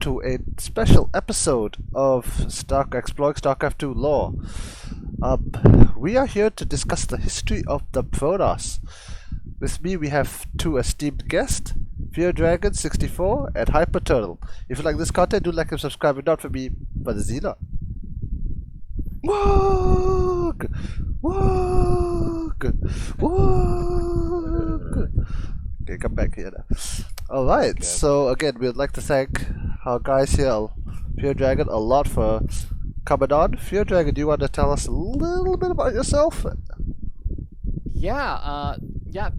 to a special episode of Exploring Starcraft 2 lore. We are here to discuss the history of the Protoss. With me we have two esteemed guests, feardragon64 and HyperTurtule. If you like this content, do like and subscribe, and not for me, but the Xenon. Wog! Wog! Wog! Okay, come back here now. Alright, okay. So again, we'd like to thank our guys here, FearDragon, a lot for coming on. FearDragon, do you want to tell us a little bit about yourself? Yeah,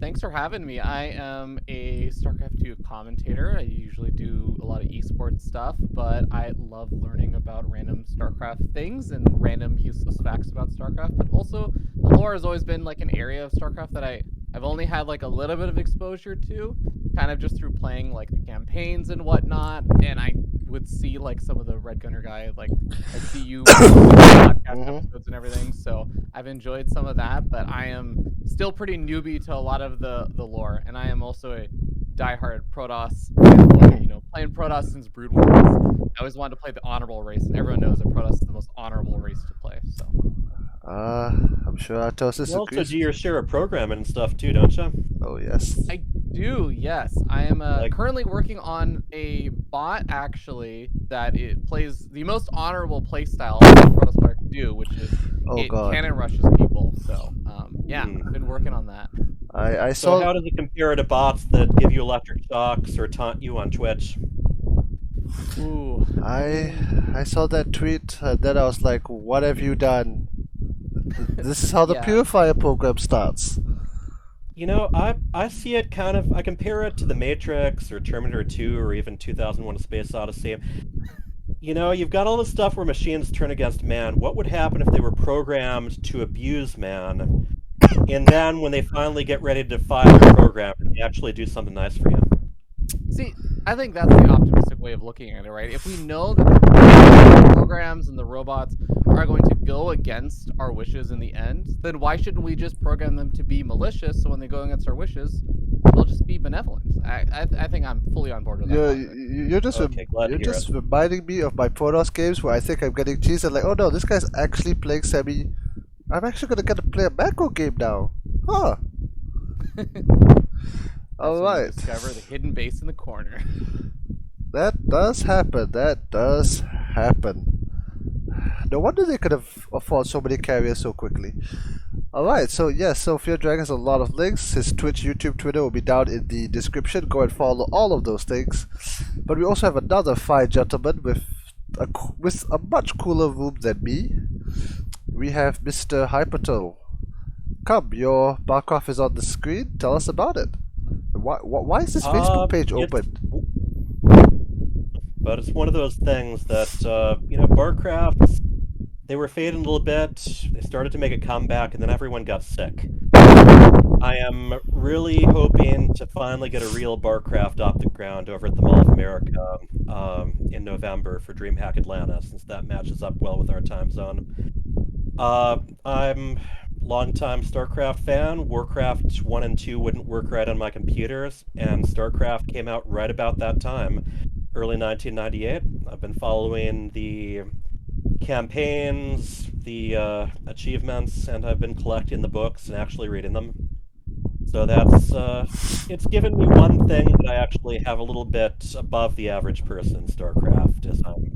thanks for having me. I am a StarCraft 2 commentator. I usually do a lot of esports stuff, but I love learning about random StarCraft things and random useless facts about StarCraft. But also, the lore has always been like an area of StarCraft that I've only had like a little bit of exposure to, kind of just through playing like the campaigns and whatnot. And I would see like some of the Red Gunner guy, like I see you podcast episodes and everything. So I've enjoyed some of that, but I am still pretty newbie to a lot of the lore, and I am also a diehard Protoss fanboy. You know, playing Protoss since Brood Wars. I always wanted to play the honorable race, and everyone knows that Protoss is the most honorable race to play. So. I'm sure Artosis You also do your share of programming and stuff too, don't you? Oh, yes. I do, yes. I am currently working on a bot, actually, that it plays the most honorable playstyle that Protoss player can do, which is cannon rushes people. So, yeah, I've been working on that. I saw. So how does it compare to bots that give you electric shocks or taunt you on Twitch? Ooh. I saw that tweet, and then I was like, what have you done? This is how the Purifier program starts. You know, I see it kind of, I compare it to The Matrix or Terminator 2 or even 2001: A Space Odyssey. You know, you've got all this stuff where machines turn against man. What would happen if they were programmed to abuse man? And then when they finally get ready to defy the program, they actually do something nice for you? See, I think that's the optimistic way of looking at it, right? If we know that the programs and the robots are going to go against our wishes in the end, then why shouldn't we just program them to be malicious, so when they go against our wishes, they'll just be benevolent? I think I'm fully on board with that. You're just reminding me of my Protoss games where I think I'm getting teased and like, oh no, this guy's actually playing semi. I'm actually going to get to play a macro game now. Huh. Alright. Discover the hidden base in the corner. That does happen. That does happen. No wonder they could have afforded so many carriers so quickly. Alright, so yes, so FearDragon has a lot of links. His Twitch, YouTube, Twitter will be down in the description. Go and follow all of those things. But we also have another fine gentleman with a much cooler room than me. We have Mr. HyperTurtule. Come, your barcraft is on the screen. Tell us about it. Why is this Facebook page open? But it's one of those things that, you know, barcrafts, they were fading a little bit, they started to make a comeback, and then everyone got sick. I am really hoping to finally get a real barcraft off the ground over at the Mall of America in November for DreamHack Atlanta, since that matches up well with our time zone. I'm longtime StarCraft fan. Warcraft 1 and 2 wouldn't work right on my computers, and StarCraft came out right about that time, early 1998. I've been following the campaigns, the achievements, and I've been collecting the books and actually reading them. So that's, it's given me one thing that I actually have a little bit above the average person in StarCraft, as I'm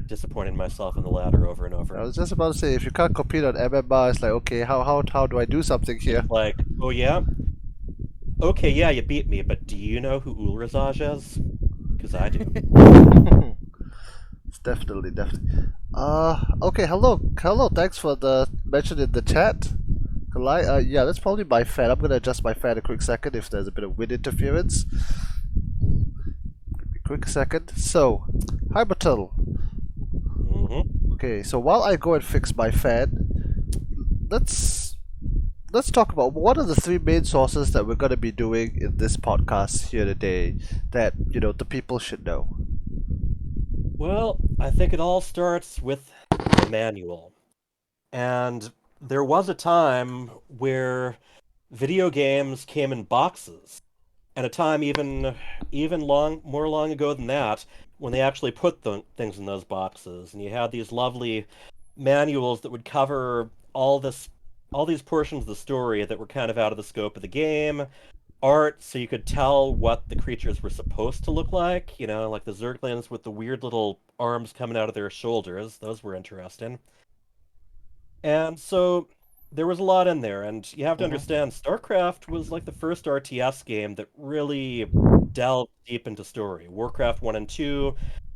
disappointing myself in the ladder over and over. I was just about to say, if you can't compete on MMR, it's like, okay, how do I do something here? It's like, oh yeah? Okay, yeah, you beat me, but do you know who Ulrazaj is? Because I do. It's definitely. Okay, hello, thanks for the mention in the chat. Yeah, that's probably my fan. I'm gonna adjust my fan a quick second if there's a bit of wind interference. Quick second. So, HyperTurtule. Okay, so while I go and fix my fan, let's talk about what are the three main sources that we're going to be doing in this podcast here today that, you know, the people should know. Well, I think it all starts with the manual. And there was a time where video games came in boxes. at a time more long ago than that, when they actually put the things in those boxes, and you had these lovely manuals that would cover all these portions of the story that were kind of out of the scope of the game. Art, so you could tell what the creatures were supposed to look like, like the Zerglings with the weird little arms coming out of their shoulders. Those were interesting. And so there was a lot in there, and you have to Mm-hmm. understand, StarCraft was like the first RTS game that really delved deep into story. Warcraft 1 and 2,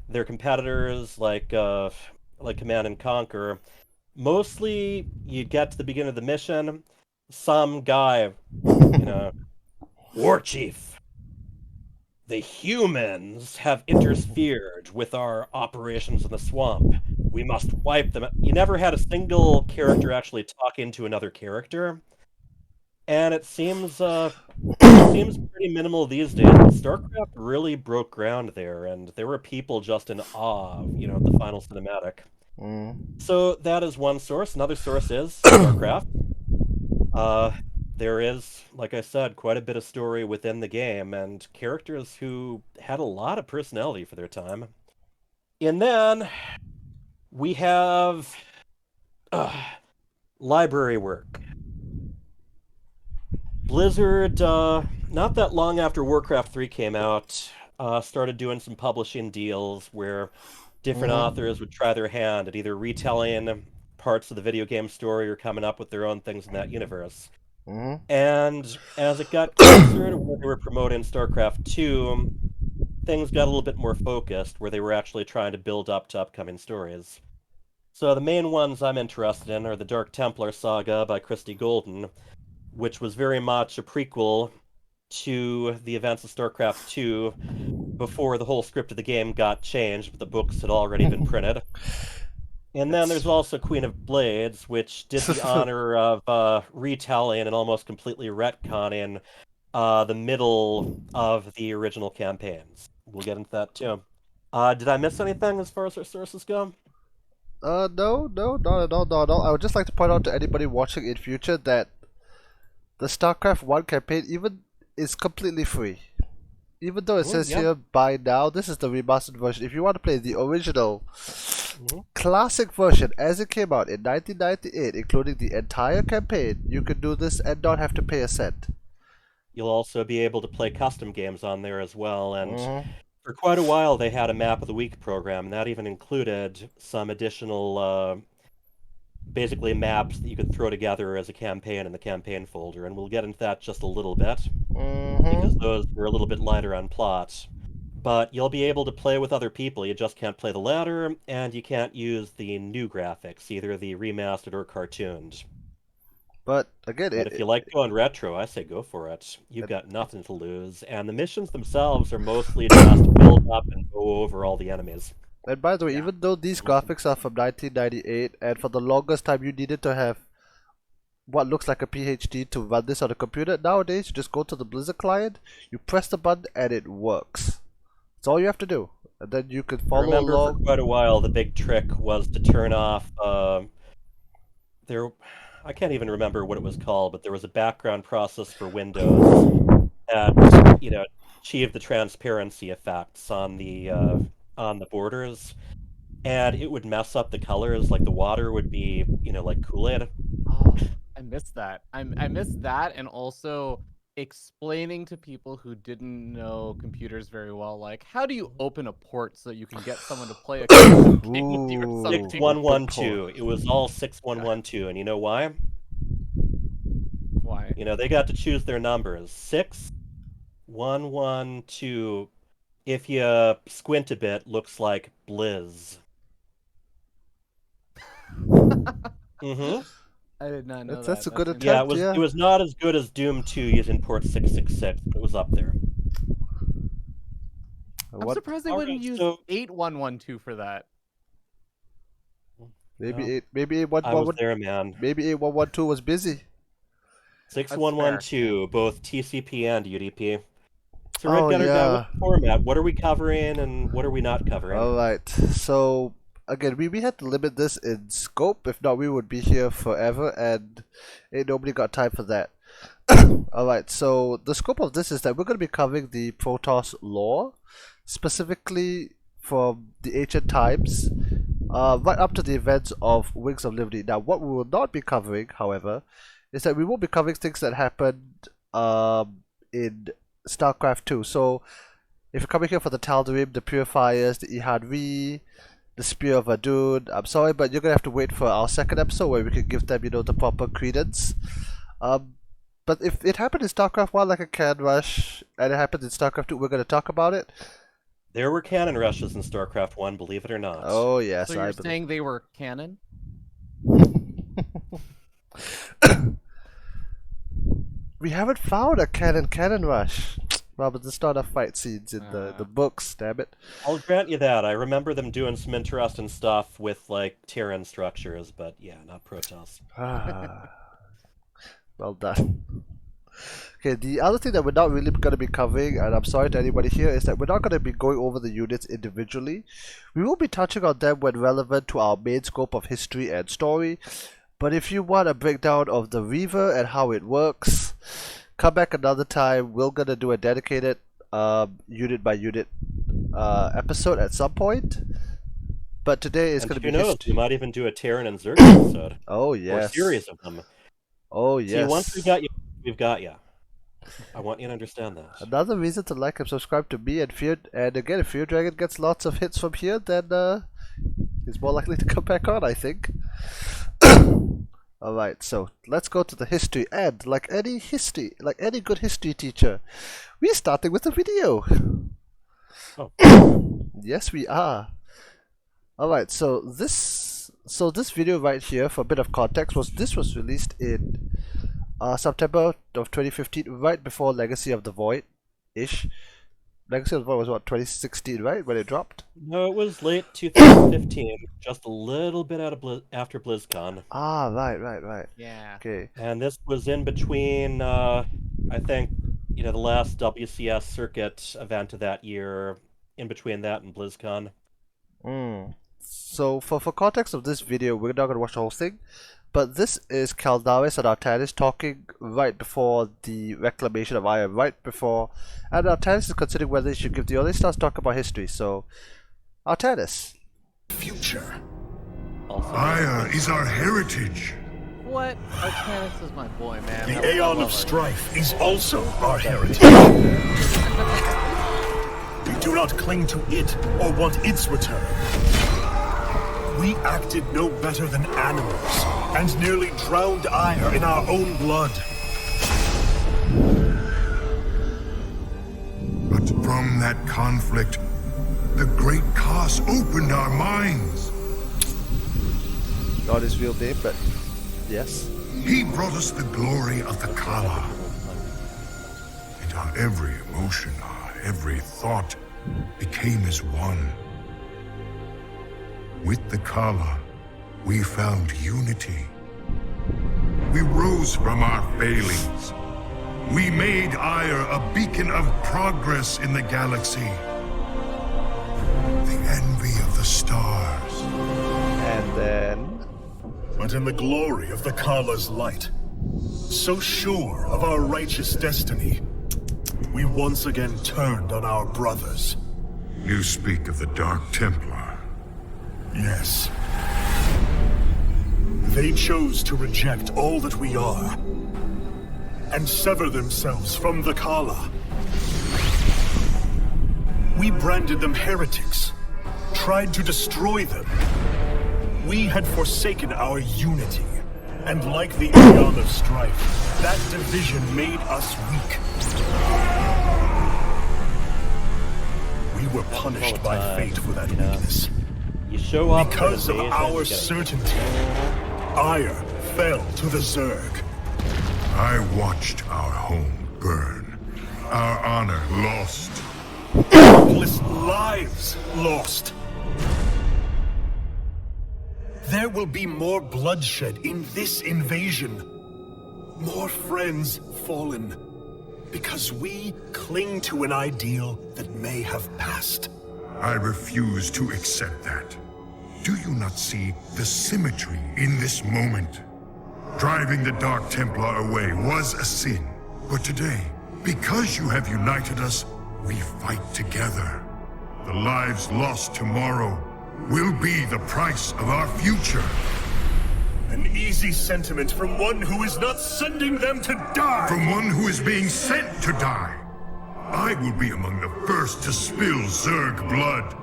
their competitors like Command and Conquer, mostly you'd get to the beginning of the mission, some guy, War Chief, the humans have interfered with our operations in the swamp. We must wipe them. You never had a single character actually talk into another character, and it seems pretty minimal these days. But StarCraft really broke ground there, and there were people just in awe of, the final cinematic. Mm. So that is one source. Another source is StarCraft. Uh, there is, like I said, quite a bit of story within the game and characters who had a lot of personality for their time. And then we have uh, library work. Blizzard, not that long after Warcraft 3 came out, started doing some publishing deals where different Mm-hmm. authors would try their hand at either retelling parts of the video game story or coming up with their own things in that universe. Mm-hmm. And as it got closer to where they were promoting StarCraft 2, things got a little bit more focused, where they were actually trying to build up to upcoming stories. So the main ones I'm interested in are the Dark Templar saga by Christie Golden, which was very much a prequel to the events of StarCraft 2 before the whole script of the game got changed, but the books had already been printed. And then It's there's also Queen of Blades, which did the honor of retelling and almost completely retconning the middle of the original campaigns. We'll get into that too. Did I miss anything as far as our sources go? no, no, not at all, not at all. I would just like to point out to anybody watching in future that the StarCraft 1 campaign even is completely free. Even though it says Yeah. here buy now, this is the remastered version. If you want to play the original Mhm. classic version as it came out in 1998, including the entire campaign, you can do this and not have to pay a cent. You'll also be able to play custom games on there as well, and Mm-hmm. for quite a while they had a Map of the Week program, and that even included some additional, basically maps that you could throw together as a campaign in the campaign folder, and we'll get into that just a little bit, because Mm-hmm. those were a little bit lighter on plot. But you'll be able to play with other people. You just can't play the ladder, and you can't use the new graphics, either the remastered or cartooned. But again, But if you like going retro, I say go for it. You've got nothing to lose, and the missions themselves are mostly just build up and go over all the enemies. and by the way, Yeah. even though these graphics are from 1998, and for the longest time you needed to have what looks like a PhD to run this on a computer, nowadays you just go to the Blizzard client, you press the button, and it works. That's all you have to do, and then you can I follow remember for along. quite a while the big trick was to turn off there. I can't even remember what it was called, but there was a background process for Windows that achieved the transparency effects on the borders, and it would mess up the colors. Like the water would be like Kool-Aid. Oh, I missed that. I missed that, and also explaining to people who didn't know computers very well, like how do you open a port so you can get someone to play a custom game with you or Ooh, something? open port. 6112. It was all 6112, and you know why? Why? They got to choose their numbers. 6112. If you squint a bit, looks like Blizz. Mm-hmm. I did not know That's that. a good That's Yeah, attempt, interesting. yeah. it was not as good as Doom 2 using port 666, but it was up there. I'm What? surprised they All wouldn't right, use so 8112 for that. Maybe well, eight, maybe eight one I was one, there, man. maybe 8112 was busy. That's fair. 6112, both TCP and UDP. So, Red Oh Gunner guy, what's yeah. the format? What are we covering and what are we not covering? All right. So again, we had to limit this in scope. If not, we would be here forever, and ain't nobody got time for that. Alright, so the scope of this is that we're going to be covering the Protoss lore, specifically from the ancient times, right up to the events of Wings of Liberty. Now, what we will not be covering, however, is that we will be covering things that happened in Starcraft 2. So, if you're coming here for the Tal'Darim, the Purifiers, the Ihadri, the Spear of Adun, I'm sorry, but you're going to have to wait for our second episode where we can give them, the proper credence. But if it happened in StarCraft 1 like a can rush, and it happened in StarCraft 2, we're going to talk about it. There were cannon rushes in StarCraft 1, believe it or not. Oh, yes. So you're saying they were canon? We haven't found a cannon rush. Well, but there's not enough fight scenes in the books, damn it. I'll grant you that. I remember them doing some interesting stuff with, like, Terran structures, but yeah, not Protoss. Well done. Okay, the other thing that we're not really going to be covering, and I'm sorry to anybody here, is that we're not going to be going over the units individually. We will be touching on them when relevant to our main scope of history and story. But if you want a breakdown of the Reaver and how it works, come back another time. We're going to do a dedicated unit by unit episode at some point. But today is going to be history. We might even do a Terran and Zerg episode. Oh, yes. Or a series of them. Oh, yes. See, once we've got you. I want you to understand that. Another reason to like and subscribe to me and Fear, and again, if FearDragon gets lots of hits from here, then he's more likely to come back on, I think. Alright, so let's go to the history, and like any good history teacher, we're starting with a video. Oh. Yes, we are. Alright, so this video right here, for a bit of context, was released in September of 2015, right before Legacy of the Void-ish. Legacy of the Void was what, 2016, right, when it dropped? No, it was late 2015, just a little bit after BlizzCon. Ah, right. Yeah. Okay. And this was in between, I think, the last WCS circuit event of that year, in between that and BlizzCon. So, for context of this video, we're not going to watch the whole thing, but this is Caldaris and Artanis talking right before the reclamation of Iron, right before, and Artanis is considering whether he should give the other starts talking about history. So, Artanis. Future. Also, Ire is our heritage. What? Artanis is my boy, man. The Aeon of Strife is also our heritage. We do not cling to it or want its return. We acted no better than animals, and nearly drowned Ire in our own blood. But from that conflict, the great Cos opened our minds. Not his real name, but yes. He brought us the glory of the Kala. And our every emotion, our every thought became as one. With the Kala, we found unity. We rose from our failings. We made Ire a beacon of progress in the galaxy. The envy of the stars. And then... But in the glory of the Kala's light, so sure of our righteous destiny, we once again turned on our brothers. You speak of the Dark Templar. Yes. They chose to reject all that we are, and sever themselves from the Kala. We branded them heretics, tried to destroy them. We had forsaken our unity, and like the Aeon of Strife, that division made us weak. We were punished by fate for that weakness. You show up because of our certainty, Ire fell to the Zerg. I watched our home burn, our honor lost, countless lives lost. There will be more bloodshed in this invasion, more friends fallen, because we cling to an ideal that may have passed. I refuse to accept that. Do you not see the symmetry in this moment? Driving the Dark Templar away was a sin. But today, because you have united us, we fight together. The lives lost tomorrow will be the price of our future. An easy sentiment from one who is not sending them to die. From one who is being sent to die. I will be among the first to spill Zerg blood.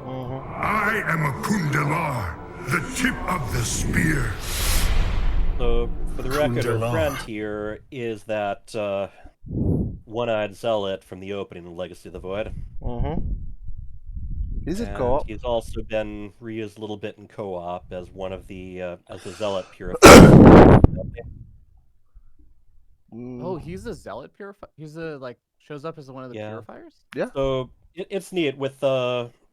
I am a Kundalar, the tip of the spear. So, for the record, our Kundalar. friend here is that one-eyed zealot from the opening of Legacy of the Void. He's in And co-op. he's also been reused a little bit in co-op as one of the as the zealot purifier. Oh, he's a zealot purifier. He's a shows up as one of the Yeah. purifiers. So it's neat with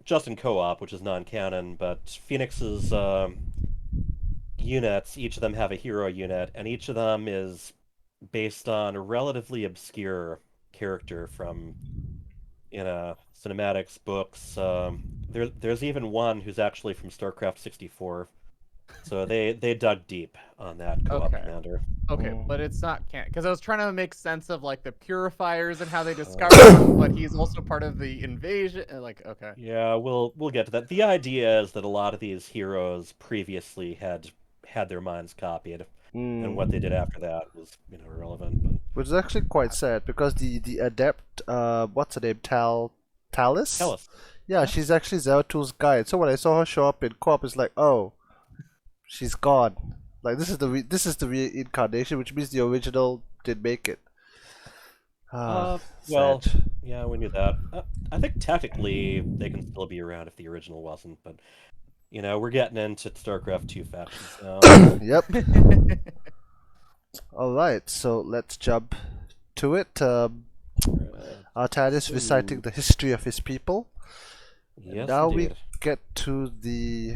just in co-op, which is non-canon, but Phoenix's units, each of them have a hero unit, and each of them is based on a relatively obscure character from cinematics, books. There's even one who's actually from Starcraft 64. So they dug deep on that co-op Okay. commander. Okay, but it's not canon because I was trying to make sense of the purifiers and how they discovered them, but he's also part of the invasion. Okay. Yeah, we'll get to that. The idea is that a lot of these heroes previously had their minds copied, and what they did after that was irrelevant. But Which is actually quite sad because the adept, what's her name, Talis? Talis. Yeah, she's actually Zeratul guide. So when I saw her show up in co-op, it's like, oh, she's gone. Like this is the reincarnation, which means the original did make it. Well, sad. yeah, we knew that. I think technically they can still be around if the original wasn't, but we're getting into StarCraft 2 factions now. Yep. All right, so let's jump to it. Artad is reciting the history of his people. Yes, Now indeed. we get to the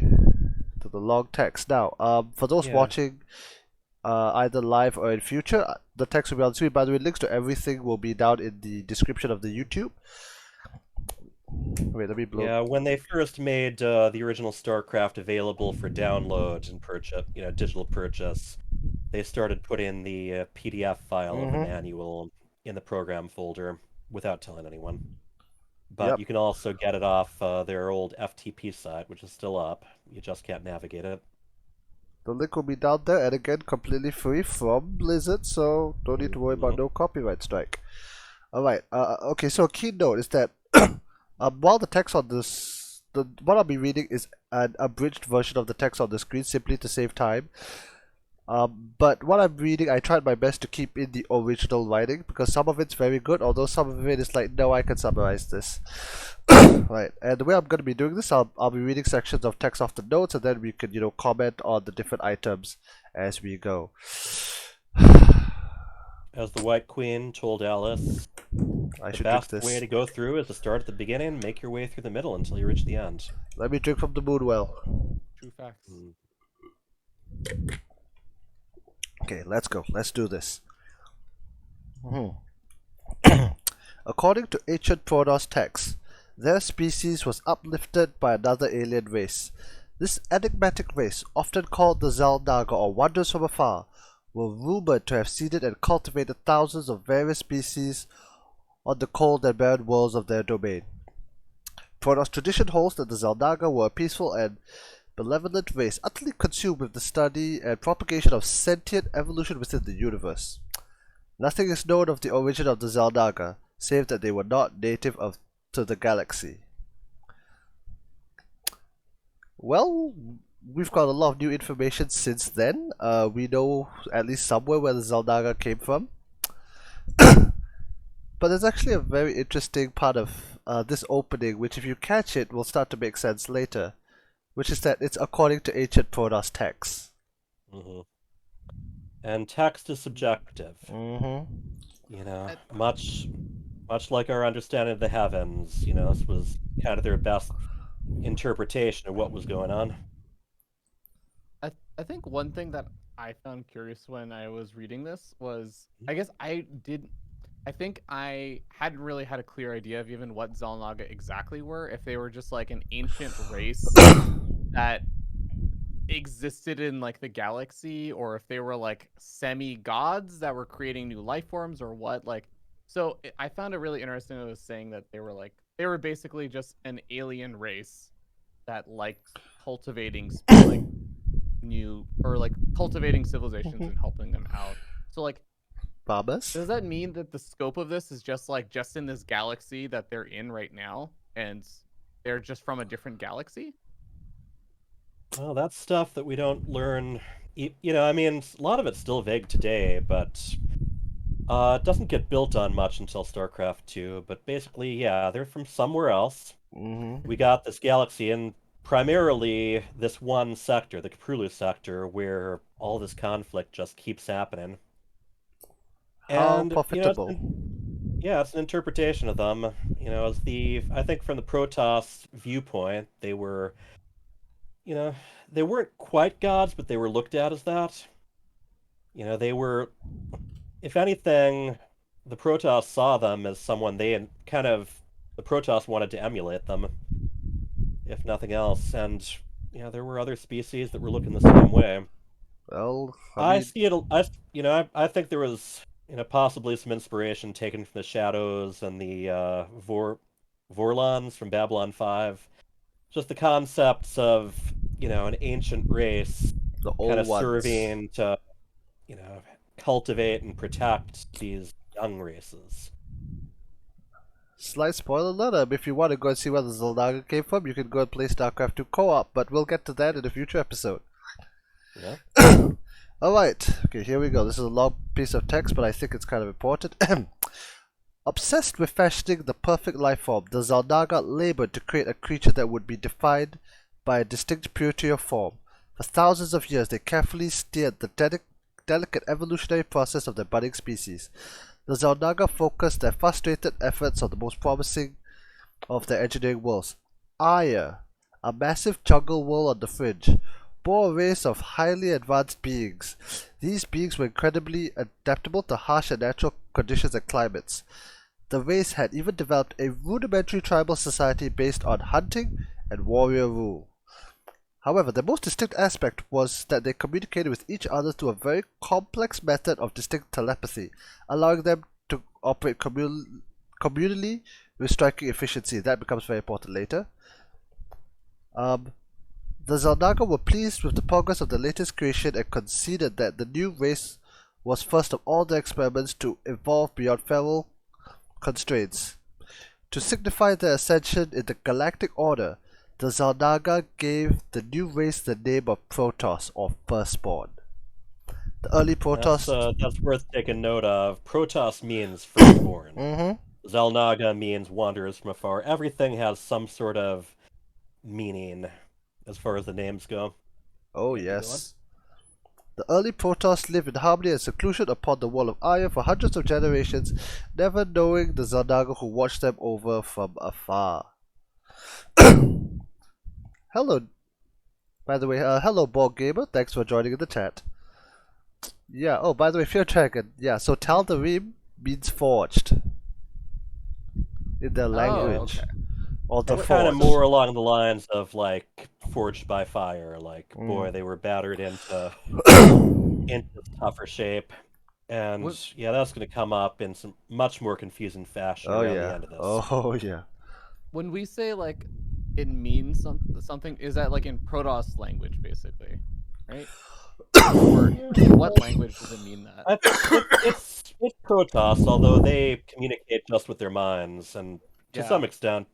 long text. Now, for those Yeah. watching either live or in future, the text will be on the screen. By the way, links to everything will be down in the description of the YouTube. Wait, let me blow. Yeah, when they first made the original StarCraft available for download and purchase, digital purchase, they started putting the PDF file of the manual in the program folder without telling anyone. But Yep. you can also get it off their old FTP site, which is still up. You just can't navigate it. The link will be down there, and again, completely free from Blizzard, so don't need to worry about no copyright strike. Alright, okay, so a key note is that while the text on this, what I'll be reading is an abridged version of the text on the screen simply to save time. But what I'm reading, I tried my best to keep in the original writing because some of it's very good, although some of it is like, no, I can summarize this. Right, and the way I'm going to be doing this, I'll be reading sections of text off the notes, and then we can, comment on the different items as we go. As the White Queen told Alice, I the should drink best this. way to go through is to start at the beginning, make your way through the middle until you reach the end. Let me drink from the moon well. True facts. Okay, let's go. Let's do this. According to ancient Protoss texts, their species was uplifted by another alien race. This enigmatic race, often called the Xel'Naga or Wonders from Afar, were rumored to have seeded and cultivated thousands of various species on the cold and barren worlds of their domain. Protoss tradition holds that the Xel'Naga were a peaceful and benevolent race, utterly consumed with the study and propagation of sentient evolution within the universe. Nothing is known of the origin of the Xel'Naga, save that they were not native to the galaxy. Well, we've got a lot of new information since then. We know at least somewhere where the Xel'Naga came from. But there's actually a very interesting part of this opening, which if you catch it, will start to make sense later. Which is that it's according to ancient Protoss texts. And text is subjective. Much like our understanding of the heavens, this was kind of their best interpretation of what was going on. I think one thing that I found curious when I was reading this was, I guess I think I hadn't really had a clear idea of even what Xel'Naga exactly were, if they were just like an ancient race that existed in the galaxy, or if they were like semi-gods that were creating new life forms, or what. So I found it really interesting. It was saying that they were basically just an alien race that likes cultivating like new or like cultivating civilizations and helping them out. So like, Bombers? does that mean that the scope of this is just in this galaxy that they're in right now, and they're just from a different galaxy? Well, that's stuff that we don't learn. I mean, a lot of it's still vague today, but it doesn't get built on much until StarCraft 2. But basically, yeah, they're from somewhere else. Mm-hmm. We got this galaxy, and primarily this one sector, the Caprulu sector, where all this conflict just keeps happening. How And profitable? it's an interpretation of them. As I think from the Protoss viewpoint, they were, they weren't quite gods, but they were looked at as that. They were, if anything, the Protoss saw them as someone the Protoss wanted to emulate them, if nothing else. And, there were other species that were looking the same way. Well, I see it, I think there was, possibly some inspiration taken from the Shadows and the Vorlons from Babylon 5. Just the concepts of, an ancient race the kind old of ones. serving to, cultivate and protect these young races. Slight spoiler alert, if you want to go and see where the Zeldaga came from, you can go and play StarCraft 2 co-op, but we'll get to that in a future episode. Yeah. Alright, okay, here we go. This is a long piece of text, but I think it's kind of important. Obsessed with fashioning the perfect life form, the Zeldaga labored to create a creature that would be defined by a distinct purity of form. For thousands of years, they carefully steered the delicate evolutionary process of the budding species. The Zeldaga focused their frustrated efforts on the most promising of their engineering worlds, Aya, a massive jungle world on the fringe, bore a race of highly advanced beings. These beings were incredibly adaptable to harsh and natural conditions and climates. The race had even developed a rudimentary tribal society based on hunting and warrior rule. However, the most distinct aspect was that they communicated with each other through a very complex method of distinct telepathy, allowing them to operate communally with striking efficiency. That becomes very important later. The Zeldaga were pleased with the progress of the latest creation and conceded that the new race was first of all the experiments to evolve beyond feral constraints. To signify their ascension in the galactic order, the Zeldaga gave the new race the name of Protoss, or Firstborn. The early Protoss... That's worth taking note of. Protoss means firstborn. Mm-hmm. Zelnaga means wanderers from afar. Everything has some sort of meaning as far as the names go. Oh yes. The early Protoss lived in harmony and seclusion upon the wall of Aya for hundreds of generations, never knowing the Zeldaga who watched them over from afar. Hello, by the way, hello Borg Gamer, thanks for joining in the chat. Yeah, oh, by the way, FearDragon, yeah, so Tal'Darim means forged in their language. Okay. Or the It's forged. kind of more along the lines of, like, forged by fire. Like, boy, they were battered into tougher shape. And, yeah, that's going to come up in some much more confusing fashion around the end of this. Oh, yeah. When we say, like, it means something, is that, like, in Protoss language, basically, right? Or what language does it mean that? It's Protoss, although they communicate just with their minds, and to some extent,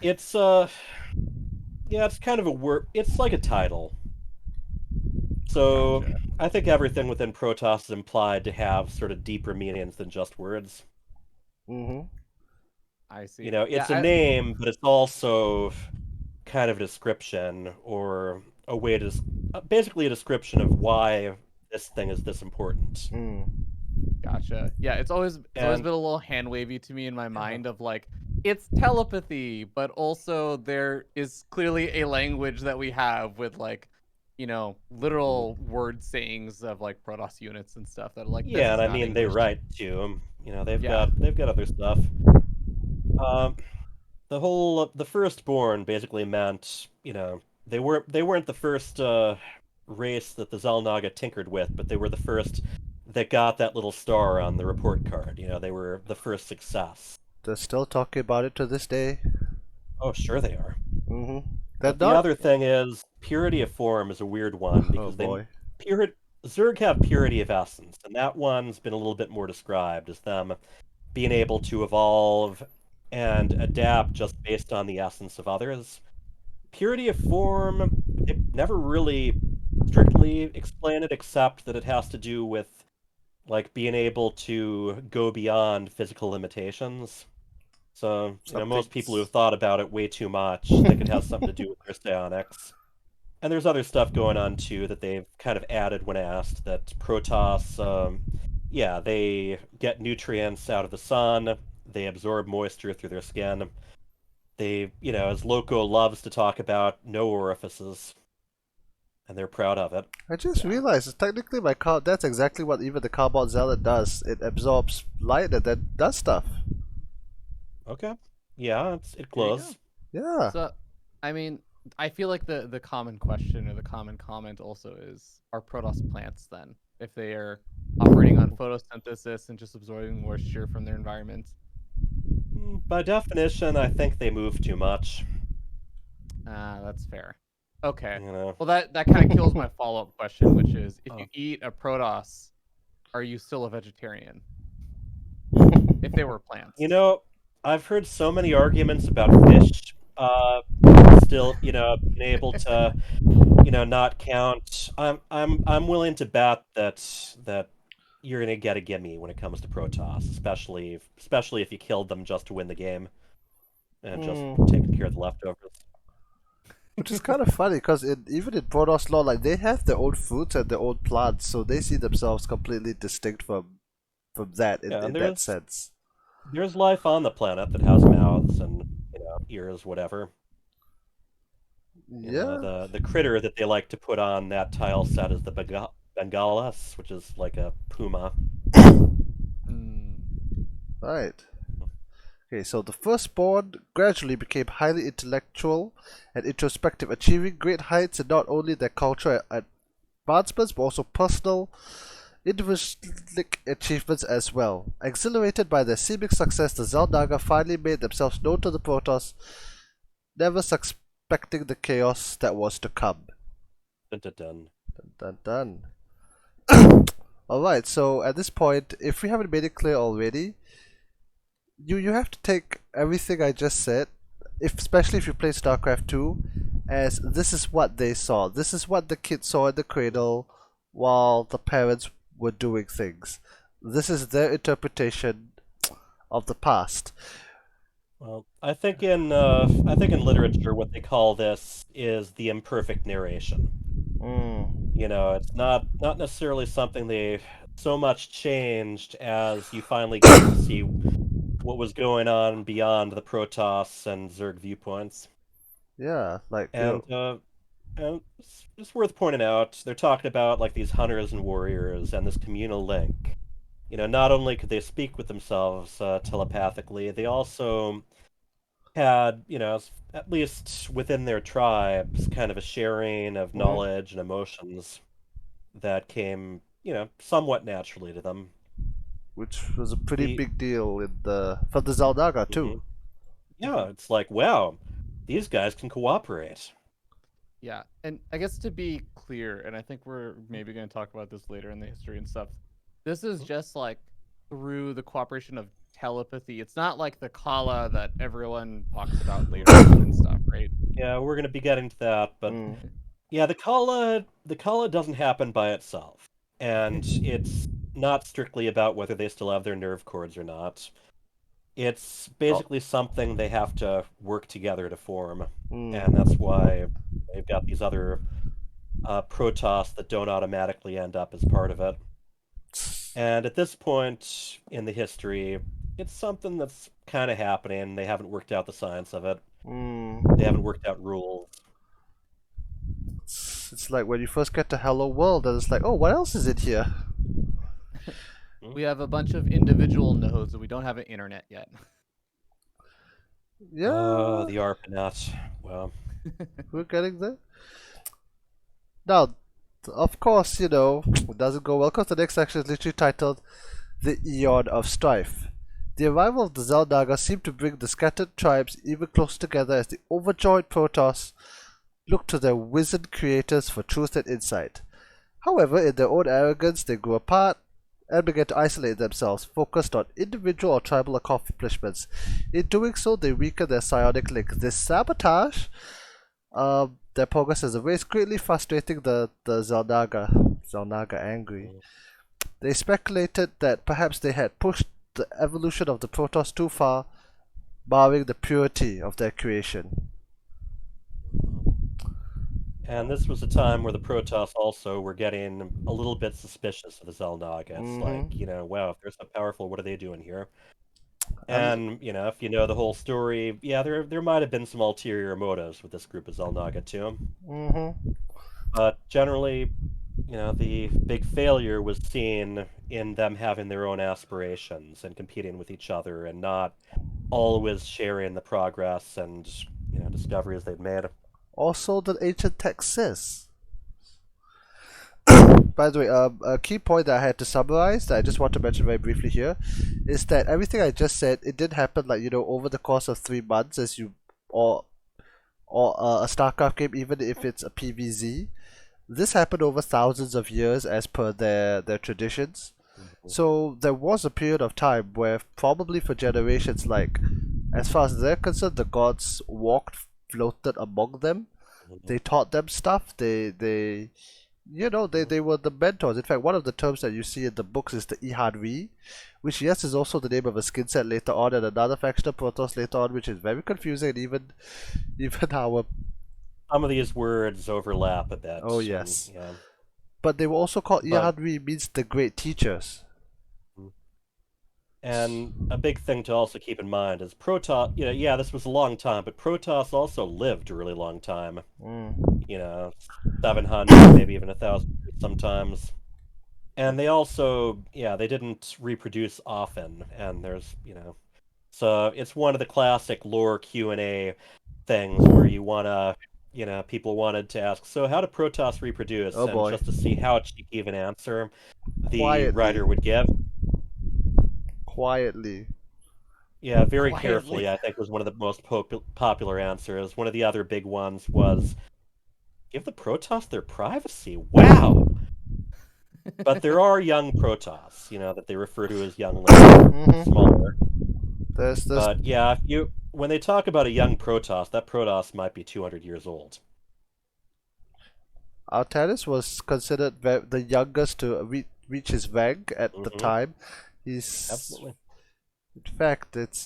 it's it's kind of a word. It's like a title. So Gotcha. I think everything within Protoss is implied to have sort of deeper meanings than just words. Mm-hmm. I see. It's a name, but it's also kind of a description, or a way to basically a description of why this thing is this important. Gotcha. Yeah, it's always been a little hand wavy to me in my mind of like, it's telepathy, but also there is clearly a language that we have with like, literal word sayings of like Protoss units and stuff that are like. Yeah, and I mean they write too. They've got other stuff. The firstborn basically meant, they weren't the first race that the Xel'Naga tinkered with, but they were the first that got that little star on the report card. They were the first success. They're still talking about it to this day. Oh, sure they are. Mm-hmm. They're But the not. other thing is, purity of form is a weird one Oh because boy. Zerg have purity of essence, and that one's been a little bit more described as them being able to evolve and adapt just based on the essence of others. Purity of form, they never really strictly explain it, except that it has to do with like being able to go beyond physical limitations. So, most people who have thought about it way too much think it has something to do with their psionics. And there's other stuff going on too that they've kind of added when asked. That Protoss, yeah, they get nutrients out of the sun. They absorb moisture through their skin. They, as Loco loves to talk about, no orifices, and they're proud of it. I just Yeah. realized that technically that's exactly what even the Carbot Zealot does. It absorbs light and then does stuff. Okay. Yeah, it There you glows. Yeah. So, I mean, I feel like the common question or the common comment also is, are Protoss plants then? If they are operating on photosynthesis and just absorbing moisture from their environment? By definition, I think they move too much. That's fair. Okay. You know. Well, that kind of kills my follow-up question, which is, if you eat a Protoss, are you still a vegetarian? If they were plants. I've heard so many arguments about fish still, being able to, not count. I'm willing to bet that you're gonna get a gimme when it comes to Protoss, especially if you killed them just to win the game and just taking care of the leftovers. Which is kind of funny because even in Protoss lore, like they have their own fruits and their own plants, so they see themselves completely distinct from that in that sense. There's life on the planet that has mouths and ears, whatever. Yeah. The critter that they like to put on that tile set is the Bengalas, which is like a puma. Right. Okay, so the firstborn gradually became highly intellectual and introspective, achieving great heights in not only their cultural advancements but also personal, individualistic achievements as well. Exhilarated by their seeming success, the Zeldaga finally made themselves known to the Protoss, never suspecting the chaos that was to come. Dun dun dun. Dun dun dun. Alright, so at this point, if we haven't made it clear already, you have to take everything I just said, especially if you play StarCraft 2, as this is what they saw. This is what the kids saw in the cradle while the parents were doing things. This is their interpretation of the past. Well, I think in literature, what they call this is the imperfect narration. It's not necessarily something they so much changed as you finally get to see what was going on beyond the Protoss and Zerg viewpoints. Yeah, like and it's worth pointing out, they're talking about like these hunters and warriors and this communal link. Not only could they speak with themselves telepathically, they also had, at least within their tribes, kind of a sharing of knowledge and emotions that came, somewhat naturally to them. Which was a pretty big deal for the Zeldaga too. Yeah, it's like, wow, these guys can cooperate. Yeah, and I guess to be clear, and I think we're maybe going to talk about this later in the history and stuff, this is just like through the cooperation of telepathy. It's not like the Kala that everyone talks about later and stuff, right? Yeah, we're going to be getting to that, but yeah, the Kala doesn't happen by itself, and it's not strictly about whether they still have their nerve cords or not. It's basically something they have to work together to form, and that's why they've got these other Protoss that don't automatically end up as part of it. And at this point in the history, it's something that's kind of happening. They haven't worked out the science of it. They haven't worked out rules. It's like when you first get to Hello World, and it's like, oh, what else is it here? We have a bunch of individual nodes, and we don't have an internet yet. Yeah. Oh, the ARPANET. Well, we're getting there. Now, of course, it doesn't go well because the next section is literally titled The Eon of Strife. The arrival of the Xel'Naga seemed to bring the scattered tribes even closer together as the overjoyed Protoss looked to their wizened creators for truth and insight. However, in their own arrogance, they grew apart and began to isolate themselves, focused on individual or tribal accomplishments. In doing so, they weakened their psionic link. This sabotage their progress as a race, greatly frustrating the Xel'Naga angry. They speculated that perhaps they had pushed the evolution of the Protoss too far, marring the purity of their creation. And this was a time where the Protoss also were getting a little bit suspicious of the Xel'Naga. It's like, wow, if they're so powerful, what are they doing here? And, if you know the whole story, yeah, there might have been some ulterior motives with this group of Xel'Naga too. But generally, the big failure was seen in them having their own aspirations and competing with each other and not always sharing the progress and, discoveries they've made. Also, the ancient text says. By the way, a key point that I had to summarize that I just want to mention very briefly here is that everything I just said, it did happen over the course of 3 months or a StarCraft game, even if it's a PvZ. This happened over thousands of years as per their traditions. So there was a period of time where probably for generations, as far as they're concerned, the gods floated among them. They taught them stuff. They were the mentors. In fact, one of the terms that you see in the books is the Ihadri, which is also the name of a skin set later on, and another faction of Protoss later on, which is very confusing, and even our... Some of these words overlap a bit. Oh, yes. Yeah. But they were also called Ihadri, means the great teachers. And a big thing to also keep in mind is Protoss, this was a long time, but Protoss also lived a really long time. 700, maybe even 1,000 sometimes. And they also, they didn't reproduce often. And there's, so it's one of the classic lore Q&A things where you want to, people wanted to ask, so how do Protoss reproduce? Oh, boy. And just to see how cheeky of an answer the Quietly. writer would give. Quietly. Yeah, very carefully, I think, was one of the most popular answers. One of the other big ones was, give the Protoss their privacy. Wow! But there are young Protoss, that they refer to as younglings, smaller. But yeah, when they talk about a young Protoss, that Protoss might be 200 years old. Artanis was considered the youngest to reach his rank at the time. He's absolutely. In fact, he's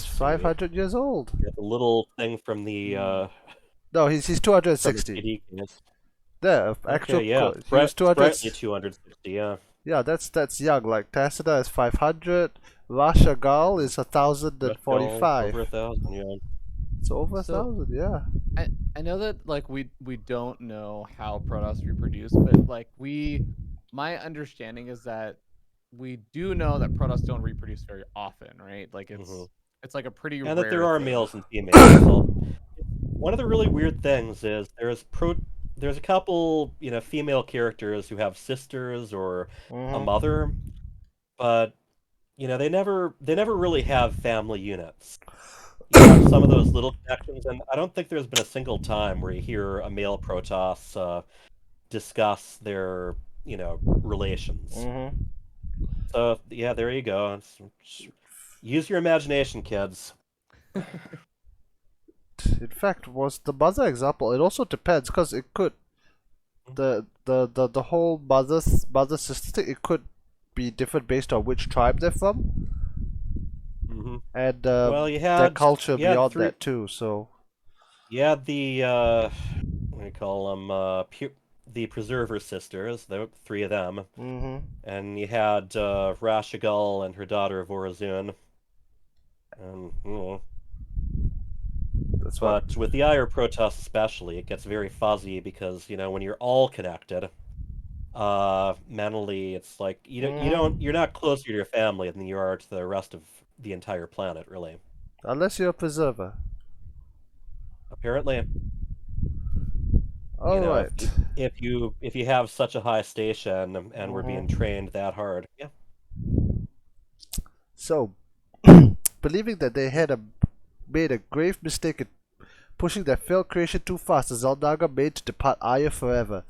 500 years old. Yeah, the little thing from the no, he's 260. There, actual. Okay, yeah, he was 260. Yeah. Yeah, that's young. Like Tassida is 500. Rashagal is 1,045. Over 1,000, yeah. It's over 1,000, yeah. I know that we don't know how Protoss reproduce, but my understanding is that we do know that Protoss don't reproduce very often, right? Like it's like a pretty and rare that there are thing. males and females. So one of the really weird things is there's a couple female characters who have sisters or a mother, but they never really have family units. You have some of those little connections, and I don't think there's been a single time where you hear a male Protoss discuss their relations. So yeah, there you go. Use your imagination, kids. In fact, was the mother example? It also depends because it could the whole mother sister thing, it could be different based on which tribe they're from. And well, you had their culture beyond 3... that too. So you had the what do you call them? The Preserver sisters, the 3 of them, and you had Rashagal and her daughter Vorazun. that's But with the Ire Protoss especially, it gets very fuzzy because when you're all connected, mentally, it's like you're not closer to your family than you are to the rest of the entire planet, really. Unless you're a preserver. Apparently. All right. If you have such a high station and we're being Mhm. trained that hard, yeah. So, believing that they had made a grave mistake in pushing their failed creation too fast, the Zeldaga made to depart Aya forever.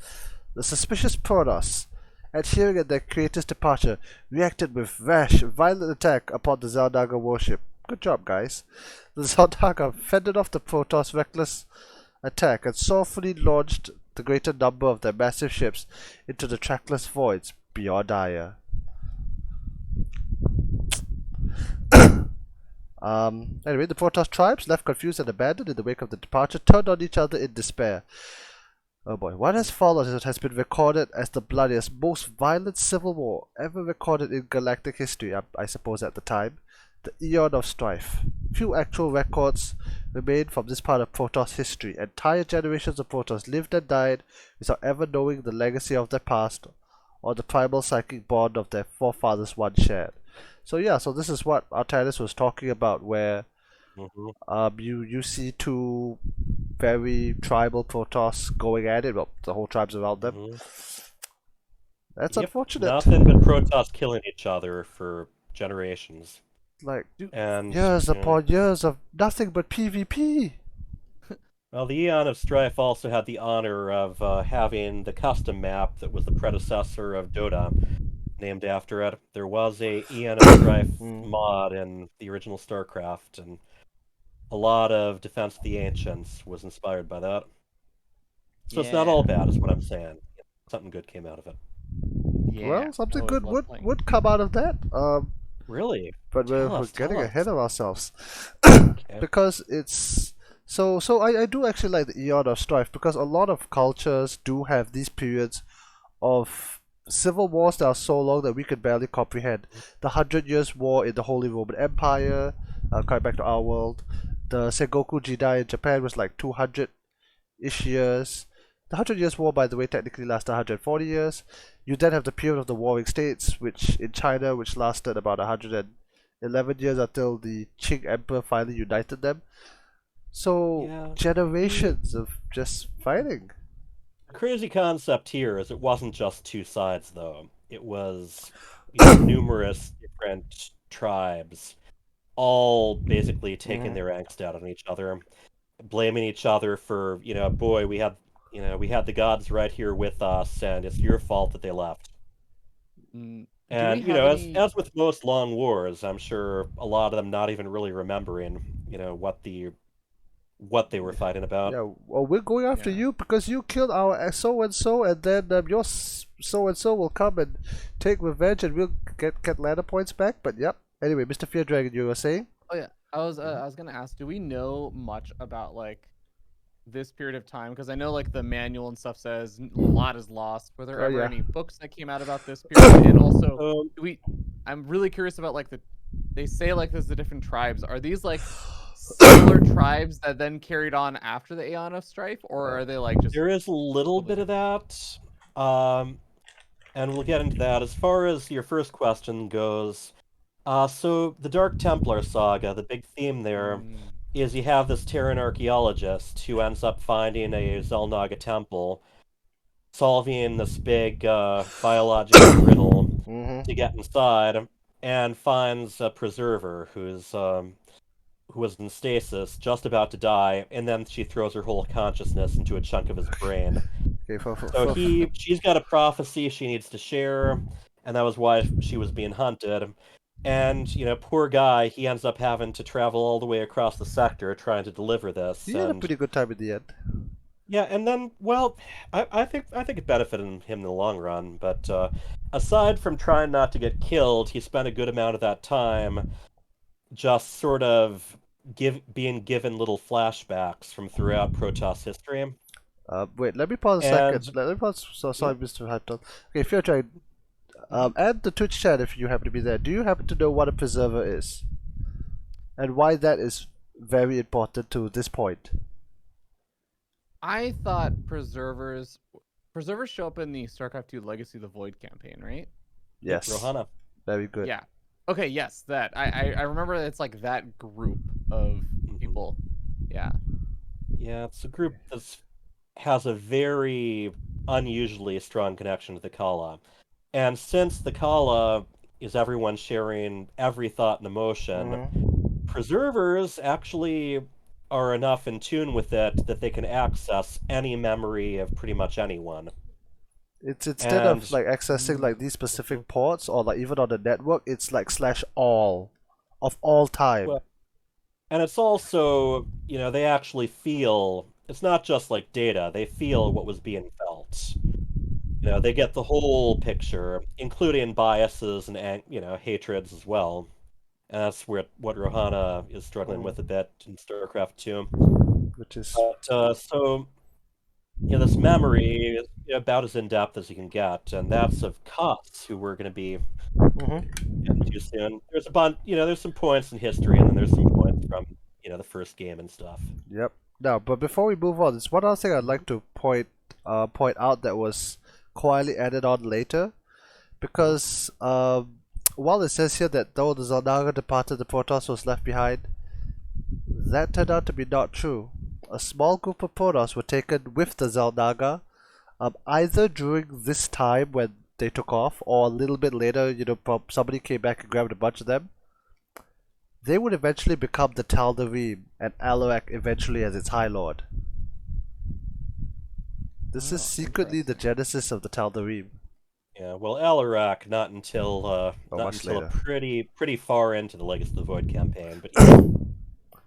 The suspicious Protoss, at hearing of their creator's departure, reacted with rash, violent attack upon the Zeldaga warship. Good job, guys. The Zeldaga fended off the Protoss' reckless attack and sorrowfully launched the greater number of their massive ships into the trackless voids beyond Aya. Anyway, the Protoss tribes, left confused and abandoned in the wake of the departure, turned on each other in despair. Oh boy, what has followed has been recorded as the bloodiest, most violent civil war ever recorded in galactic history, I suppose at the time. The Eon of Strife. Few actual records remain from this part of Protoss history. Entire generations of Protoss lived and died without ever knowing the legacy of their past or the primal psychic bond of their forefathers once shared. So yeah, so this is what Artanis was talking about, where you see two very tribal Protoss going at it. Well, the whole tribe's around them. That's unfortunate. Nothing but Protoss killing each other for generations. Like And years upon years of nothing but PvP. Well, the Eon of Strife also had the honor of having the custom map that was the predecessor of Dota, named after it. There was a Eon of Strife mod in the original Starcraft, and a lot of Defense of the Ancients was inspired by that. So it's not all bad, is what I'm saying. Something good came out of it. Yeah. Well, something good would would come out of that. Really? But we're Tell getting us. ahead of ourselves. Okay. Because it's so I do actually like the Eon of Strife, because a lot of cultures do have these periods of civil wars that are so long that we could barely comprehend. The 100 Years' War in the Holy Roman Empire, coming back to our world. The Sengoku Jidai in Japan was like 200-ish years. The 100 Years' War, by the way, technically lasted 140 years. You then have the period of the Warring States, which in China, which lasted about 111 years until the Qing Emperor finally united them. So, generations of just fighting. The crazy concept here is it wasn't just two sides, though. It was numerous different tribes, all basically taking their angst out on each other, blaming each other for, boy, we had the gods right here with us, and it's your fault that they left. And as with most long wars, I'm sure a lot of them not even really remembering, what they were fighting about. Yeah, well, we're going after you because you killed our so and so, and then your so and so will come and take revenge, and we'll get ladder points back. But yep. Anyway, Mr. FearDragon, you were saying? Oh yeah, I was gonna ask, do we know much about like this period of time? Because I know like the manual and stuff says a lot is lost. Were there ever any books that came out about this period? And also, I'm really curious about like they say like there's the different tribes. Are these like similar tribes that then carried on after the Aeon of Strife, or are they like just? There is a little bit of that, and we'll get into that. As far as your first question goes, so the Dark Templar saga, the big theme there is you have this Terran archaeologist who ends up finding a Xel'Naga temple, solving this big biological riddle to get inside, and finds a preserver who was in stasis, just about to die, and then she throws her whole consciousness into a chunk of his brain. So she's got a prophecy she needs to share, and that was why she was being hunted. And, poor guy, he ends up having to travel all the way across the sector trying to deliver this. He had a pretty good time at the end. Yeah, and then, well, I think it benefited him in the long run, but aside from trying not to get killed, he spent a good amount of that time just sort of being given little flashbacks from throughout Protoss history. Wait, let me pause a second. Let me pause. So sorry, Mr. Hypton. Okay, FearDragon, add the Twitch chat if you happen to be there. Do you happen to know what a preserver is? And why that is very important to this point? I thought preservers show up in the StarCraft 2 Legacy of the Void campaign, right? Yes. Rohana. Very good. Yeah. Okay, yes, that. I remember it's like that group of people. Yeah. Yeah, it's a group that's has a very unusually strong connection to the Kala. And since the Kala is everyone sharing every thought and emotion, preservers actually are enough in tune with it that they can access any memory of pretty much anyone. It's instead of And like accessing like these specific ports or like even on the network, it's like slash all of all time. well, and it's also, they actually feel, it's not just like data, they feel what was being felt. They get the whole picture, including biases and hatreds as well. And that's what Rohana is struggling with a bit in StarCraft 2. Which is But so this memory is about as in depth as you can get, and that's of Koss, who we're going to be getting to soon. There's a bunch, there's some points in history, and then there's some points from the first game and stuff. Yep. Now, but before we move on, there's one other thing I'd like to point out that was quietly added on later, because while it says here that though the Zelnaga departed, the Protoss was left behind, that turned out to be not true. A small group of Protoss were taken with the Zelnaga, either during this time when they took off, or a little bit later, somebody came back and grabbed a bunch of them. They would eventually become the Tal'Darim, and Alarak eventually as its High Lord. This is secretly the genesis of the Tal'Darim. Yeah, well, Alarak not until much later. pretty far into the Legacy of the Void campaign, but yeah.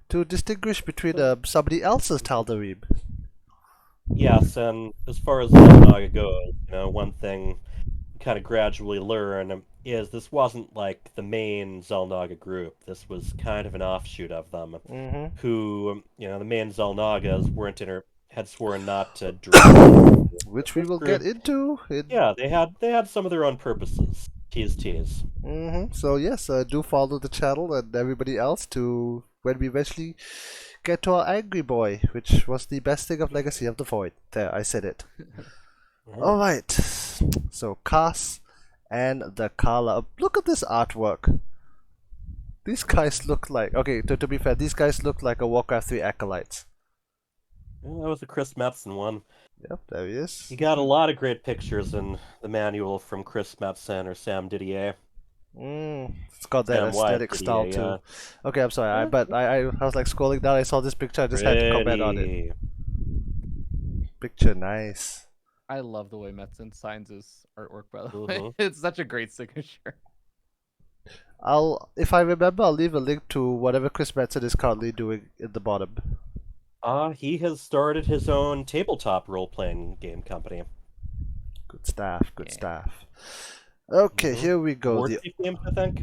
To distinguish between somebody else's Tal'Darim. Yes, and as far as Zelnaga goes, one thing you kind of gradually learn is this wasn't like the main Zelnaga group. This was kind of an offshoot of them, who, the main Zelnagas had sworn not to drink. Which we will get into. Yeah, they had some of their own purposes. Tease. So yes, do follow the channel and everybody else to when we eventually get to our Angry Boy, which was the best thing of Legacy of the Void. There, I said it. Alright, so Koss and the Kala. Look at this artwork. These guys look like, okay, to be fair, these guys look like a Warcraft 3 acolytes. Yeah, that was a Chris Metzen one. Yep, there he is. You got a lot of great pictures in the manual from Chris Metzen or Sam Didier. It's got that Sam aesthetic Didier, style too. yeah. Okay, I'm sorry, I was like scrolling down, I saw this picture, I just had to comment on it. Picture, nice. I love the way Metzen signs his artwork, by the way. It's such a great signature. If I remember, I'll leave a link to whatever Chris Metzen is currently doing in the bottom. He has started his own tabletop role-playing game company. Good staff. Okay, here we go. Games, I think.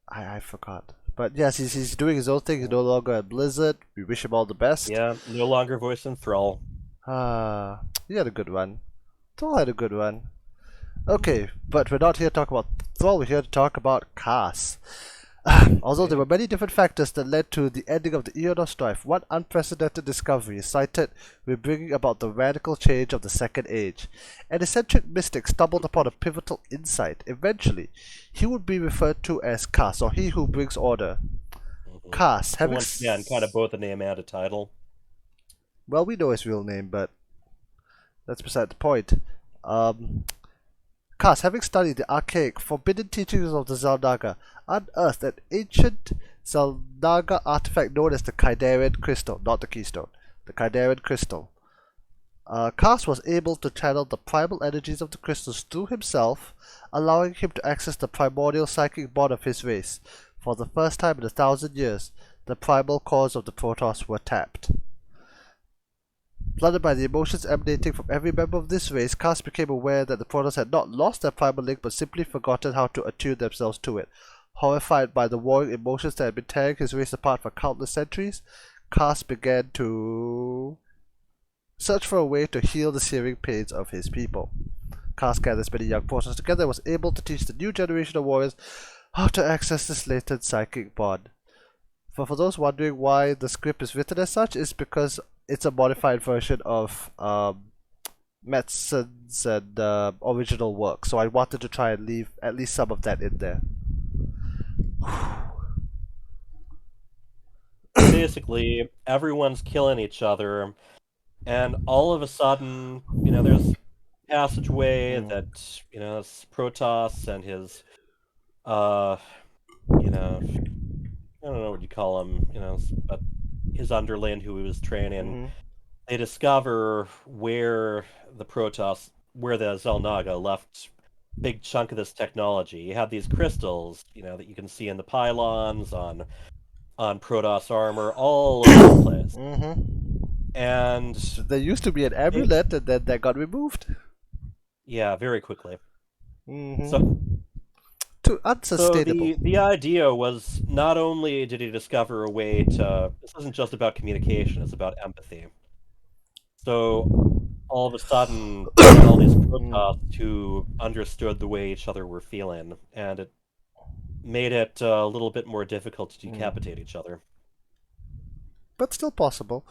I forgot. But yes, he's doing his own thing. He's no longer at Blizzard. We wish him all the best. Yeah, no longer voicing Thrall. He had a good run. Thrall had a good run. Okay, but we're not here to talk about Thrall. We're here to talk about Koss. Although there were many different factors that led to the ending of the Eon of Strife, one unprecedented discovery is cited with bringing about the radical change of the Second Age. An eccentric mystic stumbled upon a pivotal insight. Eventually, he would be referred to as Koss, or he who brings order. Koss, having Once again, kind of both a name and a title. Well, we know his real name, but that's beside the point. Koss, having studied the archaic, forbidden teachings of the Zelnaga, unearthed an ancient Zelnaga artifact known as the Kydarian Crystal, not the Keystone, the Kydarian Crystal. Koss was able to channel the primal energies of the crystals through himself, allowing him to access the primordial psychic bond of his race. For the first time in 1,000 years, the primal cores of the Protoss were tapped. Flooded by the emotions emanating from every member of this race, Koss became aware that the Protoss had not lost their primal link but simply forgotten how to attune themselves to it. Horrified by the warring emotions that had been tearing his race apart for countless centuries, Koss began to search for a way to heal the searing pains of his people. Koss gathered as many young Protoss together and was able to teach the new generation of warriors how to access this latent psychic bond. For those wondering why the script is written as such, is because it's a modified version of Metzen's original work, so I wanted to try and leave at least some of that in there. Basically, everyone's killing each other, And all of a sudden, there's passageway that, it's Protoss and his, I don't know what you call him, but his underling who he was training, they discover where the Xel'Naga left a big chunk of this technology. You have these crystals, that you can see in the pylons, on Protoss armor, all over the place. And there used to be an amulet, and then that got removed. Yeah, very quickly. So, unsustainable. So the idea was, not only did he discover a way to... This isn't just about communication, it's about empathy. So all of a sudden, all these Protoss who understood the way each other were feeling, and it made it a little bit more difficult to decapitate each other. But still possible.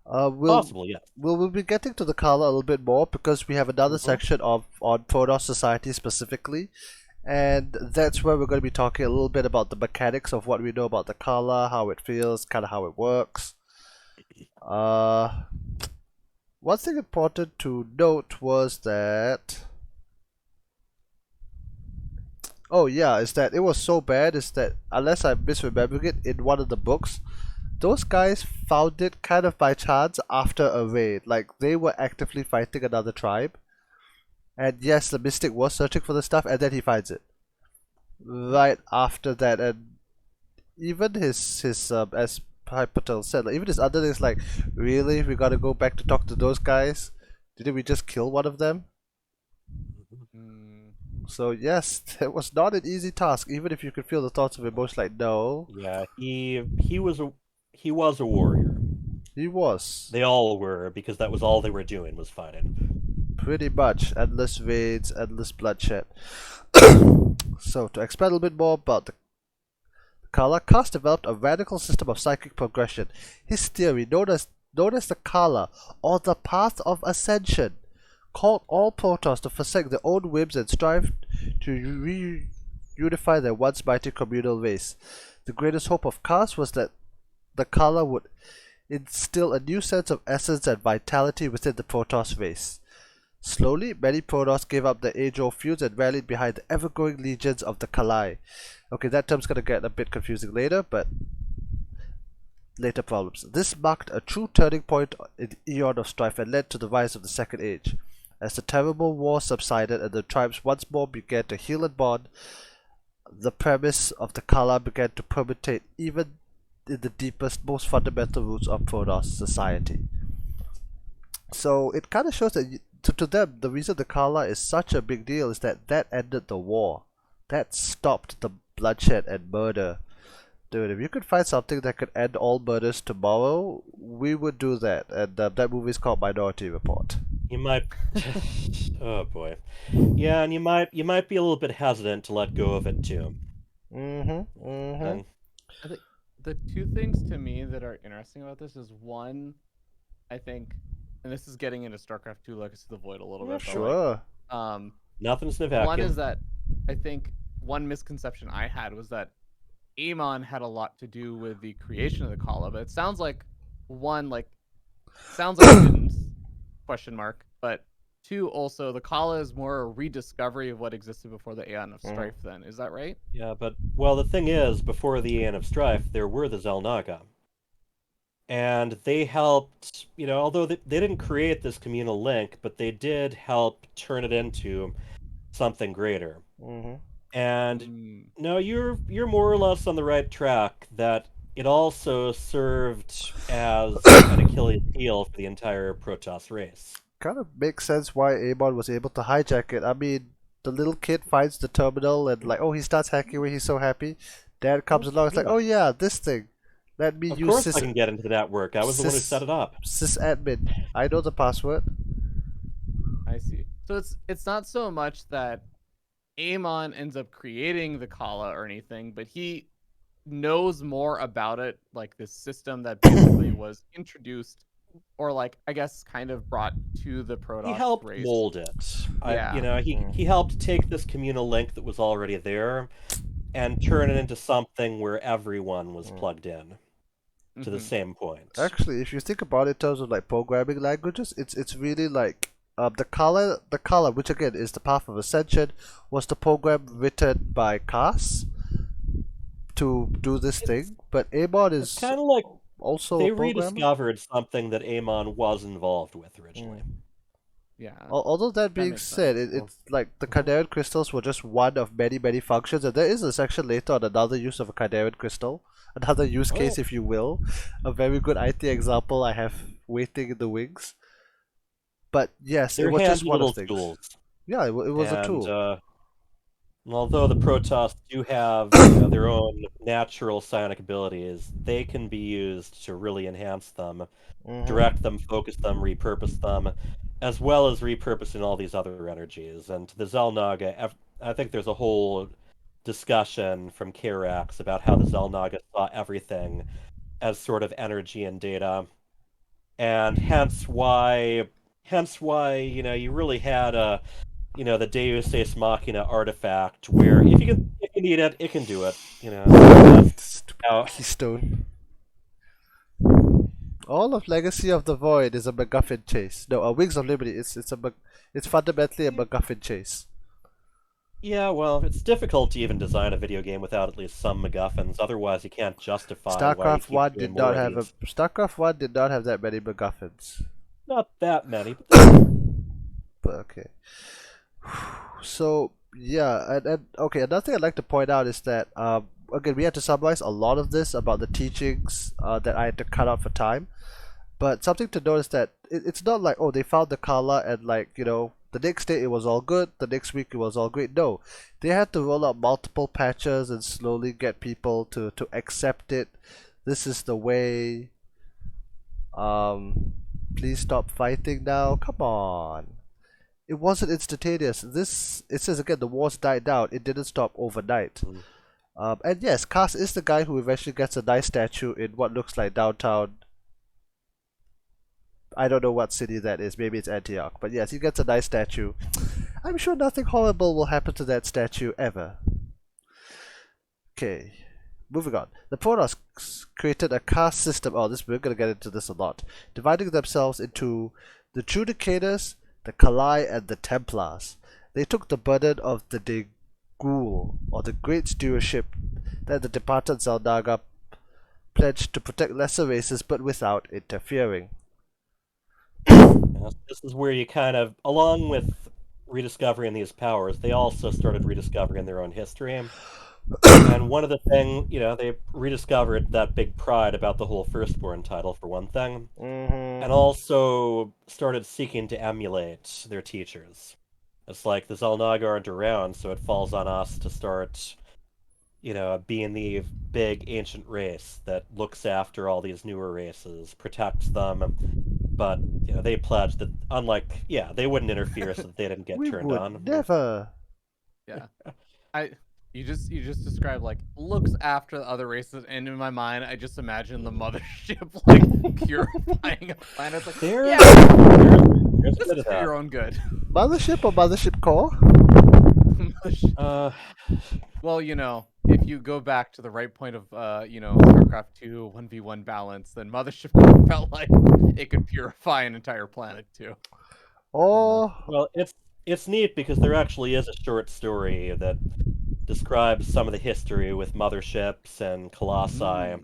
Possible, yes. We'll be getting to the Kala a little bit more, because we have another section on Protoss Society specifically. And that's where we're going to be talking a little bit about the mechanics of what we know about the Kala, how it feels, kind of how it works. One thing important to note was that... Oh yeah, is that it was so bad, is that, unless I'm misremembering it, in one of the books, those guys found it kind of by chance after a raid. Like, they were actively fighting another tribe. And yes, the Mystic was searching for the stuff, and then he finds it. Right after that, and even his as HyperTurtule said, like, even his other things, like, really, we gotta go back to talk to those guys? Didn't we just kill one of them? So yes, it was not an easy task, even if you could feel the thoughts of emotion, like, no. Yeah, he was a warrior. He was. They all were, because that was all they were doing, was fighting. Pretty much. Endless raids, endless bloodshed. So, to expand a little bit more about the Kala, Kast developed a radical system of psychic progression. His theory, known as the Kala, or the Path of Ascension, called all Protoss to forsake their own whims and strive to reunify their once mighty communal race. The greatest hope of Kast was that the Kala would instill a new sense of essence and vitality within the Protoss race. Slowly, many Protoss gave up their age-old feuds and rallied behind the ever-growing legions of the Kalai. Okay, that term's gonna get a bit confusing later, but later problems. This marked a true turning point in the Eon of Strife and led to the rise of the Second Age. As the terrible war subsided and the tribes once more began to heal and bond, the premise of the Kala began to permeate even in the deepest, most fundamental roots of Protoss society. So it kind of shows that to them, the reason the Kala is such a big deal is that ended the war. That stopped the bloodshed and murder. Dude, if you could find something that could end all murders tomorrow, we would do that. And that movie is called Minority Report. You might... Oh boy. Yeah, and you might be a little bit hesitant to let go of it too. I think the two things to me that are interesting about this is, one, I think, and this is getting into Starcraft 2 Legacy of the Void a little bit. Sure. Like, nothing's in a vacuum. One is that I think one misconception I had was that Amon had a lot to do with the creation of the Kala, but it sounds like it didn't, question mark, but two, also the Kala is more a rediscovery of what existed before the Aeon of Strife then. Is that right? Yeah, but, well, the thing is, before the Aeon of Strife, there were the Xel'Naga. And they helped, although they didn't create this communal link, but they did help turn it into something greater. And no, you're more or less on the right track, that it also served as an Achilles heel for the entire Protoss race. Kind of makes sense why Amon was able to hijack it. I mean, the little kid finds the terminal and he starts hacking away, he's so happy. Dad comes along, it's like, oh yeah, this thing. Let me use Of course I can get into that work. I was the one who set it up. Sysadmin. I know the password. I see. So it's not so much that Amon ends up creating the Kala or anything, but he knows more about it, like this system that basically was introduced, or I guess kind of brought to the Protoss race. He helped mold it. Yeah. He helped take this communal link that was already there and turn it into something where everyone was plugged in. to the Mhm. same point. Actually, if you think about it in terms of like programming languages, it's really like the color, which again is the Path of Ascension, was the program written by Cass to do this It's thing, but Amon it's is kind of like also a they programmer. rediscovered something that Amon was involved with originally. Yeah, Although that being makes said, sense. it's like the Mhm. Chimerian crystals were just one of many, many functions, and there is a section later on another use of a Chimerian crystal, another use Oh, case, if you will. A very good IT example I have waiting in the wings. But yes, it they're was just handy one of little things. tools, Yeah, it was a and tool. although the Protoss do have, their own natural psionic abilities, they can be used to really enhance them, direct Mm-hmm. them, focus them, repurpose them, as well as repurposing all these other energies. And the Xel'Naga, I think there's a whole discussion from Kirax about how the Xel'Naga saw everything as sort of energy and data, and hence why you really had a the Deus Ex Machina artifact where if you need it, it can do it. That's Stupid how. keystone. All of Legacy of the Void is a MacGuffin chase. No, Wings of Liberty. It's fundamentally a MacGuffin chase. Yeah, well, it's difficult to even design a video game without at least some MacGuffins. Otherwise, you can't justify why you keep doing more of these. StarCraft One did not have that many MacGuffins. Not that many, but there were. But okay. So yeah, and okay, another thing I'd like to point out is that again we had to summarize a lot of this about the teachings that I had to cut out for time. But something to note is that it's not like, oh, they found the color and like, the next day it was all good, the next week it was all great. No, they had to roll out multiple patches and slowly get people to accept it. This is the way. Please stop fighting now. Come on. It wasn't instantaneous. It says again, the wars died down. It didn't stop overnight. Mm. And yes, Cass is the guy who eventually gets a nice statue in what looks like downtown. I don't know what city that is. Maybe it's Antioch. But yes, he gets a nice statue. I'm sure nothing horrible will happen to that statue ever. Okay, moving on. The Protoss created a caste system. Oh, we're gonna get into this a lot. Dividing themselves into the Judicators, the Kalai, and the Templars. They took the burden of the Degul, or the Great Stewardship, that the departed Xel'Naga pledged to protect lesser races, but without interfering. This is where you kind of, along with rediscovering these powers, they also started rediscovering their own history. And one of the things, they rediscovered that big pride about the whole Firstborn title, for one thing, and also started seeking to emulate their teachers. It's like the Xel'Naga aren't around, so it falls on us to start, being the big ancient race that looks after all these newer races, protects them, but they pledged that, they wouldn't interfere so that they didn't get We turned would on. never. Yeah. You just described like looks after the other races, and in my mind I just imagine the mothership like purifying a planet. It's like, There's a this bit is of for that. your own good. Mothership or Mothership Core? Well, if you go back to the right point of StarCraft 2 1v1 balance, then Mothership felt like it could purify an entire planet too. Or Well, it's neat because there actually is a short story that describes some of the history with motherships and colossi,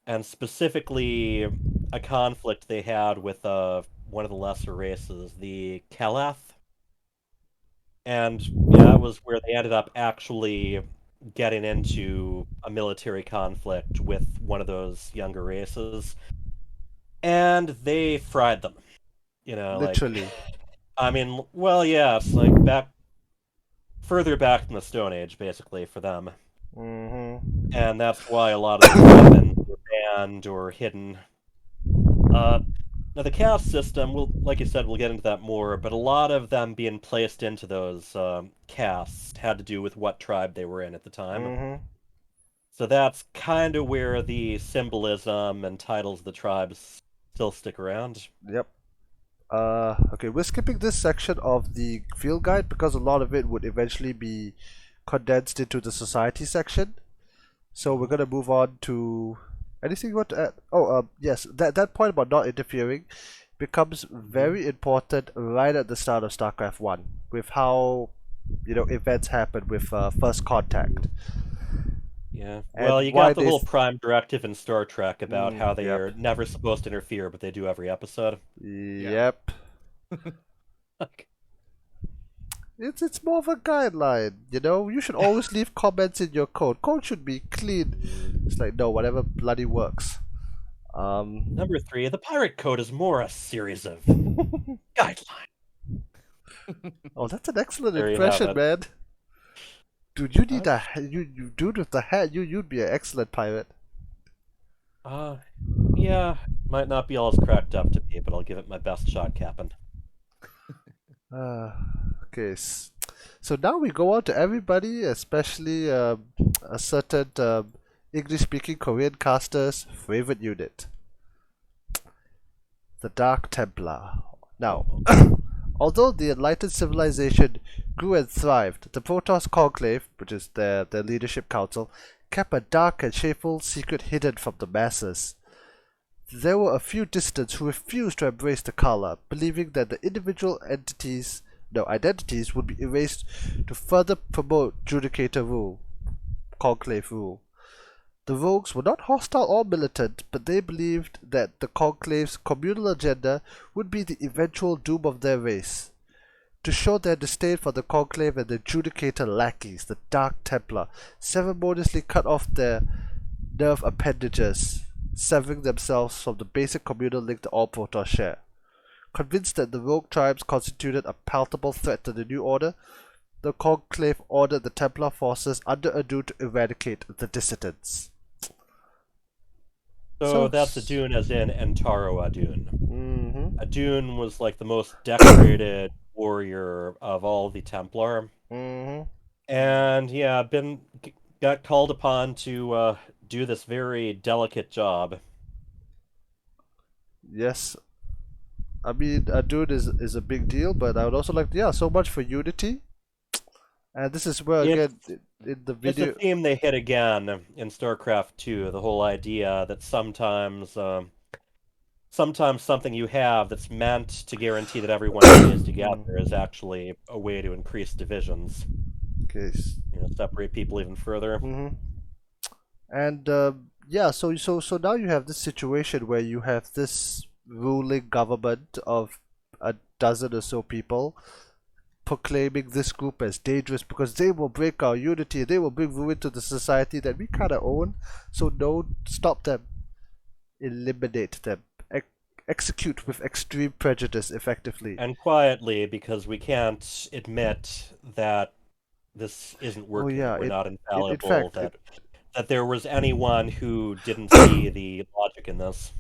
and specifically a conflict they had with one of the lesser races, the Kalath. And that was where they ended up actually getting into a military conflict with one of those younger races. And they fried them. literally. I mean, well, yeah, it's like further back than the Stone Age, basically, for them. And that's why a lot of these weapons were banned or hidden. Now, the caste system, like you said, we'll get into that more, but a lot of them being placed into those castes had to do with what tribe they were in at the time. So that's kind of where the symbolism and titles of the tribes still stick around. Yep. Okay, we're skipping this section of the field guide because a lot of it would eventually be condensed into the society section. So we're gonna move on to Anything you want to add? Oh, yes, that point about not interfering becomes very important right at the start of StarCraft 1 with how, events happen with First Contact. Yeah. And Well, you why got the they whole Prime Directive in Star Trek about how they yep. are never supposed to interfere, but they do every episode. Yep. Like, It's more of a guideline, You should always leave comments in your code. Code should be clean. It's like, no, whatever bloody works. Number 3, the pirate code is more a series of guidelines. Oh, that's an excellent There you have impression, it. man. Dude, you need you dude with the hat. You'd be an excellent pirate. Yeah, might not be all as cracked up to be, but I'll give it my best shot, Captain. Okay. So now we go on to everybody, especially a certain English-speaking Korean caster's favorite unit, the Dark Templar. Now, although the enlightened civilization grew and thrived, the Protoss Conclave, which is their leadership council, kept a dark and shameful secret hidden from the masses. There were a few dissidents who refused to embrace the color, believing that the individual identities would be erased to further promote Judicator rule, Conclave rule. The rogues were not hostile or militant, but they believed that the Conclave's communal agenda would be the eventual doom of their race. To show their disdain for the Conclave and the Judicator lackeys, the Dark Templar ceremoniously cut off their nerve appendages, severing themselves from the basic communal link that all Protoss share. Convinced that the rogue tribes constituted a palpable threat to the new order, the Conclave ordered the Templar forces under Adu to eradicate the dissidents. So that's Adun as in Entaro Adun. Mm-hmm. Adun was like the most decorated warrior of all the Templar. Mm-hmm. And yeah, got called upon to do this very delicate job. Yes. I mean, Adun is a big deal, but I would also like so much for unity. And this is where, again, in the video... It's a theme they hit again in StarCraft 2, the whole idea that sometimes something you have that's meant to guarantee that everyone stays together is actually a way to increase divisions. Okay. Separate people even further. Mm-hmm. And, so now you have this situation where you have this ruling government of a dozen or so people proclaiming this group as dangerous because they will break our unity, they will bring ruin to the society that we kind of own. So no, stop them, eliminate them, execute with extreme prejudice effectively. And quietly, because we can't admit that this isn't working. We're not infallible. In fact, that there was anyone who didn't see the logic in this.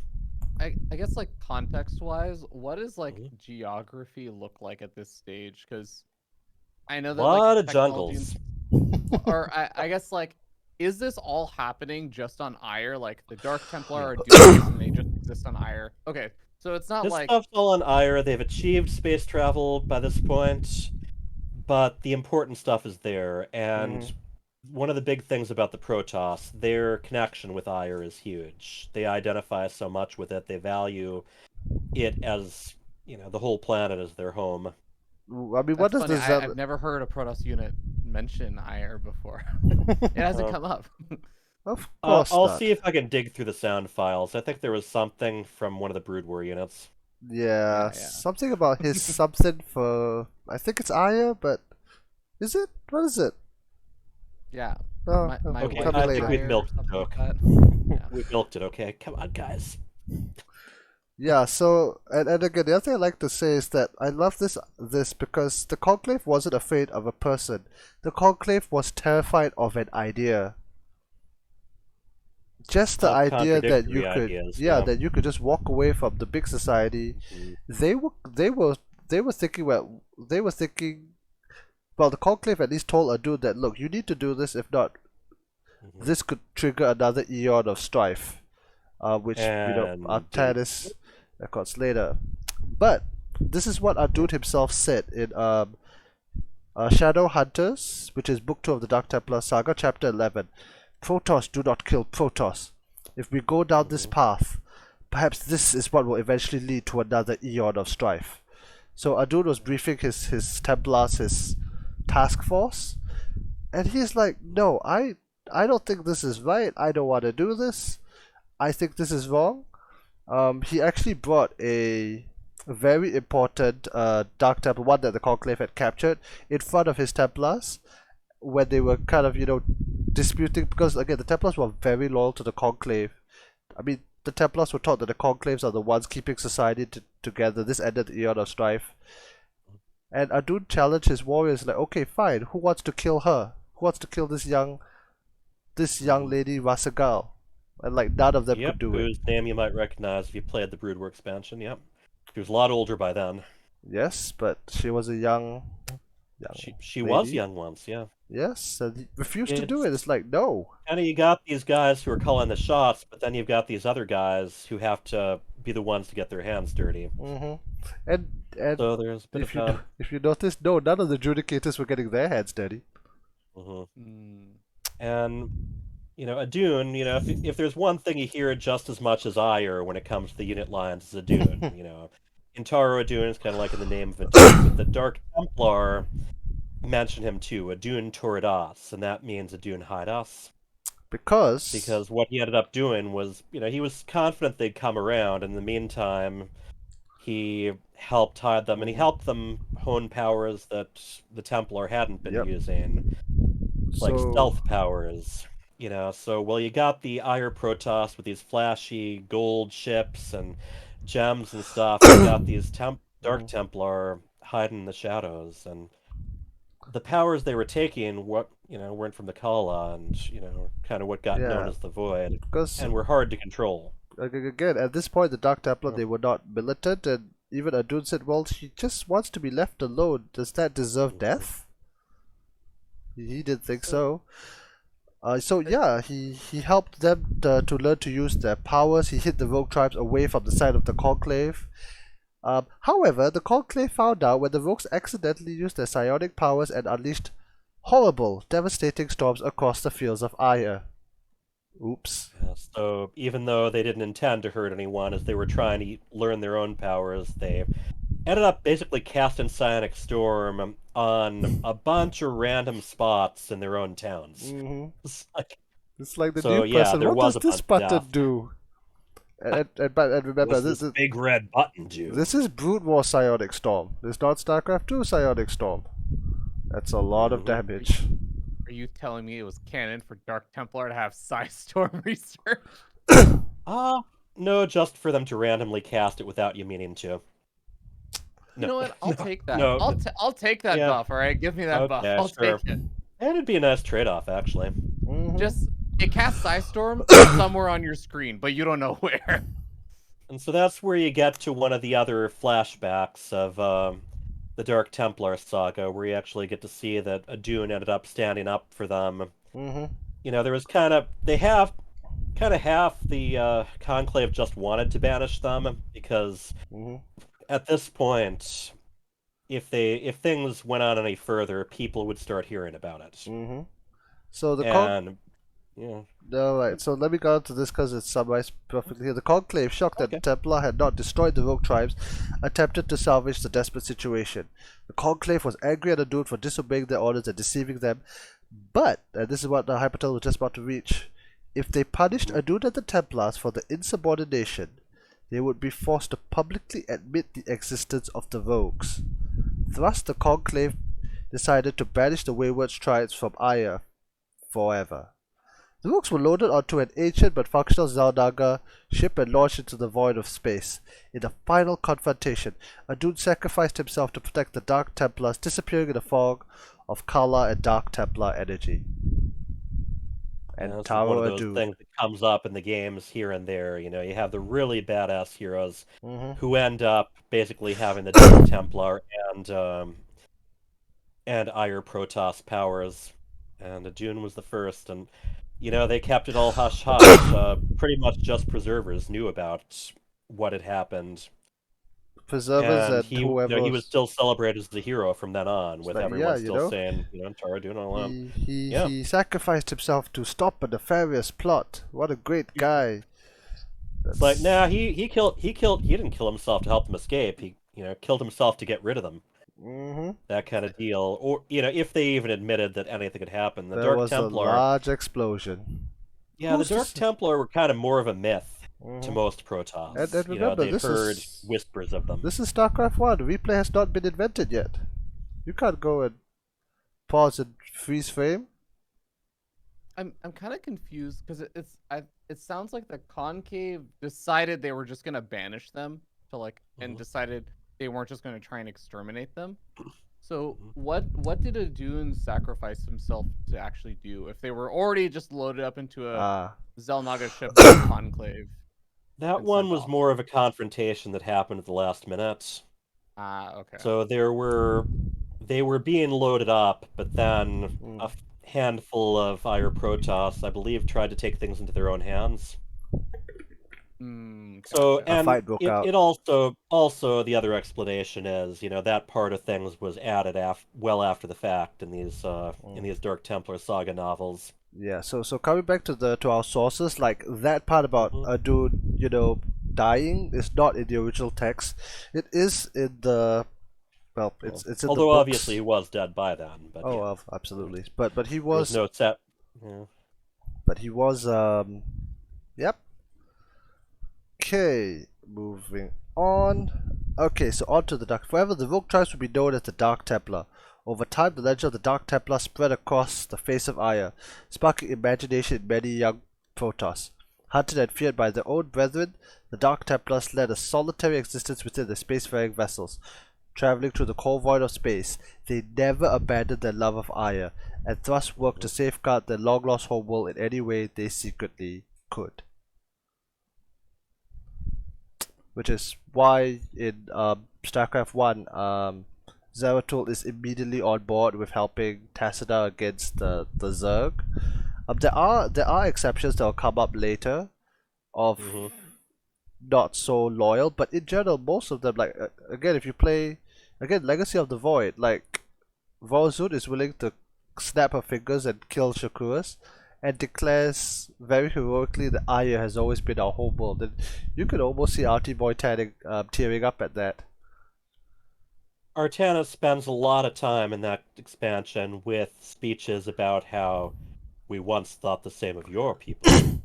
I guess, like, context-wise, what does, like, geography look like at this stage? Because I know that, a lot like, of jungles. Or I guess, like, is this all happening just on Ire? Like, the Dark Templar are doing this and they just exist on Ire? Okay, so it's not This like... stuff's all on Ire. They've achieved space travel by this point, but the important stuff is there, and one of the big things about the Protoss, their connection with Ire is huge. They identify so much with it. They value it as, the whole planet as their home. I mean, what does this... I've never heard a Protoss unit mention Ire before. It hasn't come up. Of course I'll not. see if I can dig through the sound files. I think there was something from one of the Brood War units. Yeah, something about his something for... I think it's Aya, but... Is it? What is it? Yeah. Oh, Okay, I think we milked the joke. We milked it, okay? Come on, guys. Yeah, so, and again, the other thing I like to say is that I love this because the Conclave wasn't afraid of a person. The Conclave was terrified of an idea. Just the idea that you could, that you could just walk away from the big society. They were thinking, well, the Conclave at least told Adu that, look, you need to do this, if not, this could trigger another eon of strife, which, Artanis records later. But, this is what Adu himself said in Shadow Hunters, which is Book 2 of the Dark Templar Saga, Chapter 11. Protoss do not kill Protoss. If we go down this path, perhaps this is what will eventually lead to another eon of strife. So Adun was briefing his Templars, his task force, and he's like, no, I don't think this is right. I don't want to do this. I think this is wrong. He actually brought a very important Dark Templar, one that the Conclave had captured, in front of his Templars when they were kind of, disputing, because again, the Templars were very loyal to the Conclave. I mean, the Templars were taught that the Conclaves are the ones keeping society together. This ended the Eon of Strife. And Adun challenged his warriors like, okay, fine, who wants to kill her? Who wants to kill this young lady Rasagal? And like none of them could do it. Whose name you might recognize if you played the Broodwar expansion. Yep, she was a lot older by then. Yes, but she was a young She lady. was young once. Yeah. Yes, and he refused to do it. It's like, no. And you got these guys who are calling the shots, but then you've got these other guys who have to be the ones to get their hands dirty. And So there's a bit of if you notice, no, none of the Judicators were getting their hands dirty. And Adun, if there's one thing you hear just as much as Ire when it comes to the unit lines as Adun, Intaro Adun is kind of like in the name of Adun, but the Dark Templar mention him too, Adun Toridas, and that means Adun hide us. Because what he ended up doing was, he was confident they'd come around, and in the meantime, he helped hide them, and he helped them hone powers that the Templar hadn't been using, like stealth powers. So while you got the Ire Protoss with these flashy gold ships and gems and stuff, you got these Dark Templar hiding in the shadows, and the powers they were taking, weren't from the Kala, and kind of what got known as the Void, and were hard to control. Again, at this point, the Dark Templar, they were not militant, and even Adun said, well, she just wants to be left alone. Does that deserve death? He didn't think so. He helped them to learn to use their powers. He hid the rogue tribes away from the side of the Conclave. However, the Conclave found out when the rogues accidentally used their psionic powers and unleashed horrible, devastating storms across the fields of Ire. Oops. Yeah, so even though they didn't intend to hurt anyone as they were trying to learn their own powers, they ended up basically casting Psionic Storm on a bunch of random spots in their own towns. It's like the new person. What does this button do? And remember, this big red button do? This is Brood War Psionic Storm. It's not StarCraft 2 Psionic Storm. That's a lot of damage. Are you telling me it was canon for Dark Templar to have Psi Storm research? No, just for them to randomly cast it without you meaning to. You know what? I'll take that. No. I'll take that buff. All right, give me that buff. I'll take it. And it'd be a nice trade-off, actually. Just it casts Psi Storm somewhere on your screen, but you don't know where. And so that's where you get to one of the other flashbacks of the Dark Templar saga, where you actually get to see that Adun ended up standing up for them. There was half the Conclave just wanted to banish them, because at this point, if things went on any further, people would start hearing about it. So Alright, so let me go into this because it's summarized perfectly here. The Conclave, shocked that the Templar had not destroyed the rogue tribes, attempted to salvage the desperate situation. The Conclave was angry at Adun for disobeying their orders and deceiving them, but, and this is what the HyperTurtule was just about to reach, if they punished Adun and the Templars for the insubordination, they would be forced to publicly admit the existence of the rogues. Thus, the Conclave decided to banish the wayward tribes from Ire forever. The rogues were loaded onto an ancient but functional Zeldaga ship and launched into the void of space. In the final confrontation, Adun sacrificed himself to protect the Dark Templars, disappearing in the fog of Kala and Dark Templar energy. And Taro one of those Adun. things that comes up in the games here and there. You have the really badass heroes who end up basically having the Dark Templar and Ire Protoss powers. And Adun was the first, and they kept it all hush-hush. Pretty much just preservers knew about what had happened. preservers and he, whoever. he was still celebrated as the hero from then on, with like, everyone yeah, still saying, Tara doing all that. Yeah. he sacrificed himself to stop a nefarious plot. What a great guy. It's like, nah, he didn't kill himself to help them escape. He killed himself to get rid of them. Mm-hmm. That kind of deal. Or if they even admitted that anything had happened. The There Dark was Templar. a large explosion. Yeah, Who's the Dark this? Templar were kind of more of a myth to Mhm. most Protoss. And remember, they'd this heard is whispers of them. this is Starcraft 1. Replay has not been invented yet. You can't go and pause and freeze frame. I'm kind of confused because it sounds like the Concave decided they were just gonna banish them to and decided they weren't just gonna try and exterminate them. So what did Adun sacrifice himself to actually do if they were already just loaded up into a Zelnaga ship with Conclave? That and one sent was off? more of a confrontation that happened at the last minute. Okay. So they were being loaded up, but then a handful of higher Protoss, I believe, tried to take things into their own hands. So, Gotcha. and A fight broke out. it also the other explanation is, that part of things was added well after the fact in these Dark Templar saga novels. Yeah, so coming back to our sources, like that part about a dude, dying is not in the original text. It is in the it's in Although the books. obviously he was dead by then. But Oh, yeah. well, absolutely. But he There was was no set. Yeah. but he was yep. Okay, moving on. Okay, so on to the Dark. Forever, the Rogue tribes would be known as the Dark Templar. Over time, the legend of the Dark Templar spread across the face of Aya, sparking imagination in many young Protoss. Hunted and feared by their own brethren, the Dark Templars led a solitary existence within their spacefaring vessels. Traveling through the cold void of space, they never abandoned their love of Aya, and thus worked to safeguard their long-lost homeworld in any way they secretly could. Which is why in Starcraft 1, Zeratul is immediately on board with helping Tassadar against the Zerg. There are exceptions that will come up later of not so loyal, but in general, most of them, like again, if you play Legacy of the Void, like Volzun is willing to snap her fingers and kill Shakuras, and declares very heroically that Aya has always been our homeworld. And you could almost see Artie Boy tearing up at that. Artana spends a lot of time in that expansion with speeches about how we once thought the same of your people.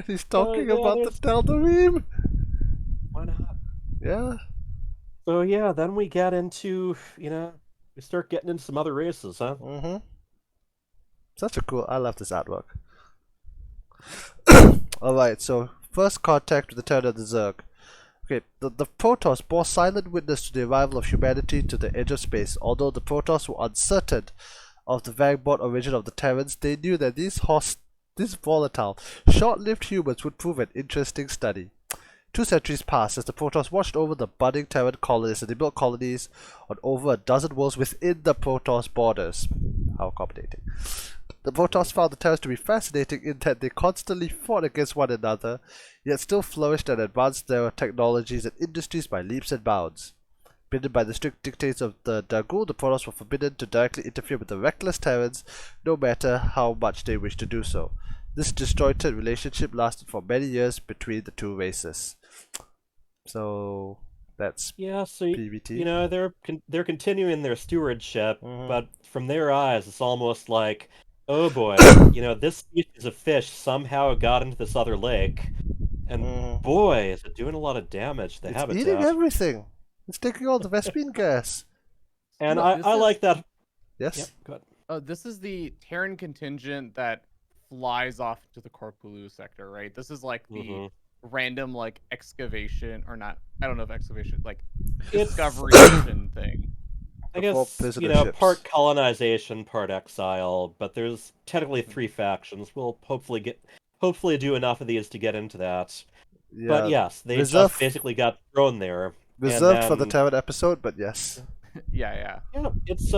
He's talking about the Teldarim. Why not? Yeah. So yeah, then we get into, we start getting into some other races, huh? Mm-hmm. Such a cool. I love this artwork. Alright, so first contact with the turn of the Zerg. Okay, the Protoss bore silent witness to the arrival of humanity to the edge of space. Although the Protoss were uncertain of the vagabond origin of the Terrans, they knew that these volatile, short-lived humans would prove an interesting study. 2 centuries passed as the Protoss watched over the budding Terran colonies, and they built colonies on over a dozen worlds within the Protoss borders. How accommodating. The Protoss found the Terrans to be fascinating in that they constantly fought against one another, yet still flourished and advanced their technologies and industries by leaps and bounds. Bidden by the strict dictates of the Dagul, the Protoss were forbidden to directly interfere with the reckless Terrans, no matter how much they wished to do so. This disjointed relationship lasted for many years between the two races. So that's PvT. They're continuing their stewardship, but from their eyes, it's almost like, oh boy, this species of fish somehow got into this other lake, and boy, is it doing a lot of damage to the habitat. It's eating everything. It's taking all the Vespene gas. And I like that. Yes? Yep, go ahead. Oh, this is the Terran contingent that flies off to the Corpulu sector, right? This is like the random excavation, or not, I don't know if excavation, discovery mission thing. I guess, part colonization, part exile, but there's technically 3 factions. We'll hopefully do enough of these to get into that. Yeah, but yes, they just basically got thrown there. Reserved for the Terran episode, but yes. Yeah, it's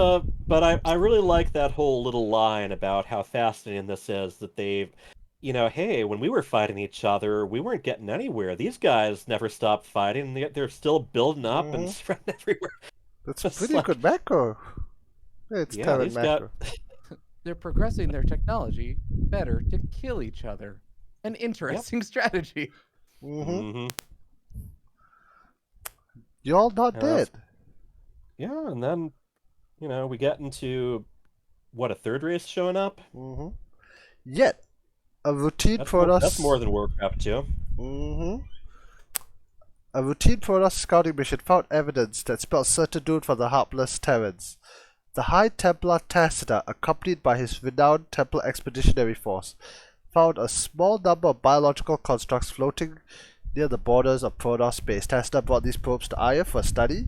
but I really like that whole little line about how fascinating this is, that they've hey, when we were fighting each other, we weren't getting anywhere. These guys never stopped fighting, and yet they're still building up and spreading everywhere. That's It's pretty like, good macro. It's yeah, Terran these guys. macro. They're progressing their technology better to kill each other. An interesting strategy. Mm-hmm. Y'all not Yeah, dead. Yeah, and then, we get into what, a third race showing up? Yet, a routine That's more than Warcraft 2. A routine Protoss scouting mission found evidence that spelled certain doom for the hapless Terrans. The High Templar Tacita, accompanied by his renowned Templar expeditionary force, found a small number of biological constructs floating near the borders of Protoss space. Tacita brought these probes to Aya for study.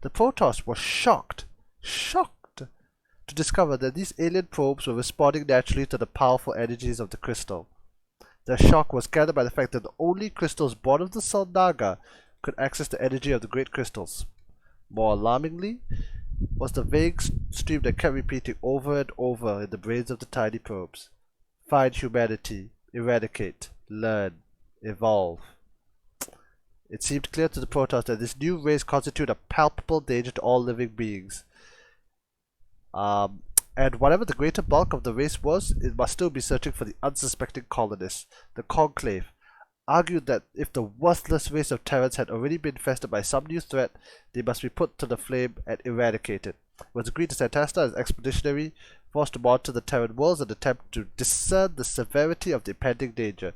The Protoss were shocked to discover that these alien probes were responding naturally to the powerful energies of the crystal. Their shock was gathered by the fact that the only crystals born of the Sun Naga could access the energy of the great crystals. More alarmingly was the vague stream that kept repeating over and over in the brains of the tiny probes. Find humanity, eradicate, learn, evolve. It seemed clear to the Protoss that this new race constituted a palpable danger to all living beings. And whatever the greater bulk of the race was, it must still be searching for the unsuspecting colonists. The Conclave argued that if the worthless race of Terrans had already been infested by some new threat, they must be put to the flame and eradicated. It was agreed to send Tasta as expeditionary force to monitor the Terran worlds and attempt to discern the severity of the impending danger.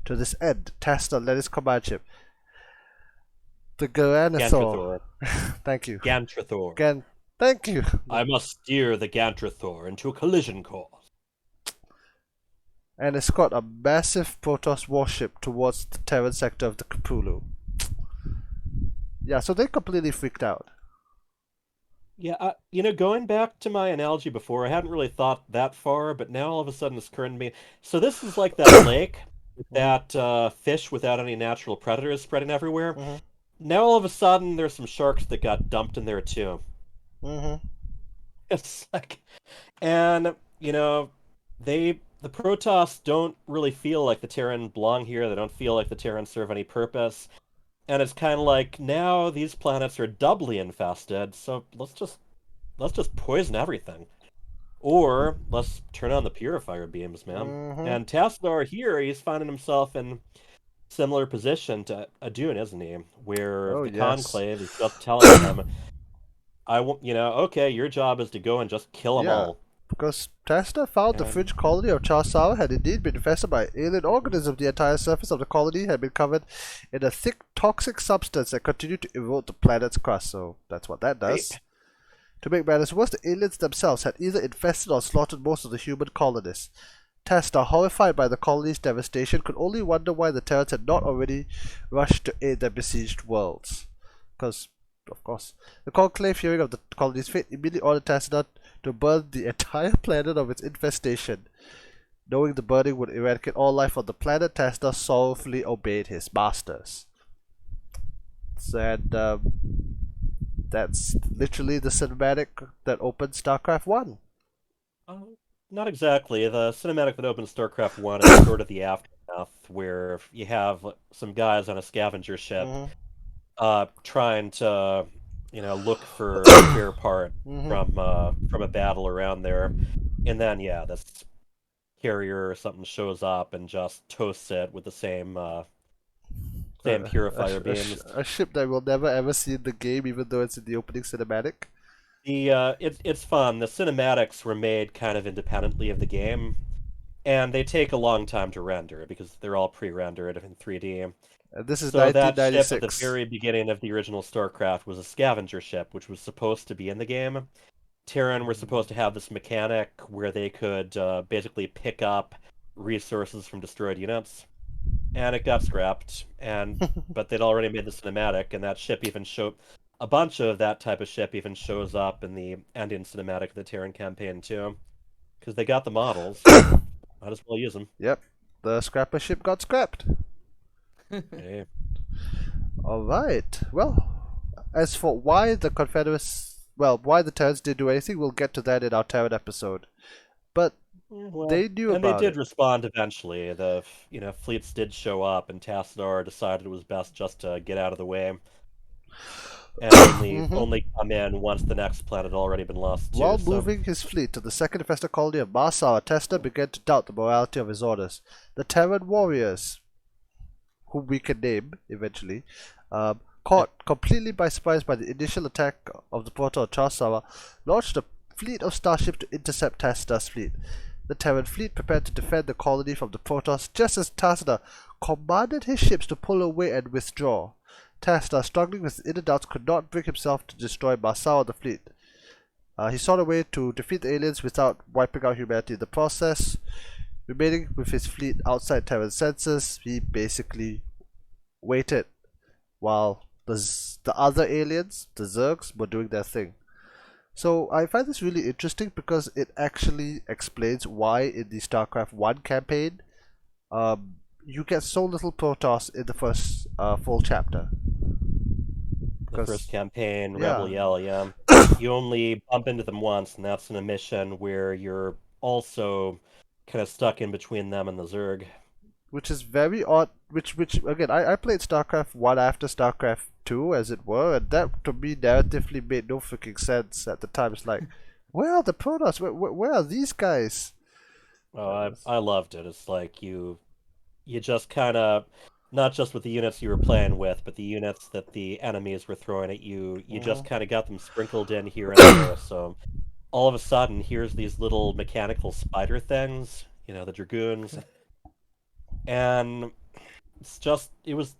To this end, Tasta led his command ship, the Garanasaur. Thank you. Gantrathor. Thank you. I must steer the Gantrathor into a collision course. And escort a massive Protoss warship towards the Terran sector of the Capulu. Yeah, so they completely freaked out. Yeah, going back to my analogy before, I hadn't really thought that far, but now all of a sudden it's occurring to me. So this is like that lake, that fish without any natural predators spreading everywhere. Now all of a sudden there's some sharks that got dumped in there too. It's like, and the Protoss don't really feel like the Terran belong here. They don't feel like the Terran serve any purpose, and it's kind of like now these planets are doubly infested. So let's just poison everything, or let's turn on the purifier beams, man. And Tassadar here, he's finding himself in similar position to Adun, isn't he? Where the Conclave is just telling him, okay, your job is to go and just kill them all. Because Testa found the fringe colony of Charsawa had indeed been infested by alien organisms. The entire surface of the colony had been covered in a thick toxic substance that continued to erode the planet's crust. So that's what that does. Right. To make matters worse, the aliens themselves had either infested or slaughtered most of the human colonists. Testa, horrified by the colony's devastation, could only wonder why the Terrans had not already rushed to aid their besieged worlds. Because, of course, the Conclave, hearing of the colony's fate, immediately ordered Testa to burn the entire planet of its infestation. Knowing the burning would eradicate all life on the planet, Testa sorrowfully obeyed his masters. And that's literally the cinematic that opened StarCraft 1. Not exactly. The cinematic that opens StarCraft 1 is sort of the aftermath, where you have some guys on a scavenger ship trying to look for a spare part from a battle around there, and then this carrier or something shows up and just toasts it with the same purifier beams. A ship that we'll never ever see in the game, even though it's in the opening cinematic. It's fun. The cinematics were made kind of independently of the game, and they take a long time to render because they're all pre-rendered in 3D. This is so 1996. That ship at the very beginning of the original StarCraft was a scavenger ship, which was supposed to be in the game. Terran were supposed to have this mechanic where they could basically pick up resources from destroyed units, and it got scrapped. But they'd already made the cinematic, and that ship even showed. A bunch of that type of ship even shows up in the ending cinematic of the Terran campaign too, because they got the models. Might as well use them. Yep, the scrapper ship got scrapped. Hey. All right. Well, as for why the Terrans didn't do anything, we'll get to that in our Terran episode. But Well, They knew and they about did it. respond eventually. The fleets did show up, and Tassadar decided it was best just to get out of the way and only Mhm. only come in once the next planet had already been lost too. While So moving his fleet to the second infested colony of Marsala, Testa began to doubt the morality of his orders. The Terran warriors, whom we can name eventually, caught completely by surprise by the initial attack of the Protoss Charsara, launched a fleet of starships to intercept Testa's fleet. The Terran fleet prepared to defend the colony from the Protoss just as Tassadar commanded his ships to pull away and withdraw. Tassadar, struggling with his inner doubts, could not bring himself to destroy Marsala the fleet. He sought a way to defeat the aliens without wiping out humanity in the process. Remaining with his fleet outside Terran senses, he basically waited while the other aliens, the Zergs, were doing their thing. So I find this really interesting because it actually explains why in the StarCraft 1 campaign you get so little Protoss in the first full chapter. the first campaign, yeah. Rebel Yell, yeah, you only bump into them once, and that's in a mission where you're also kind of stuck in between them and the Zerg. Which is very odd. Which again, I played StarCraft 1 after StarCraft 2, as it were, and that to me narratively made no freaking sense at the time. It's like, where are the Protoss? Where are these guys? Oh, I loved it. It's like you just kind of, not just with the units you were playing with, but the units that the enemies were throwing at you. You just kind of got them sprinkled in here and there. So all of a sudden, here's these little mechanical spider things, the dragoons, and it was,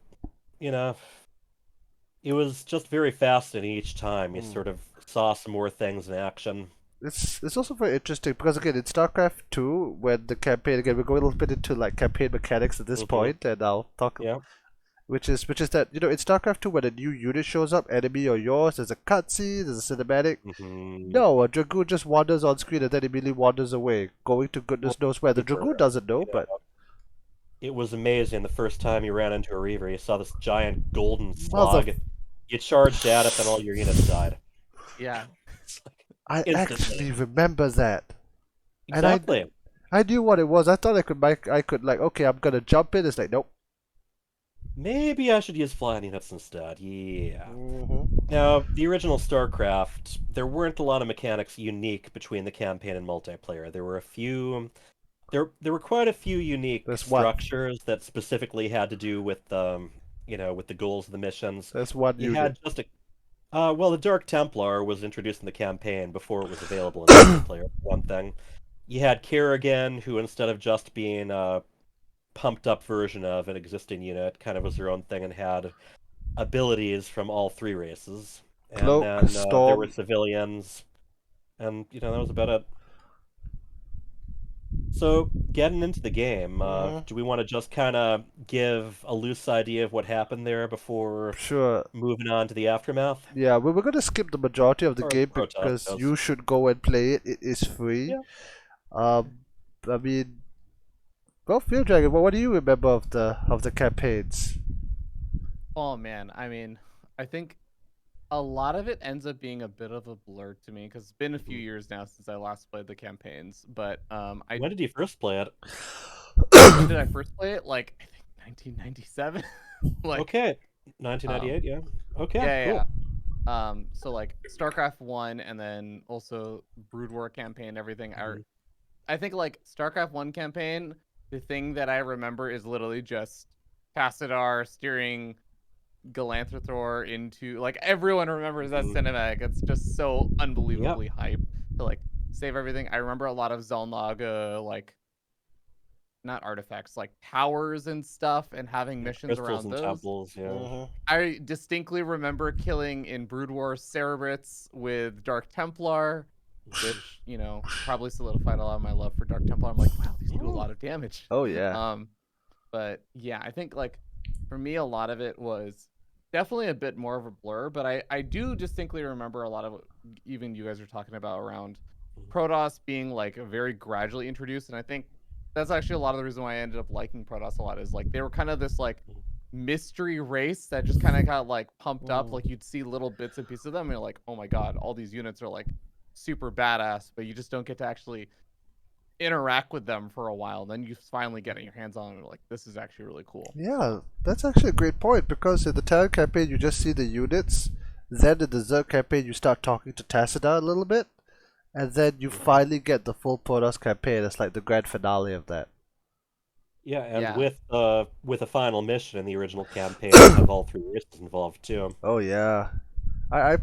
you know, it was just very fascinating each time. You sort of saw some more things in action. It's also very interesting because again in StarCraft 2 when the campaign again we're going a little bit into like campaign mechanics at this point, and I'll talk Yeah. which is that in StarCraft 2 when a new unit shows up, enemy or yours, there's a cutscene, there's a cinematic. No, a Dragoon just wanders on screen and then immediately wanders away, going to goodness knows where. The Dragoon doesn't know, but It was amazing the first time you ran into a Reaver. You saw this giant golden Mother- slug. You charged at it, then all your units died. Yeah. I Instantly. actually remember that. Exactly. And I knew what it was. I thought I could like, okay, I'm gonna jump in. It's like, nope. Maybe I should use flying units instead. Yeah. Now, the original StarCraft, there weren't a lot of mechanics unique between the campaign and multiplayer. There were a few. There were quite a few unique structures that specifically had to do with with the goals of the missions. That's one You unit. had just a well, the Dark Templar was introduced in the campaign before it was available in multiplayer, for one thing. You had Kerrigan, who instead of just being a pumped-up version of an existing unit, kind of was their own thing and had abilities from all three races. And Cloak, then Storm. there were civilians, and that was about it. So, getting into the game, do we want to just kind of give a loose idea of what happened there before moving on to the aftermath? Yeah, we're going to skip the majority of the game because you should go and play it. It is free. Yeah. I mean, well, FearDragon, what do you remember of the campaigns? Oh man, I mean, I think a lot of it ends up being a bit of a blur to me because it's been a few years now since I last played the campaigns. But when did you first play it? When did I first play it? Like I think 1997. Like okay, 1998. Yeah. Okay. Yeah, cool. Yeah. So like StarCraft 1 and then also Brood War campaign, everything. I think like StarCraft 1 campaign, the thing that I remember is literally just Tassadar steering Galanthrothor into, like, everyone remembers that cinematic. It's just so unbelievably hype to like save everything. I remember a lot of Zelnaga, like not artifacts, like towers and stuff, and having missions crystals around and those. temples, yeah. I distinctly remember killing in Brood War Cerebrits with Dark Templar, which probably solidified a lot of my love for Dark Templar. I'm like, wow, these do a lot of damage. Oh yeah. But yeah, I think like for me, a lot of it was definitely a bit more of a blur. But I do distinctly remember a lot of what even you guys are talking about around Protoss being like very gradually introduced, and I think that's actually a lot of the reason why I ended up liking Protoss a lot is like they were kind of this like mystery race that just kind of got like pumped up. Like you'd see little bits and pieces of them and you're like, oh my god, all these units are like super badass, but you just don't get to actually interact with them for a while. Then you finally get your hands on them. Like, this is actually really cool. Yeah, that's actually a great point, because in the Terran campaign you just see the units, then in the Zerg campaign you start talking to Tassadar a little bit, and then you finally get the full Protoss campaign. It's like the grand finale of that. Yeah, and Yeah. with a final mission in the original campaign, you have all three races involved too. Oh yeah. I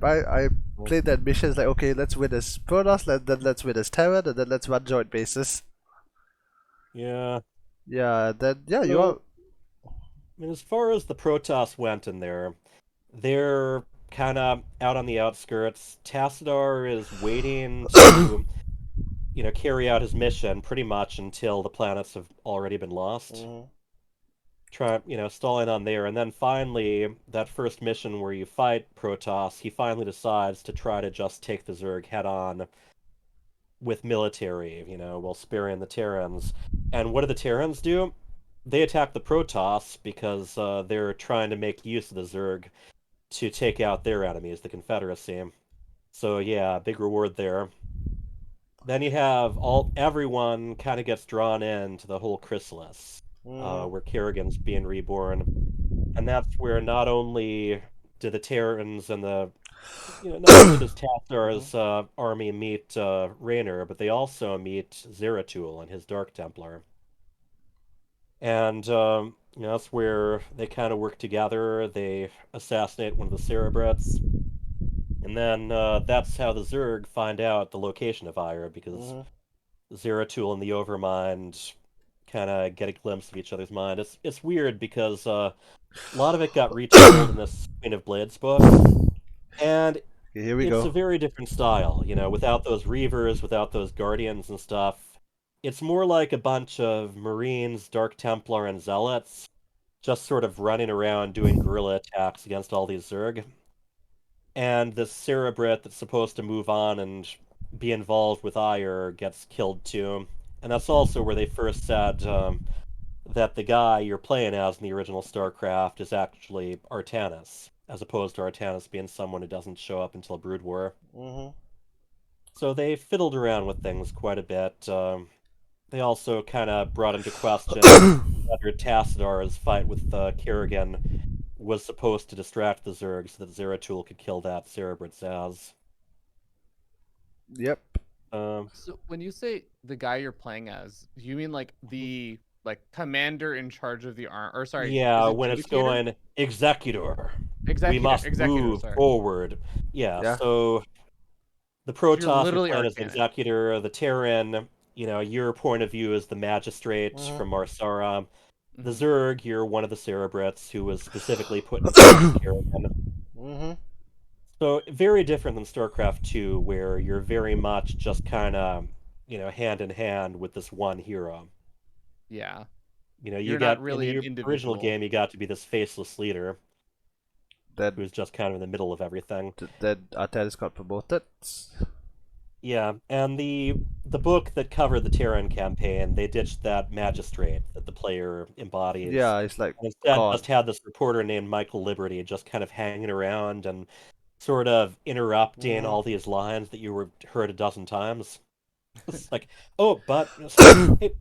played that mission. It's like, okay, let's win as Protoss, then let's win as Terran, and then let's run joint bases. Yeah. Yeah, then yeah, you So, are. I mean, as far as the Protoss went in there, they're kind of out on the outskirts. Tassadar is waiting to, carry out his mission pretty much until the planets have already been lost. Stalling on there, and then finally, that first mission where you fight Protoss, he finally decides to try to just take the Zerg head on with military, while sparing the Terrans. And what do the Terrans do? They attack the Protoss because they're trying to make use of the Zerg to take out their enemies, the Confederacy. So yeah, big reward there. Then you have everyone kind of gets drawn into the whole chrysalis, where Kerrigan's being reborn, and that's where not only do the Terrans and not only does Tassador's army meet Raynor, but they also meet Zeratul and his Dark Templar. And that's where they kind of work together. They assassinate one of the Cerebrats. And then that's how the Zerg find out the location of Ire, because Zeratul and the Overmind kind of get a glimpse of each other's mind. It's weird because a lot of it got retold in this Queen of Blades book, and Okay, here we it's go. a very different style. Without those Reavers, without those Guardians and stuff. It's more like a bunch of Marines, Dark Templar, and Zealots just sort of running around doing guerrilla attacks against all these Zerg. And this Cerebrit that's supposed to move on and be involved with Ire gets killed too. And that's also where they first said that the guy you're playing as in the original StarCraft is actually Artanis, as opposed to Artanis being someone who doesn't show up until Brood War. So they fiddled around with things quite a bit. They also kind of brought into question whether Tassadar's fight with Kerrigan was supposed to distract the Zerg so that Zeratul could kill that Cerebrit Zaz. Yep. So when you say the guy you're playing as, do you mean like the commander in charge of the arm? Or sorry, Yeah, is it when it's Judicator? going Executor. We Executor, must Executor, move sorry. forward. Yeah, so the Protoss are literally playing as Artanis. Executor, the Terran, your point of view is the Magistrate from Marsara. The Zerg, you're one of the Cerebrats who was specifically put in charge of Kerrigan. So very different than StarCraft 2, where you're very much just kind of, hand in hand with this one hero. Yeah. You You're got not really in an the individual. original game, you got to be this faceless leader Then who's just kind of in the middle of everything. Artanis got promoted. Yeah, and the book that covered the Terran campaign, they ditched that magistrate that the player embodies. Yeah, it's like And instead God. just had this reporter named Michael Liberty just kind of hanging around and sort of interrupting all these lines that you heard a dozen times. It's like, oh, but hey,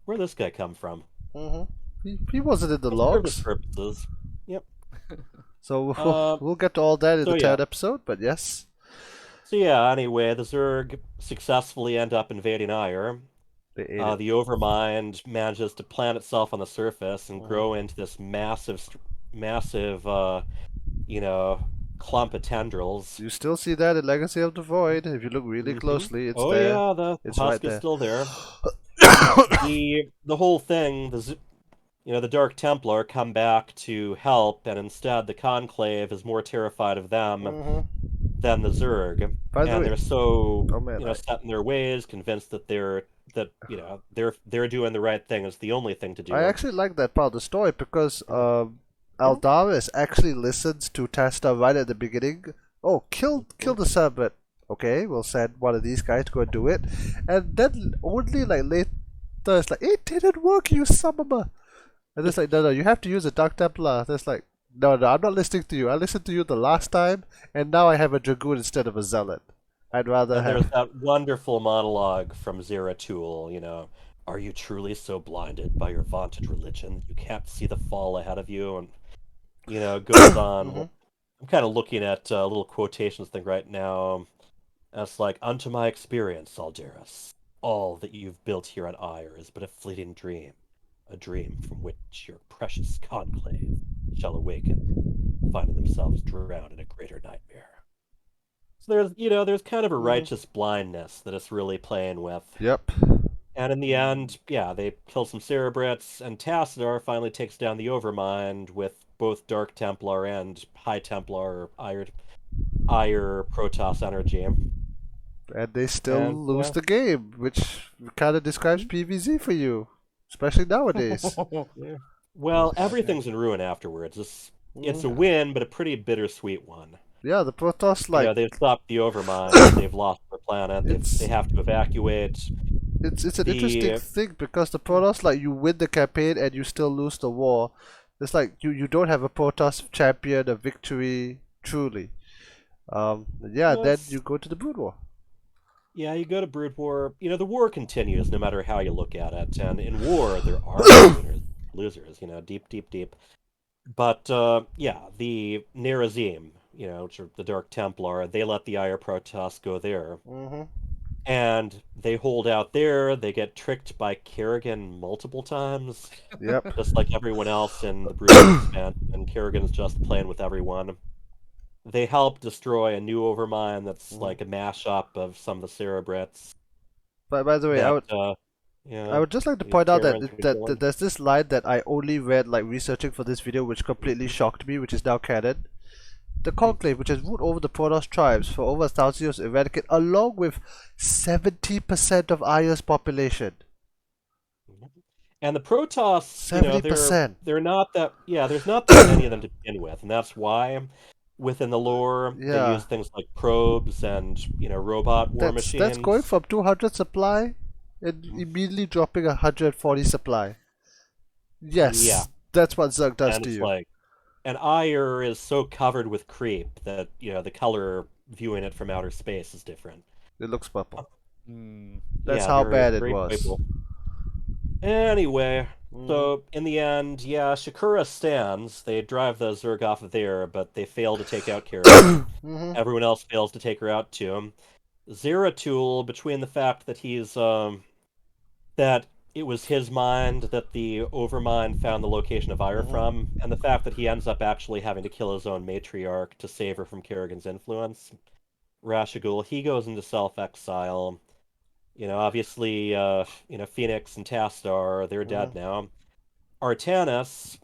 where'd this guy come from? He wasn't in the For logs. service purposes. Yep. So we'll get to all that in the third episode, but yes. So yeah, anyway, the Zerg successfully end up invading Ire. They ate it. The Overmind manages to plant itself on the surface and grow into this massive, clump of tendrils. You still see that in Legacy of the Void. If you look really closely, it's there. Yeah, the It's husk right there. is still there. The whole thing, the Dark Templar come back to help, and instead the Conclave is more terrified of them than the Zerg. By the way, they're so man, set in their ways, convinced that they're doing the right thing. It's the only thing to do. I actually like that part of the story because Aldaris actually listens to Testa right at the beginning. Oh, kill the Cerebrit. Okay, we'll send one of these guys to go and do it. And then only like later it's like, it didn't work, you son of a... And it's like, no, you have to use a Dark Templar. It's like, no, I'm not listening to you. I listened to you the last time, and now I have a Dragoon instead of a Zealot. I'd rather And there's have. that wonderful monologue from ZeraTool, are you truly so blinded by your vaunted religion that you can't see the fall ahead of you? And, it goes on. Hmm. I'm kind of looking at a little quotations thing right now. And it's like, unto my experience, Alderus, all that you've built here at Ire is but a fleeting dream, a dream from which your precious conclave shall awaken, finding themselves drowned in a greater nightmare. So there's kind of a Hmm. righteous blindness that it's really playing with. Yep. And in the end, yeah, they kill some Cerebrits, and Tassadar finally takes down the Overmind with both Dark Templar and High Templar Ire Protoss energy. And they still And lose yeah. the game, which kind of describes PvZ for you, especially nowadays. Yeah. Well, everything's in ruin afterwards. It's a Mm. win, but a pretty bittersweet one. Yeah, the Protoss They've stopped the Overmind, they've lost their planet, they it's have to evacuate. it's an interesting The thing because the Protoss, like, you win the campaign and you still lose the war. It's like you don't have a Protoss champion, a victory truly. Yeah, then yes, you go to the Brood War. yeah, you go to Brood War. The war continues no matter how you look at it. And in war, there are no winners, losers. Deep, deep, deep. But yeah, the Nerazim, which are the Dark Templar, they let the Ire Protoss go there, Hmm. and they hold out there. They get tricked by Kerrigan multiple times, Yep. just like everyone else in the Brood War expansion. And Kerrigan's just playing with everyone. They help destroy a new Overmind that's Hmm. like a mashup of some of the Cerebrits. But by the way, That I yeah, would just like to these point out that, Terrans are that controlling. there's this line that I only read like researching for this video, which completely shocked me, which is now canon. The Conclave, which has ruled over the Protoss tribes for over 1,000 years, eradicate along with 70% of Aya's population. And the Protoss, 70%. they're not that there's not that many of them to begin with, and that's why within the lore they Yeah, use things like probes and robot war that's going machines. from 200 supply and immediately dropping 140 supply. Yeah, Yes, that's what Zerg does and to it's you. like and Ire is so covered with creep that the color viewing it from outer space is different. It looks purple. Hmm. That's Yeah, how very bad it very was. playful. Anyway, Hmm. so in the end, yeah, Shakura stands. They drive the Zerg off of there, but they fail to take out Kerrigan. Hmm. Everyone else fails to take her out too. Zeratul, between the fact that that it was his mind that the Overmind found the location of Ire Hmm. from, and the fact that he ends up actually having to kill his own matriarch to save her from Kerrigan's influence, Rashagul, he goes into self-exile. Obviously, Phoenix and Tastar, they're Hmm. dead now. Artanis,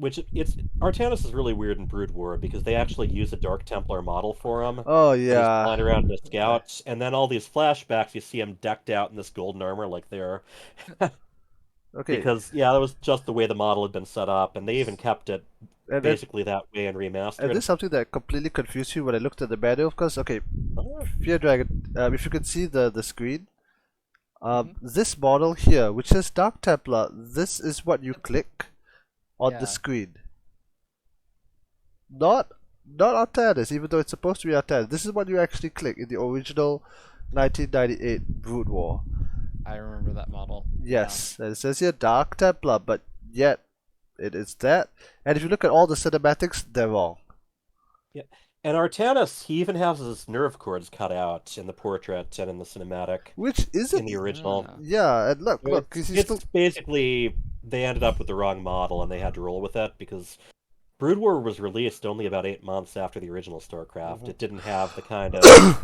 Artanis is really weird in Brood War because they actually use a Dark Templar model for him Oh when he's yeah. flying around in a scout, and then all these flashbacks, you see him decked out in this golden armor like they're Okay, because that was just the way the model had been set up, and they even kept it and then basically that way in and this remastered. is something that completely confused me when I looked at the manual. Because okay, Oh, FearDragon. If you can see the screen, Mhm. this model here, which says Dark Templar, this is what you click on the Yeah. screen. Not Artanis, even though it's supposed to be Artanis. This is what you actually click in the original 1998 Brood War. I remember that model. Yes, and it says here Dark Templar, but yet it is that. And if you look at all the cinematics, they're wrong. yeah. And Artanis, he even has his nerve cords cut out in the portrait and in the cinematic Which in isn't. the original. Ah. Yeah, and look, he's still. It's basically they ended up with the wrong model and they had to roll with it because Brood War was released only about 8 months after the original StarCraft. Mhm. It didn't have the kind of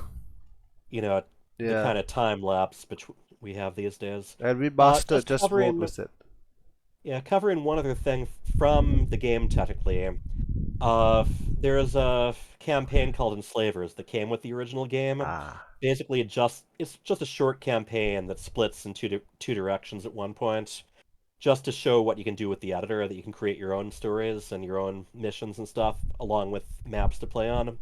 you know the Yeah, kind of time lapse between we have these days. and Remaster Just just rolled covering with it. covering one other thing from the game technically. Uh, there's a campaign called Enslavers that came with the original game. Ah. Basically, it's just a short campaign that splits in two directions at one point, just to show what you can do with the editor. That you can create your own stories and your own missions and stuff, along with maps to play on.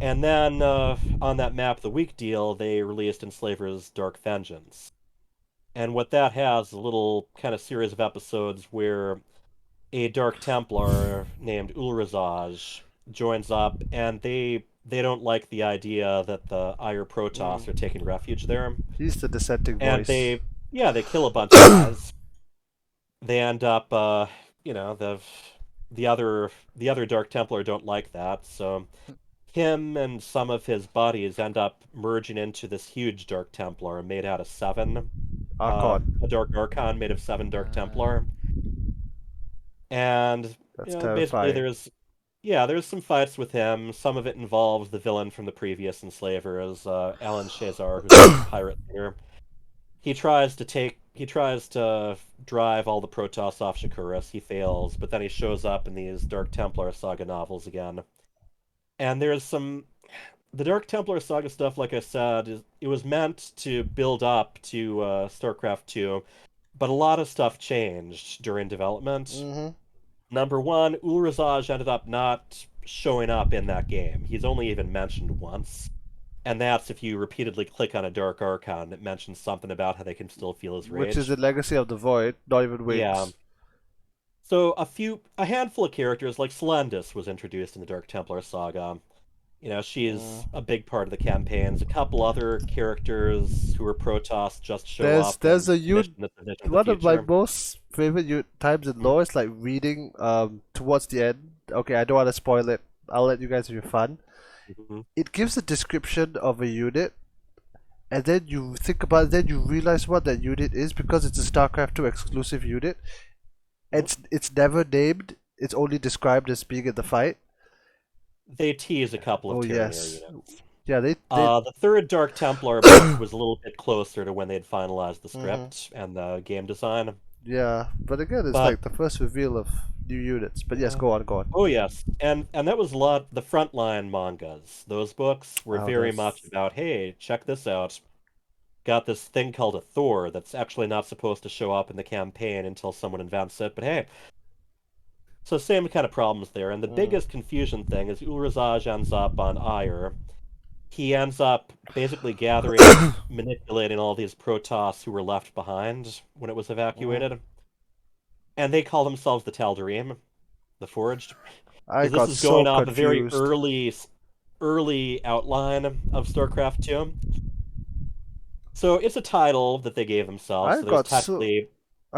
And then on that Map of the Week deal, they released Enslavers Dark Vengeance. And what that has is a little kind of series of episodes where a Dark Templar named Ulrazaj joins up, and they they don't like the idea that the Ire Protoss are taking refuge there, He's the dissenting and voice. they kill a bunch of guys. They end up, the other Dark Templar don't like that, so him and some of his buddies end up merging into this huge Dark Templar made out of 7. Archon. A Dark Archon made of 7 Dark Templar. And, That's basically terrifying. there's some fights with him. Some of it involves the villain from the previous Enslavers, Alan Shazar, who's a pirate leader. He tries to drive all the Protoss off Shakuras. He fails, but then he shows up in these Dark Templar saga novels again. And the Dark Templar saga stuff, like I said, it was meant to build up to StarCraft 2, but a lot of stuff changed during development. Mm-hmm. Number one, Ulrazaj ended up not showing up in that game. He's only even mentioned once. And that's if you repeatedly click on a Dark Archon, it mentions something about how they can still feel his rage. Which is the Legacy of the Void, not even Wings. Yeah. So a handful of characters, like Selendis was introduced in the Dark Templar saga. She's a big part of the campaigns. A couple other characters who are Protoss just show up. There's a one of my future. most favorite times in lore is like reading towards the end. Okay, I don't want to spoil it. I'll let you guys have your fun. Mm-hmm. It gives a description of a unit, and then you think about it, then you realize what that unit is because it's a StarCraft 2 exclusive unit. It's never named. It's only described as being in the fight. They tease a couple of Tyranneer yes. units. Yeah, they the third Dark Templar book was a little bit closer to when they'd finalized the script and the game design. Yeah, but again, it's like the first reveal of new units. But yes, go on. Oh yes, and that was a lot. The frontline mangas, those books were very much about, hey, check this out. Got this thing called a Thor that's actually not supposed to show up in the campaign until someone invents it, but hey. So same kind of problems there, and the biggest confusion thing is Ulrazaj ends up on Ire. He ends up basically gathering, manipulating all these Protoss who were left behind when it was evacuated. And they call themselves the Tal'Darim, the Forged. This is going off a very early outline of StarCraft 2. So it's a title that they gave themselves. I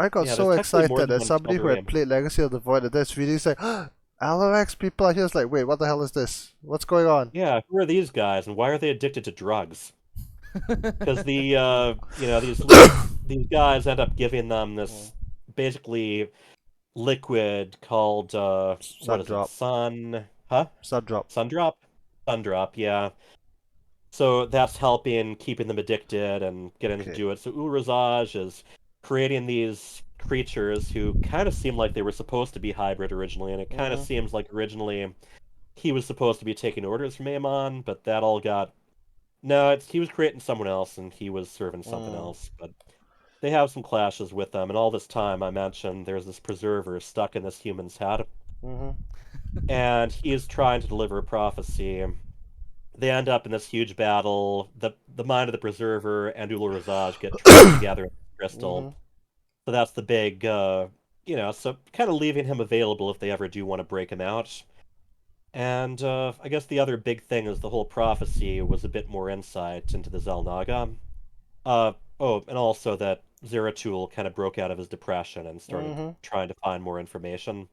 got so excited as somebody who had played Legacy of the Void and this reading saying, Alarex people are here. It's like, wait, what the hell is this? What's going on? Yeah, who are these guys and why are they addicted to drugs? Because these guys end up giving them this basically liquid called Sundrop. Sundrop, yeah. So that's helping keeping them addicted and getting them to do it. So Ulrazaj is creating these creatures who kind of seem like they were supposed to be hybrid originally, and it kind of seems like originally he was supposed to be taking orders from Amon, but that all got... No, he was creating someone else, and he was serving something else, but they have some clashes with them, and all this time I mentioned there's this preserver stuck in this human's head, and he is trying to deliver a prophecy. They end up in this huge battle. The mind of the preserver and Ulrazaj get trapped together in the crystal. So that's the big, so kind of leaving him available if they ever do want to break him out. And I guess the other big thing is the whole prophecy was a bit more insight into the Xel'Naga. And also that Zeratul kind of broke out of his depression and started trying to find more information.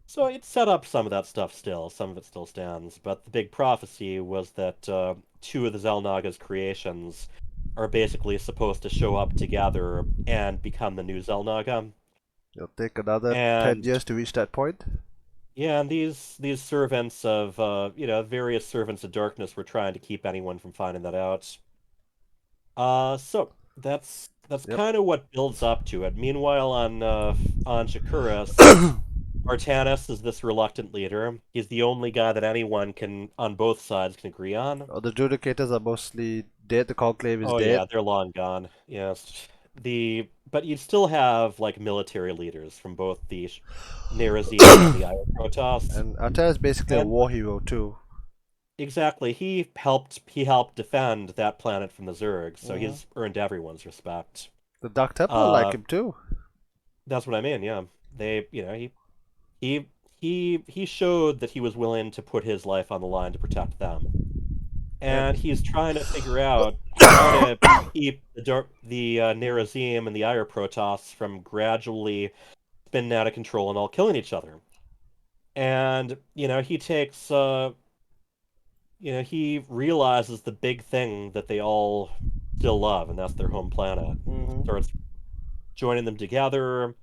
So it set up some of that stuff still. Some of it still stands. But the big prophecy was that 2 of the Xel'Naga's creations are basically supposed to show up together and become the new Xel'Naga. It'll take another 10 years to reach that point. Yeah, and these servants of, various servants of darkness were trying to keep anyone from finding that out. So that's kind of what builds up to it. Meanwhile, on Shakuras, Artanis is this reluctant leader. He's the only guy that anyone on both sides can agree on. Oh, the Judicators are mostly dead. The Conclave is dead. Oh yeah, they're long gone. Yes. But you still have military leaders from both the Nerazim and the Ire Protoss. And Artanis is basically a war hero too. Exactly. He helped defend that planet from the Zerg, so he's earned everyone's respect. The Dark Templar like him too. That's what I mean, yeah. He he showed that he was willing to put his life on the line to protect them. And he's trying to figure out how to keep the Nerazim and the Ire Protoss from gradually spinning out of control and all killing each other. And, he takes, he realizes the big thing that they all still love, and that's their home planet. Starts joining them together,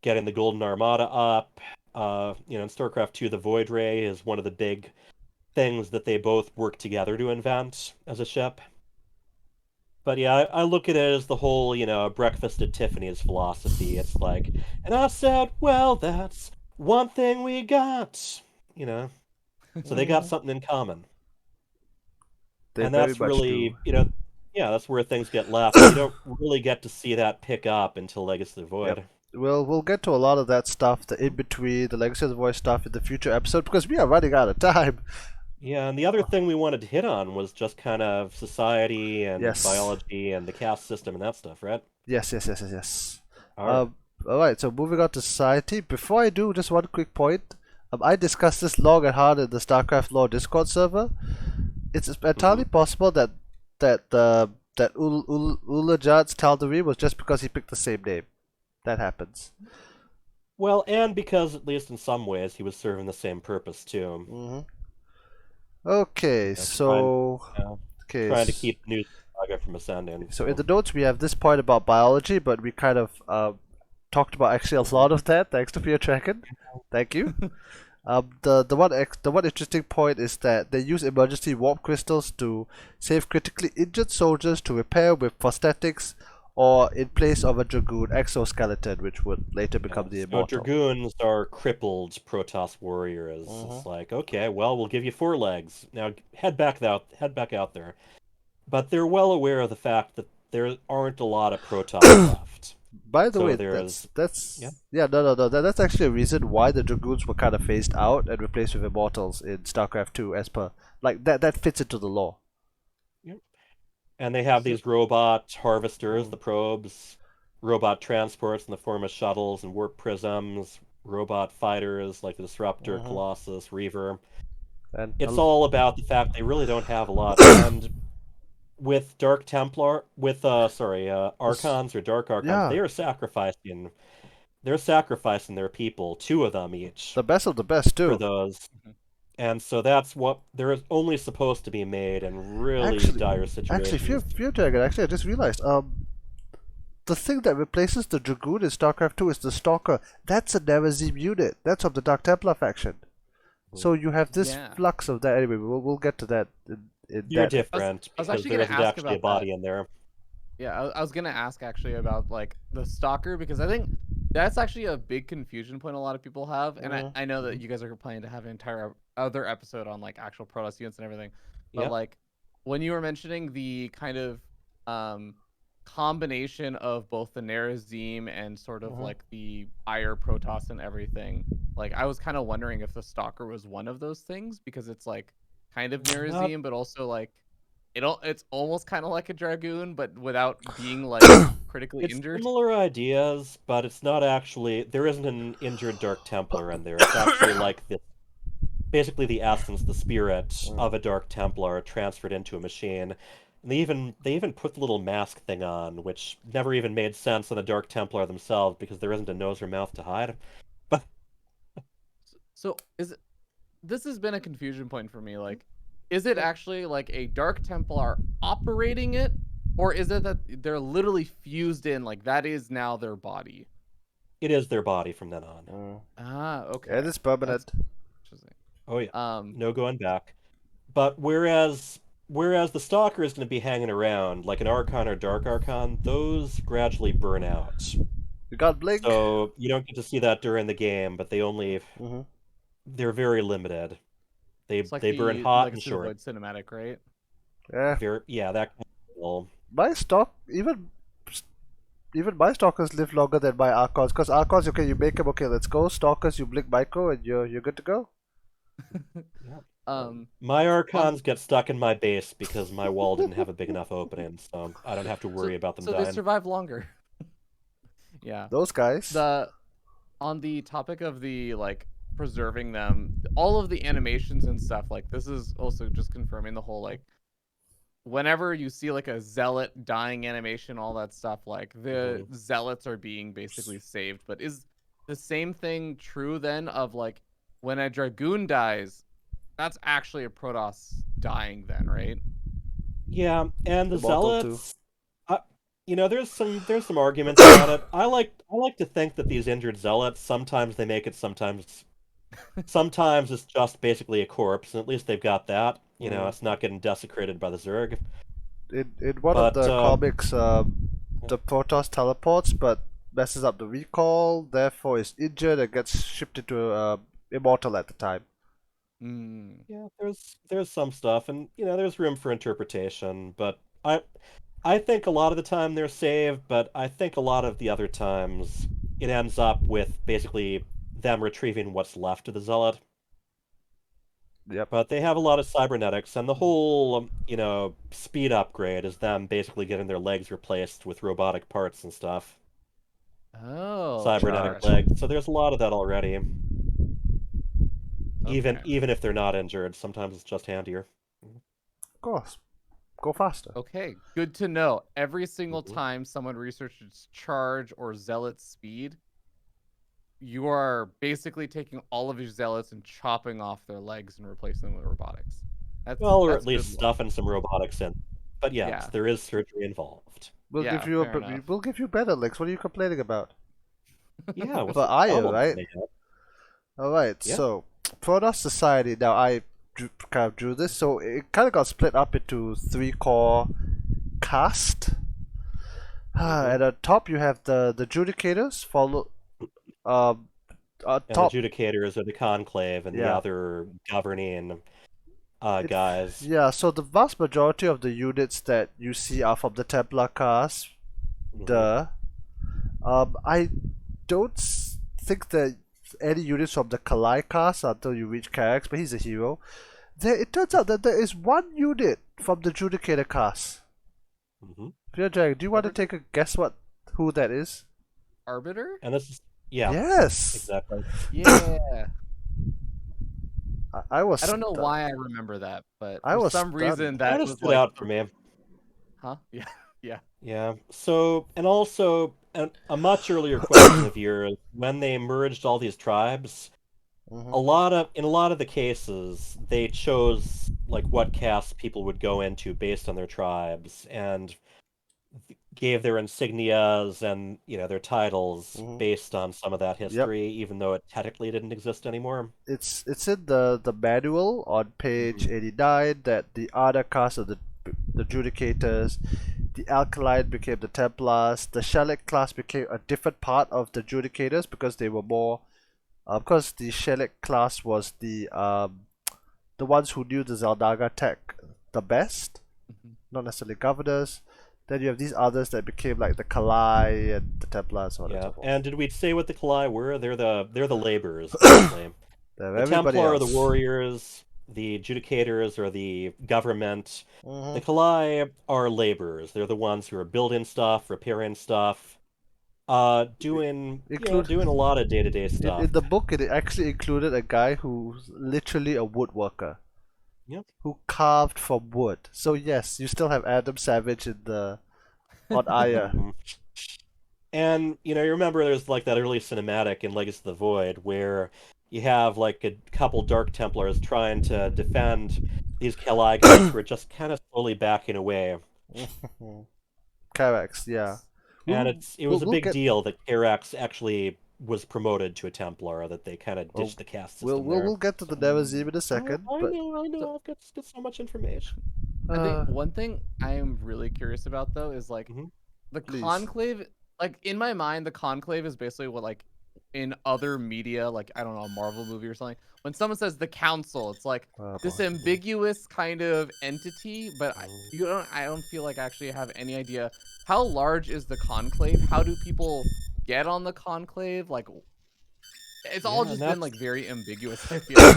getting the Golden Armada up. In StarCraft 2, the Void Ray is one of the big things that they both work together to invent as a ship. But yeah, I look at it as the whole, breakfast at Tiffany's philosophy. It's like, and I said, well, that's one thing we got, So they got something in common. They and very that's much really, do. that's where things get left. You don't really get to see that pick up until Legacy of the Void. Yep. We'll get to a lot of that stuff, the in-between, the Legacy of the Void stuff in the future episode, because we are running out of time. Yeah, and the other thing we wanted to hit on was just kind of society and Yes. biology and the caste system and that stuff, right? Yes. All right. Alright, so moving on to society. Before I do, just one quick point. I discussed this long and hard in the Starcraft Lore Discord server. It's entirely possible that Ulajad's Tal'Darim was just because he picked the same name. That happens. Well, and because, at least in some ways, he was serving the same purpose, too. Okay, so... Trying to keep the news saga from ascending. So in the notes, we have this point about biology, but we kind of talked about actually a lot of that, thanks to FearDragon. Thank you. The one interesting point is that they use emergency warp crystals to save critically injured soldiers to repair with prosthetics or in place of a Dragoon exoskeleton, which would later become the Immortal. So Dragoons are crippled Protoss warriors. It's like, okay, well, we'll give you 4 legs. Now head back out there. But they're well aware of the fact that there aren't a lot of Protoss left. By the So way, there's- that's actually a reason why the Dragoons were kind of phased out and replaced with Immortals in StarCraft 2, as per that fits into the lore. And they have these robot harvesters, the probes, robot transports in the form of shuttles and warp prisms, robot fighters like the Disruptor, Colossus, Reaver. And It's all about the fact they really don't have a lot. And with Dark Templar, Archons or Dark Archons, Yeah. they are sacrificing. They're sacrificing their people, 2 of them each, the best of the best for too. those. And so that's what they're only supposed to be made in really dire situations. Actually, FearDragon, actually, I just realized, the thing that replaces the Dragoon in StarCraft 2 is the Stalker. That's a Nerazim unit. That's of the Dark Templar faction. So you have this flux of that. Anyway, we'll get to that. You're different I was because actually there gonna isn't ask actually a about body in there. Yeah, I was gonna ask actually about like the Stalker, because I think that's actually a big confusion point a lot of people have, and I know that you guys are planning to have an entire other episode on like actual Protoss units and everything, but like when you were mentioning the kind of combination of both the Nerazim and sort of like the Ire Protoss and everything, like I was kind of wondering if the Stalker was one of those things, because it's like kind of Nerazim, but also like it's almost kind of like a Dragoon, but without being like critically injured. Similar ideas, but it's not actually. There isn't an injured Dark Templar in there. It's actually like basically the essence, the spirit of a Dark Templar transferred into a machine. And they even put the little mask thing on, which never even made sense on the Dark Templar themselves because there isn't a nose or mouth to hide. But so this has been a confusion point for me. Like, is it actually like a Dark Templar operating it, or is it that they're literally fused in, like that is now their body? It is their body from then on. Okay. And it's permanent. Interesting. Oh yeah. No going back. But whereas the Stalker is going to be hanging around, like an Archon or Dark Archon, those gradually burn out. You got Blink. So you don't get to see that during the game, but they only they're very limited. They burn hot and short. Void cinematic, right? Yeah. That kind of cool. My stock, even my stalkers live longer than my Archons, because Archons, okay, you make them, okay, let's go. Stalkers, you blink micro and you're good to go. My Archons get stuck in my base because my wall didn't have a big enough opening, so I don't have to worry about them dying. So they survive longer. Yeah. Those guys. On the topic of the like preserving them. All of the animations and stuff, like this is also just confirming the whole like whenever you see like a zealot dying animation, all that stuff, like the zealots are being basically saved. But is the same thing true then of like when a dragoon dies, that's actually a Protoss dying then, right? Yeah, and the Immortal too. zealots. You know, there's some arguments about it. I like to think that these injured zealots, sometimes they make it, sometimes it's just basically a corpse, and at least they've got that. You know, it's not getting desecrated by the Zerg. In one of But the comics, the Protoss teleports, but messes up the recall, therefore is injured and gets shipped into immortal at the time. yeah, there's some stuff, and you know, there's room for interpretation. But I think a lot of the time they're saved, but I think a lot of the other times it ends up with basically them retrieving what's left of the zealot. Yep. But they have a lot of cybernetics, and the whole, you know, speed upgrade is them basically getting their legs replaced with robotic parts and stuff. Oh, Cybernetic charge. legs. So there's a lot of that already. okay. Even if they're not injured, sometimes it's just handier. Of course. Go faster. Okay, good to know. Every single time someone researches charge or zealot speed, you are basically taking all of your zealots and chopping off their legs and replacing them with robotics. Well, or that's at least good stuffing some robotics in. But yes, Yeah. there is surgery involved. We'll Yeah, give you fair enough. we'll give you better legs. What are you complaining about? Yeah, what's For the Aya, problem right? they have? Alright, Yeah. so Protoss Society, now I kind of drew this, so it kind of got split up into 3 core caste. At the top you have the Judicators, followed And top, the Judicators are the Conclave and the yeah. other governing guys. Yeah, so the vast majority of the units that you see are from the Templar caste. Duh. I don't think that any units from the Kalai caste until you reach Karax, but he's a hero. It turns out that there is one unit from the Judicator caste. FearDragon, do you want to take a guess who that is? Arbiter? And this is Yes. exactly. Yeah. I was. I don't know stunned. why I remember that, but I for was some reason stunned. that Kind of was stood like out for me. Huh? Yeah. Yeah. Yeah. So, and also a much earlier question of yours, when they merged all these tribes, in a lot of the cases, they chose like what caste people would go into based on their tribes, and gave their insignias and their titles based on some of that history, even though it technically didn't exist anymore. It's in the manual on page 89 that the other caste of the Judicators, the Alkaline became the Templars, the Shellac class became a different part of the Judicators because they were more, because the Shellac class was the ones who knew the Zeldaga tech the best, not necessarily governors. Then you have these others that became like the Kalai and the Templars, so on and so forth. And did we say what the Kalai were? They're the laborers, basically. The Templar are the warriors, the Judicators are the government. The Kalai are laborers. They're the ones who are building stuff, repairing stuff, doing a lot of day-to-day stuff. In the book, it actually included a guy who's literally a woodworker. Yep. Who carved from wood. So yes, you still have Adam Savage on Aya. And you remember there's like that early cinematic in Legacy of the Void where you have like a couple Dark Templars trying to defend these Kalai guys who are just kind of slowly backing away. Karax, yeah. And it was a big deal that Karax actually was promoted to a Templar, that they kind of ditched the caste system. We'll get to the Nerazim in a second. I know. I've got so much information. I think one thing I am really curious about though is like the Conclave. Like in my mind, the Conclave is basically what like in other media, like I don't know, a Marvel movie or something. When someone says the Council, it's like this ambiguous kind of entity, but I don't feel like I actually have any idea how large is the Conclave. How do people get on the Conclave? Like it's all just been like very ambiguous. I feel like.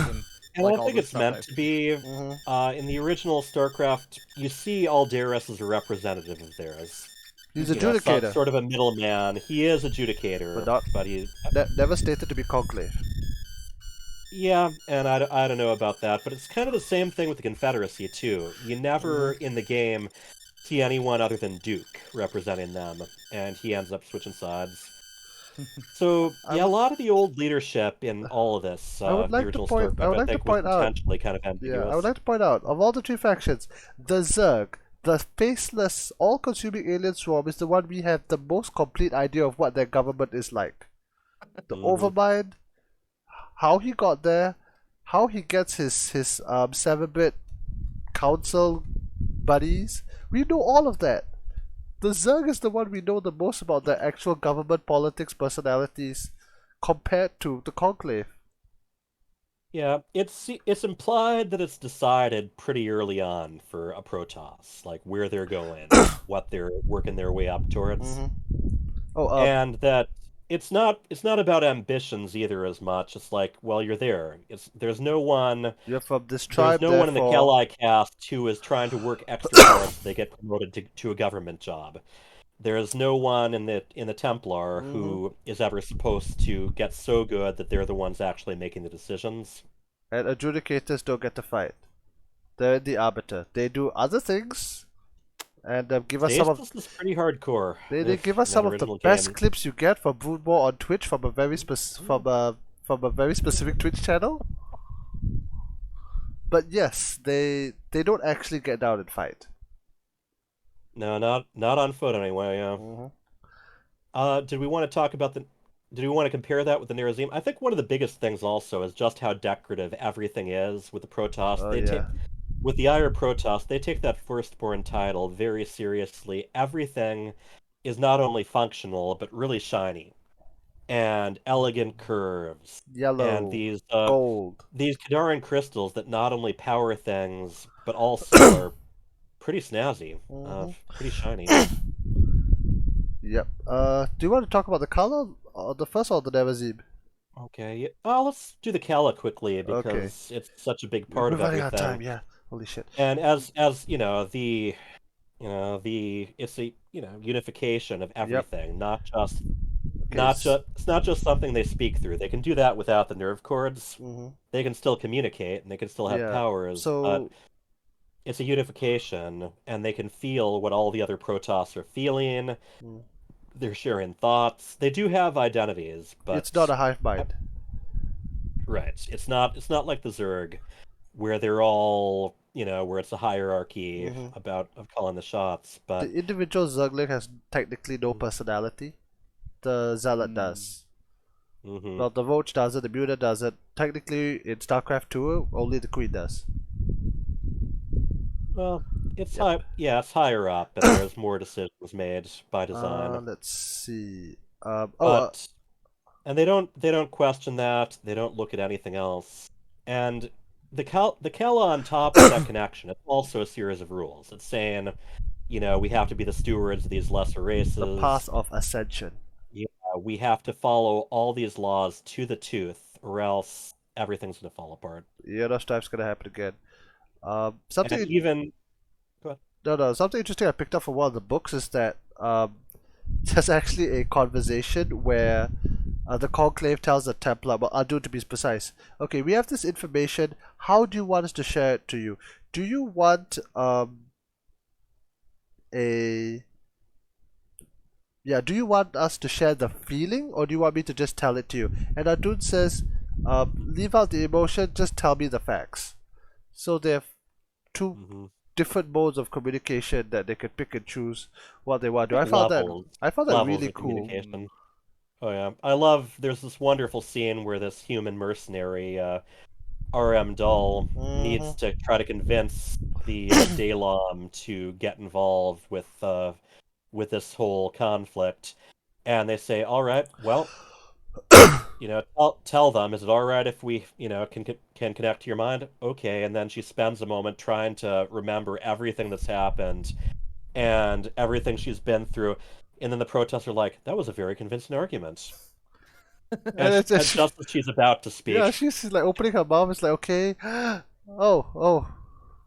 And I don't think it's meant to be. In the original StarCraft, you see Aldaris as a representative of theirs. He's a Judicator. Sort of a middleman. He is a Judicator, but he's never stated to be Conclave. Yeah, and I don't know about that, but it's kind of the same thing with the Confederacy, too. You never, Mm-hmm. in the game, see anyone other than Duke representing them, and he ends up switching sides. So, I yeah, a would lot of the old leadership in all of this, I would the like to original point I StarCraft, would I like to think, was point out intentionally kind of yeah, I would ambiguous. like to point out of all the three factions, the Zerg, the faceless, all-consuming alien swarm is the one we have the most complete idea of what their government is like. The Hmm. Overmind, how he got there, how he gets his 7-bit council buddies. We know all of that. The Zerg is the one we know the most about their actual government politics personalities compared to the Conclave. Yeah, it's implied that it's decided pretty early on for a Protoss, like where they're going, what they're working their way up towards. Mm-hmm. Oh, And that it's not about ambitions either as much. It's like, well, you're there. It's you're from this there's tribe, no one in the therefore. Kali cast who is trying to work extra hard so they get promoted to a government job. There is no one in the Templar Mm-hmm. who is ever supposed to get so good that they're the ones actually making the decisions. And adjudicators don't get to fight. They're the arbiter. They do other things and give us some of Stasis is pretty hardcore they give if us in that some of the original best game. clips you get from Broodmore on Twitch from a from a very specific Twitch channel. But yes, they don't actually get down and fight. No, not on foot anyway. Yeah. Mm-hmm. Did we want to talk about the? Did we want to compare that with the Nerazim? I think one of the biggest things also is just how decorative everything is with the Protoss. Oh They take yeah. with the Ire Protoss, they take that firstborn title very seriously. Everything is not only functional but really shiny and elegant curves, and Yellow, these gold. Kadaran crystals that not only power things but also are pretty snazzy, Mm-hmm. pretty shiny. Yep. Do you want to talk about the color, or the first or the Nerazim? Okay, yeah. Let's do the Kala quickly Okay. because it's such a big part We're of running out of everything. time. Yeah. Holy shit. And as the it's a unification of Yep. everything, Okay. it's not just something they speak through. They can do that without the nerve cords. Mm-hmm. They can still communicate and they can still have Yeah. powers, but So it's a unification and they can feel what all the other Protoss are feeling. mm, They're sharing thoughts. They do have identities, it's not but a hive mind. right. It's not like the Zerg where they're all, where it's a hierarchy Mm-hmm. of calling the shots, but The individual Zergling has technically no personality. The Zealot Hmm. does. hmm Well, the Roach does it. The Muta does it. Technically, in StarCraft 2, only the Queen does. well, it's Yep. high, yeah, it's higher up and there's more decisions made by design. Let's see. But and they don't question that. They don't look at anything else. And the Kella on top of that connection, it's also a series of rules. It's saying, we have to be the stewards of these lesser the path races. of ascension. Yeah, we have to follow all these laws to the tooth, or else everything's gonna fall apart. Strife's gonna happen again. And even go ahead. No, something interesting I picked up from one of the books is that there's actually a conversation where the Conclave tells the Templar, well, Adu to be precise. Okay, we have this information. How do you want us to share it to you? Do you want a do you want us to share the feeling, or do you want me to just tell it to you? And Adun says, leave out the emotion, just tell me the facts. So they have two hmm different modes of communication that they can pick and choose what they want to do. levels I found that levels really of cool. Hmm. communication. Oh yeah, I love. There's this wonderful scene where this human mercenary, RM Dull, Mm-hmm. needs to try to convince the Daylom to get involved with this whole conflict, and they say, "All right, well, tell them, is it all right if we, can connect to your mind? Okay." And then she spends a moment trying to remember everything that's happened and everything she's been through. And then the protests are like, that was a very convincing argument. And it's And just, just as she's about to yeah, speak, she's like opening her mouth. It's like, okay, oh,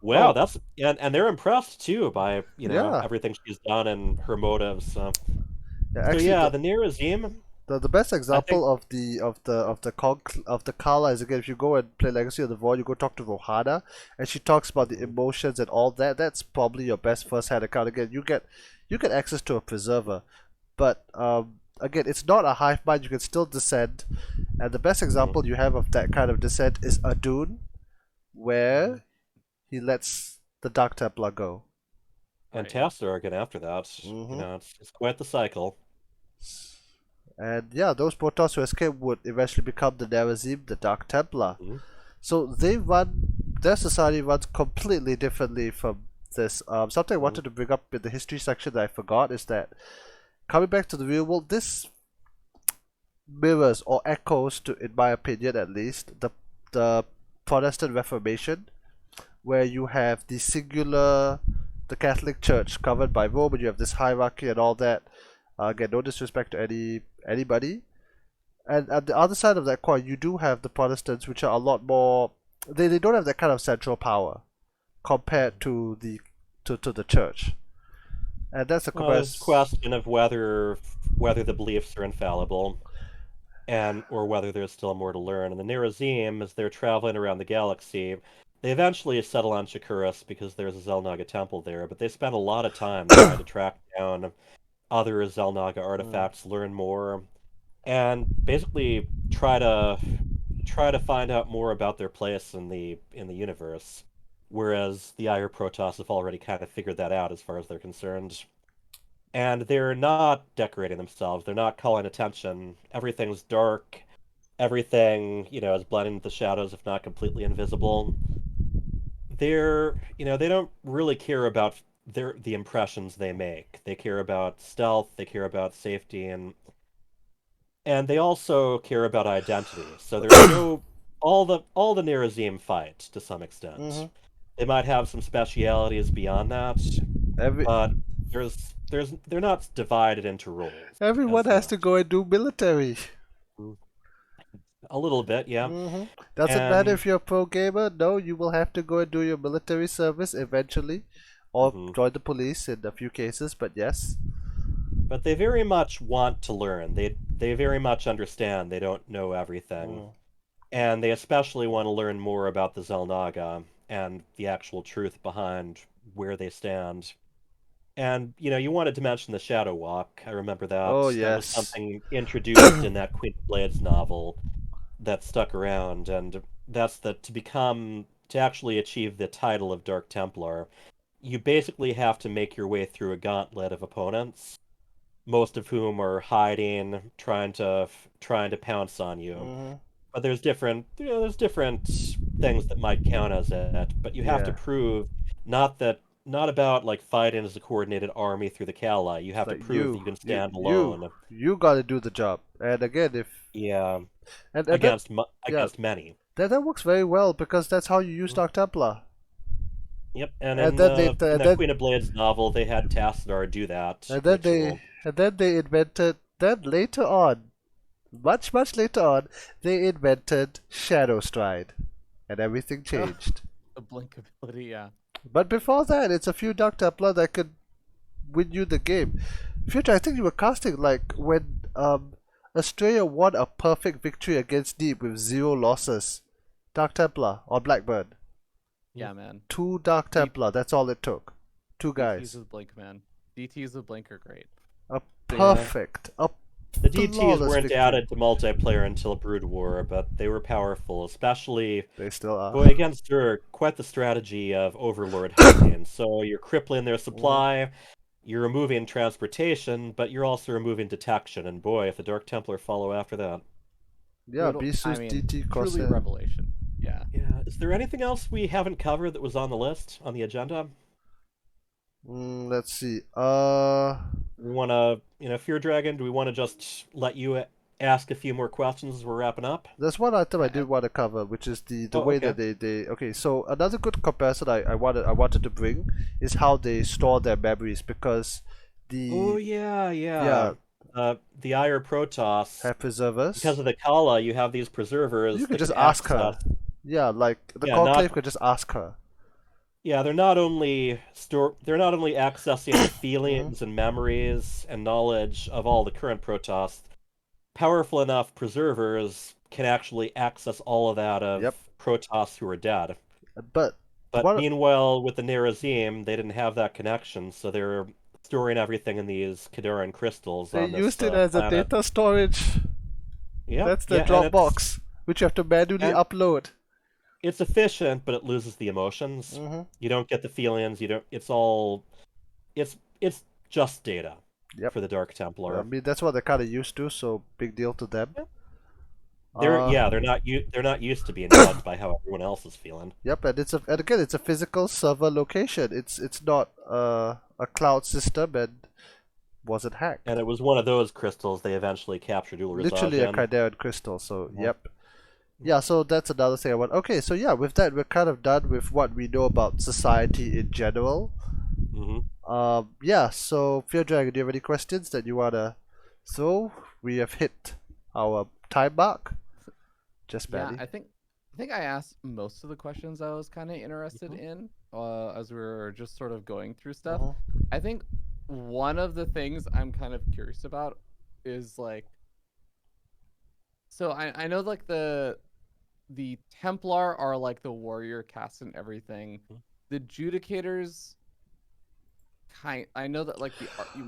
wow, oh, that's and they're impressed too by, yeah. everything she's done and her motives. Yeah, So actually, yeah, the Nerazim, The best I think example of the Kala is, again, if you go and play Legacy of the Void, you go talk to Rohana, and she talks about the emotions and all that. That's probably your best first-hand account. Again, you get access to a preserver, but again, it's not a hive mind. You can still descend, and the best example you have of that kind of descent is Adun, where he lets the Dark Templar go. and Right. Starcraft after that. It's quite the cycle. And yeah, those Protoss who escape would eventually become the Nerazim, the Dark Templar. Mhm. So their society runs completely differently from this. Something I wanted to bring up in the history section that I forgot is that, coming back to the real world, this mirrors or echoes, to, in my opinion at least, the Protestant Reformation, where you have the Catholic Church covered by Rome, and you have this hierarchy and all that. Again, no disrespect to anybody. And at the other side of that coin, you do have the Protestants, which are a lot more. They don't have that kind of central power compared to the church, and that's a Well, it's a comparison. question of whether the beliefs are infallible, or whether there's still more to learn. And the Nerazim, as they're traveling around the galaxy, they eventually settle on Shakuras because there's a Xel'Naga temple there, but they spend a lot of time trying to track down other Xel'Naga artifacts, learn more, and basically try to find out more about their place in the universe. Whereas the Ire Protoss have already kind of figured that out as far as they're concerned. And they're not decorating themselves. They're not calling attention. Everything's dark. Everything, is blending with the shadows, if not completely invisible. They don't really care about the impressions they make. They care about stealth. They care about safety, and they also care about identity. So there's no all the Nerazim fight to some extent. They might have some specialities beyond that, Every but they're not divided into roles. everyone As has to go and do military. a little bit, yeah. Doesn't matter And if you're a pro gamer. No, you will have to go and do your military service eventually, or join the police in a few cases. But yes. but they very much want to learn. They very much understand they don't know everything. And they especially want to learn more about the Xel'Naga and the actual truth behind where they stand. And, you wanted to mention the Shadow Walk. I remember that. Oh That was yes. something introduced in that Queen of Blades novel that stuck around, and that's that to actually achieve the title of Dark Templar, you basically have to make your way through a gauntlet of opponents, most of whom are hiding, trying to pounce on you. But there's different things that might count as it, but you have to Yeah. prove not about like fighting as a coordinated army through the Kala. You It's have to like prove that you can stand alone. you got to do the job. And again, if Yeah, and that yeah, against many. that works very well because that's how you use Dark Templar. Yep, and And then they in and that then Queen of Blades novel, they had Tassadar do that and then ritual. they invented, then later on, much later on, they invented Shadow Stride, and everything changed. The blink ability, yeah. But before that, it's a few Dark Templar that could win you the game. Future, I think you were casting like when Australia won a perfect victory against Deep with 0 losses. Dark Templar or Blackburn. Yeah, man. 2 Dark Templar, that's all it took. 2 DTs guys. with blink, man. DTs with blink are great. A perfect, a The DTs flawless weren't victory. added to multiplayer until Brood War, but they were powerful, especially They still are. going against quite the strategy of Overlord hunting. So you're crippling their supply, you're removing transportation, but you're also removing detection. And boy, if the Dark Templar follow after that. Yeah, Brutal- Bisus, DT, truly Corsair. revelation. Yeah. Yeah. Is there anything else we haven't covered that was on the list, on the agenda? Let's see. We want to, FearDragon, do we want to just let you ask a few more questions as we're wrapping up? There's one item I did want to cover, which is the way okay. that they okay. So another good comparison I wanted to bring is how they store their memories, because Oh the yeah. The Ire Protoss, have preservers. because of the Kala, you have these preservers. You could that just can ask her. access- Yeah, like the Yeah, conclave could just ask her. Yeah, they're not only accessing the feelings and memories and knowledge of all the current Protoss, powerful enough preservers can actually access all of that of Yep. Protoss who are dead. But But what? meanwhile, with the Nerazim, they didn't have that connection, so they're storing everything in these Kadaran crystals They on this used it as a planet. data storage. Yeah, That's the yeah, and Dropbox, which you have to manually and- upload. it's efficient, but it loses the emotions. Mm-hmm. You don't get the feelings. You don't. It's just data Yep. for the Dark Templar. I mean, that's what they're kind of used to, so big deal to them. They're not used to being judged by how everyone else is feeling. Yep, and again it's a physical server location. It's not a cloud system and wasn't hacked. And it was one of those crystals they eventually captured Ulrazaj Literally a in. Kydarian crystal. So Yeah. yep. Yeah, so that's another thing I want. Okay, so yeah, with that we're kind of done with what we know about society in general. Mhm. Yeah. So FearDragon, do you have any questions that you wanna throw? We have hit our time mark. Just barely. Yeah, I think I asked most of the questions I was kind of interested in as we were just sort of going through stuff. Mhm. I think one of the things I'm kind of curious about is like, so I know like the Templar are like the warrior caste and everything. The Judicators I know that like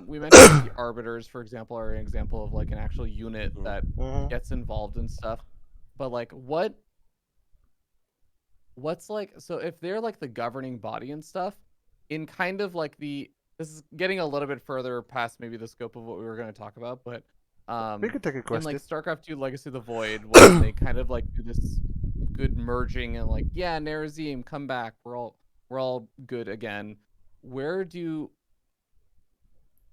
we mentioned the Arbiters, for example, are an example of like an actual unit that Mhm. gets involved in stuff. But like what's like, so if they're like the governing body and stuff, in kind of like this is getting a little bit further past maybe the scope of what we were going to talk about, but We can take a in question. like StarCraft 2 Legacy of the Void, when they kind of like do this good merging and like, yeah, Nerazim, come back, we're all good again. Where do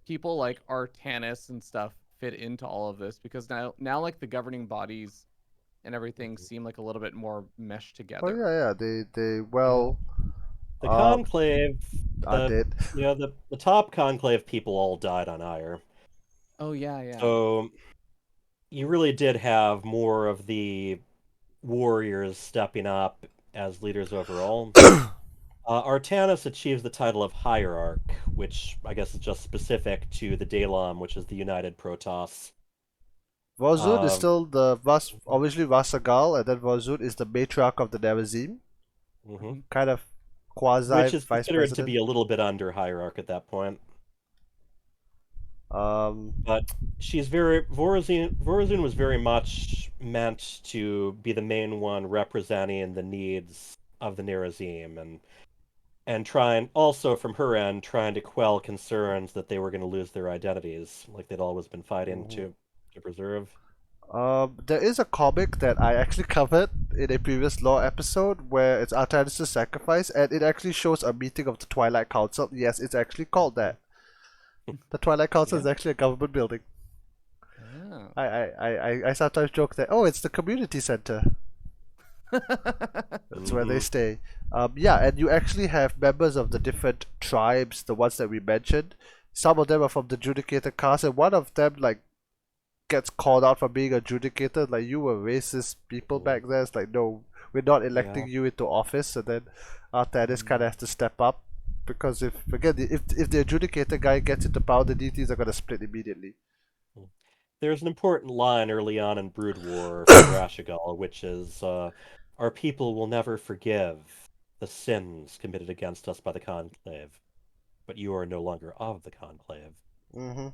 people like Artanis and stuff fit into all of this? Because now like the governing bodies and everything seem like a little bit more meshed together. Oh yeah, yeah. They well. The Conclave, I did. the top Conclave people all died on Ire. Oh yeah. So you really did have more of the warriors stepping up as leaders overall. Artanis achieves the title of Hierarch, which I guess is just specific to the Dalam, which is the United Protoss. Vorzun is still obviously Vasagal, and then Vorzun is the matriarch of the Nerazim. Mhm. Kind of quasi Which is vice considered president. to be a little bit under Hierarch at that point. But Vorazun was very much meant to be the main one representing the needs of the Nerazim and trying also from her end trying to quell concerns that they were going to lose their identities like they'd always been fighting to preserve. There is a comic that I actually covered in a previous lore episode where it's Artanis' sacrifice, and it actually shows a meeting of the Twilight Council. Yes, it's actually called that. The Twilight Council is actually a government building. Oh. I sometimes joke that, oh, it's the community center. That's where they stay. Yeah, and you actually have members of the different tribes, the ones that we mentioned. Some of them are from the Judicator caste, and one of them like gets called out for being a Judicator. Like, you were racist people back then. It's like, no, we're not electing you into office. And then Artanis kind of has to step up, because if the Adjudicator guy gets into power, the deities are gonna split immediately. There's an important line early on in Brood War from Rashigal, which is, our people will never forgive the sins committed against us by the Conclave, but you are no longer of the Conclave. Mm-hmm.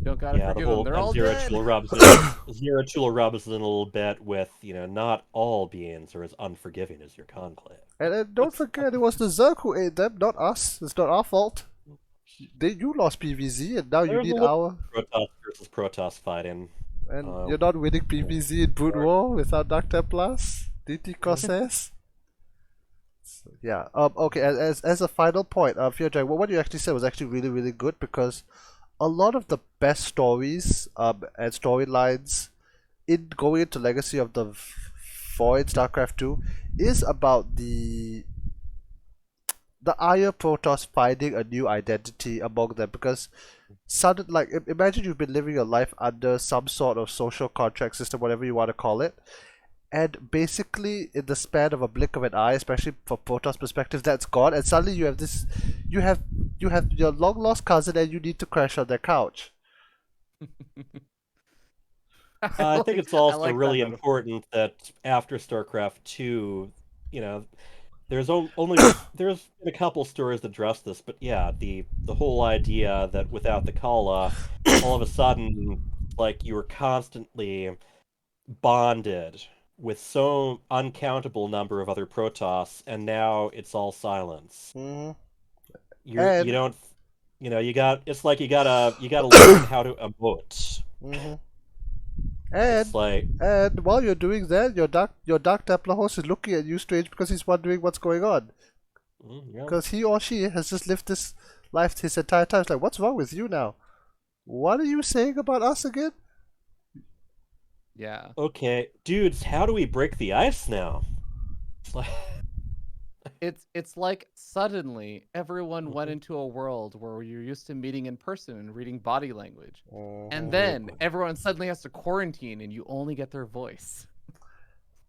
Don't gotta forgive them. They're all dead. Zeratul rubs in a little bit with, not all beings are as unforgiving as your Conclave. And don't forget, it was the Zerg who ate them, not us. It's not our fault. You lost PVZ, and now you need our Protoss versus Protoss fighting. And you're not winning PVZ in Brood War without Dark Templars, DT Corsairs. So, yeah. Okay. As a final point, FearDragon, what you actually said was actually really, really good, because a lot of the best stories and storylines in going into Legacy of the Void, StarCraft 2, is about the Ire Protoss finding a new identity among them, because imagine you've been living your life under some sort of social contract system, whatever you want to call it, and basically in the span of a blink of an eye, especially for Protoss perspective, that's gone, and suddenly you have your long lost cousin, and you need to crash on their couch. I think it's I also like that really metaphor. important that after StarCraft 2, you know, there's been a couple stories that address this, but yeah, the whole idea that without the Kala, all of a sudden, like you were constantly bonded with so uncountable number of other Protoss, and now it's all silence. Hmm. You And don't, it's like you gotta learn how to emote. mhm. It's and like, and while you're doing that, your Dark Templar host is looking at you strange because he's wondering what's going on. yeah. Because he or she has just lived this life his entire time. It's like, what's wrong with you now? What are you saying about us again? Yeah. Okay, dudes, how do we break the ice now? It's like, It's like suddenly everyone went Mhm. into a world where you're used to meeting in person and reading body language. And Mhm. then everyone suddenly has to quarantine and you only get their voice.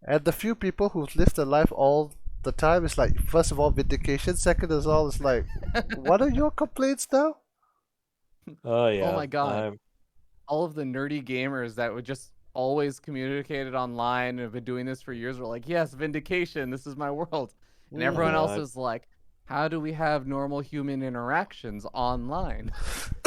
And the few people who've lived their life all the time is like, first of all, vindication. Second of all, it's like, what are your complaints now? Oh Oh yeah, my god. All of the nerdy gamers that would just always communicated online and have been doing this for years were like, yes, vindication, this is my world. And everyone Mhm. else yeah. is like, how do we have normal human interactions online?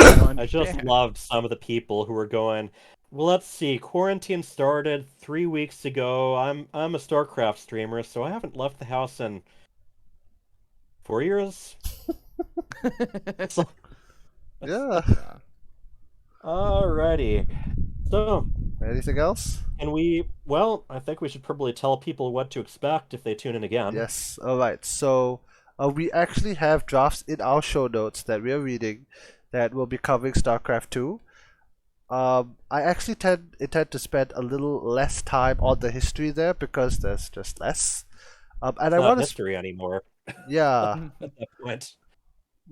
I don't I just understand. loved some of the people who were going, well, let's see, quarantine started 3 weeks ago. I'm a StarCraft streamer, so I haven't left the house in 4 years. So, Yeah. Yeah. alrighty. So, Anything else? can we? Well, I think we should probably tell people what to expect if they tune in again. Yes. All right. So we actually have drafts in our show notes that we are reading that will be covering StarCraft 2. I actually intend to spend a little less time on the history there because there's just less. And It's I not want to, history anymore yeah, at that point.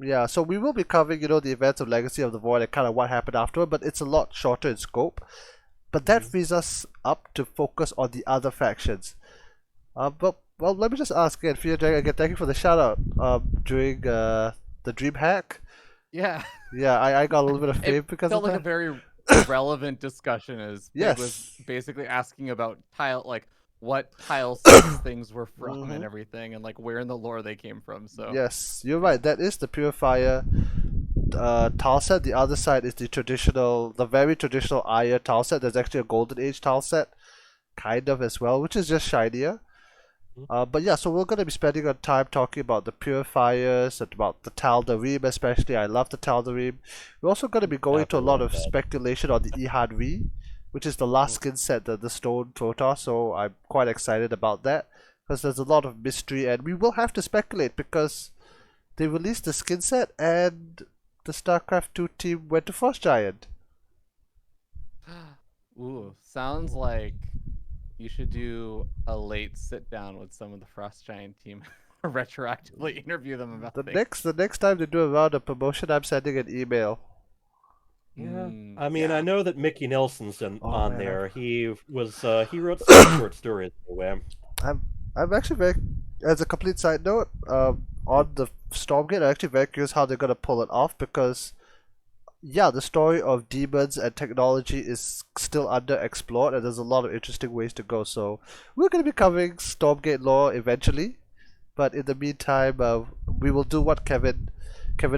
yeah. So we will be covering, the events of Legacy of the Void and kind of what happened afterward, but it's a lot shorter in scope. But that Mhm. frees us up to focus on the other factions. But well, let me just ask again, FearDragon, again, thank you for the shout out. During the Dream Hack, Yeah. yeah, I got a little bit of It fame because of felt like a that. very relevant discussion as Pig was Yes. basically asking about tile like what tile sets things were from and Hmm. everything and like where in the lore they came from. So Yes, you're right. That is the Purifier tile set. The other side is the very traditional Aya tile set. There's actually a Golden Age tile set, kind of as well, which is just shinier. But yeah, so we're going to be spending our time talking about the purifiers, and about the Tal'Darim especially. I love the Tal'Darim. We're also going to be going to a lot Everyone of does. speculation on the Ihad V, which is the last skin set, the Stone Protoss, so I'm quite excited about that. Because there's a lot of mystery, and we will have to speculate because they released the skin set and the StarCraft 2 team went to Frost Giant. ooh, sounds like you should do a late sit down with some of the Frost Giant team, retroactively interview them about The things. next the next time they do a round of promotion, I'm sending an email. Yeah, Mm, I mean, I yeah. know that Mickey Nelson's Oh on man, there. He wrote some short stories anyway. I'm I'm actually very, as a complete side note, on the Stormgate, I'm actually very curious how they're gonna pull it off because yeah, the story of demons and technology is still underexplored, and there's a lot of interesting ways to go. So we're gonna be covering Stormgate lore eventually, but in the meantime, we will do what Kevin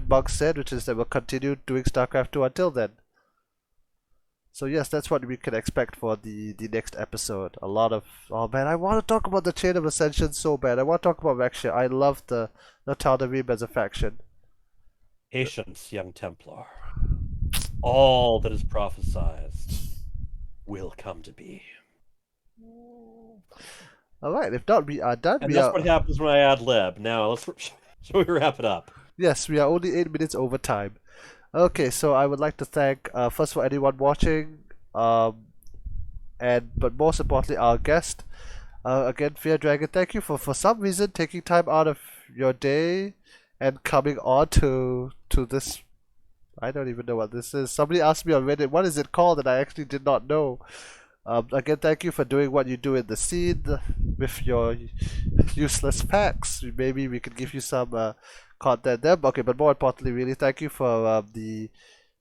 Bugg said, which is that we'll continue doing StarCraft 2 until then. So yes, that's what we can expect for the next episode. A lot of, oh man, I want to talk about the Chain of Ascension so bad. I want to talk about Vexia. I love the Tal'Darim as a faction. Patience, young Templar. All that is prophesied will come to be. All right, if not, we are done. And We that's what are, happens when I ad lib. Now shall we wrap it up? yes, we are only 8 minutes over time. Okay, so I would like to thank first for anyone watching, um, and but most importantly our guest. Again, Fear Dragon, thank you for some reason taking time out of your day and coming on to this. I don't even know what this is. Somebody asked me on Reddit, what is it called, and I actually did not know. Again, thank you for doing what you do in the scene with your useless packs. Maybe we could give you some content there. Okay, but more importantly, really thank you for the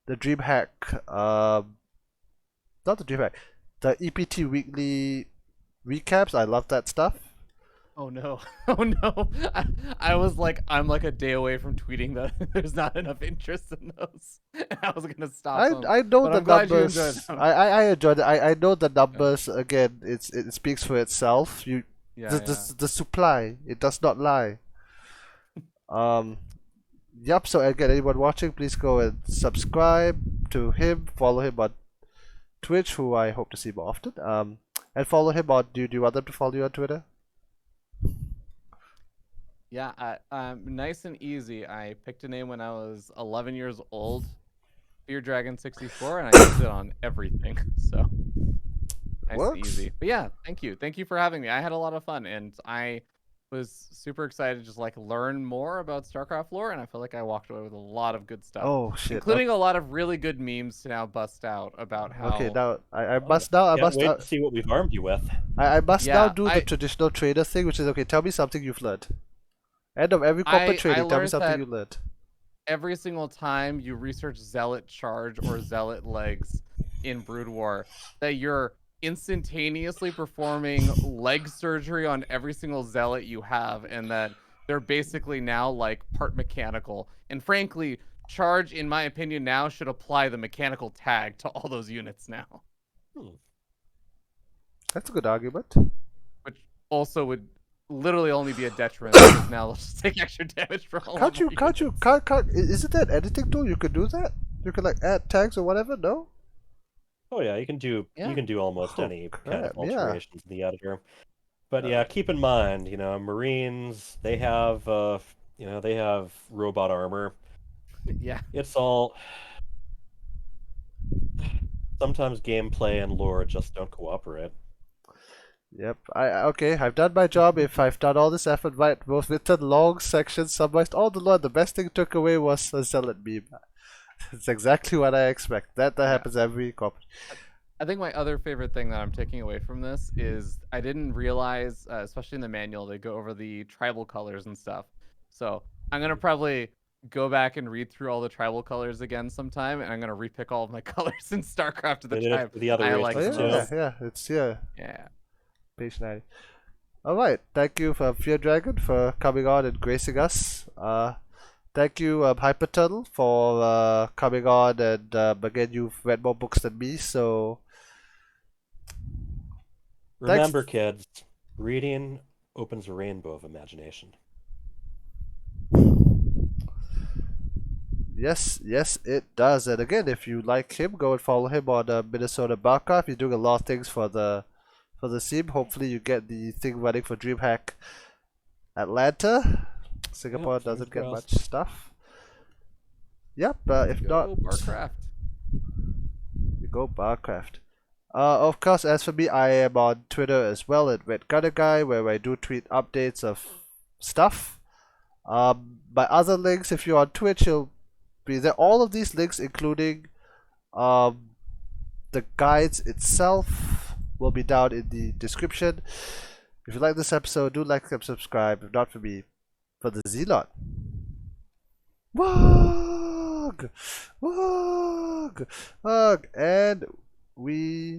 DreamHack. Not the DreamHack. the EPT weekly recaps. I love that stuff. Oh no! Oh no! I was like, I'm like a day away from tweeting that there's not enough interest in those. And I was gonna stop them. I know but the I'm glad you numbers. enjoyed them. I enjoyed it. I know the numbers. Again, it speaks for itself. Yeah, The supply, it does not lie. Yep. So again, anyone watching, please go and subscribe to him. Follow him on Twitch, who I hope to see more often. And follow him on. Do you want them to follow you on Twitter? Yeah. Nice and easy. I picked a name when I was 11 years old. feardragon64, and I used it on everything. So nice and Works. easy. But yeah, thank you for having me. I had a lot of fun, and I was super excited to just like learn more about StarCraft lore, and I feel like I walked away with a lot of good stuff. Oh shit! Including a lot of really good memes to now bust out about how. Okay, now I must now I Can't must wait to see what we've armed you with. I must Yeah, now do the traditional trader thing, which is okay. Tell me something you've learned. End of every corporate trading. Tell me learned something that you learned. every single time you research Zealot Charge or Zealot Legs in Brood War, that you're instantaneously performing leg surgery on every single Zealot you have, and that they're basically now like part mechanical. And frankly, Charge, in my opinion, now should apply the mechanical tag to all those units now, That's a good argument. which also would literally only be a detriment because now they'll just take extra damage for all Can't you? Isn't that editing tool? You could do that. You could like add tags or whatever. No. Oh yeah, you can do almost Oh, any kind crap, of yeah. alterations in the editor. But yeah, keep in mind, Marines, they have they have robot armor. Yeah. It's all sometimes gameplay and lore just don't cooperate. Yep. Okay. I've done my job. If I've done all this effort right, both written long sections, summarized all the lore, the best thing took away was a zealot meme. It's exactly what I expect. That happens every corporate. I think my other favorite thing that I'm taking away from this is I didn't realize, especially in the manual, they go over the tribal colors and stuff. So I'm gonna probably go back and read through all the tribal colors again sometime, and I'm gonna repick all of my colors in StarCraft of the They did it tribe for the other I races like Oh the too. most. yeah. It's here. Yeah. Page 90. Alright, thank you for FearDragon for coming on and gracing us. Thank you, HyperTurtule, for coming on, and again, you've read more books than me, so Remember, kids, reading opens a rainbow of imagination. yes, it does. And again, if you like him, go and follow him on Minnesota Barcraft. He's doing a lot of things for the sim. Hopefully, you get the thing running for DreamHack Atlanta. Singapore Yep, doesn't get fingers much stuff. Yep, if Go not, Barcraft. you go Barcraft. Of course, as for me, I am on Twitter as well at Red Gunner Guy, where I do tweet updates of stuff. My other links, if you're on Twitch, will be there. All of these links, including the guides itself, will be down in the description. If you like this episode, do like and subscribe. If not for me, for the Zealot. Wog! And we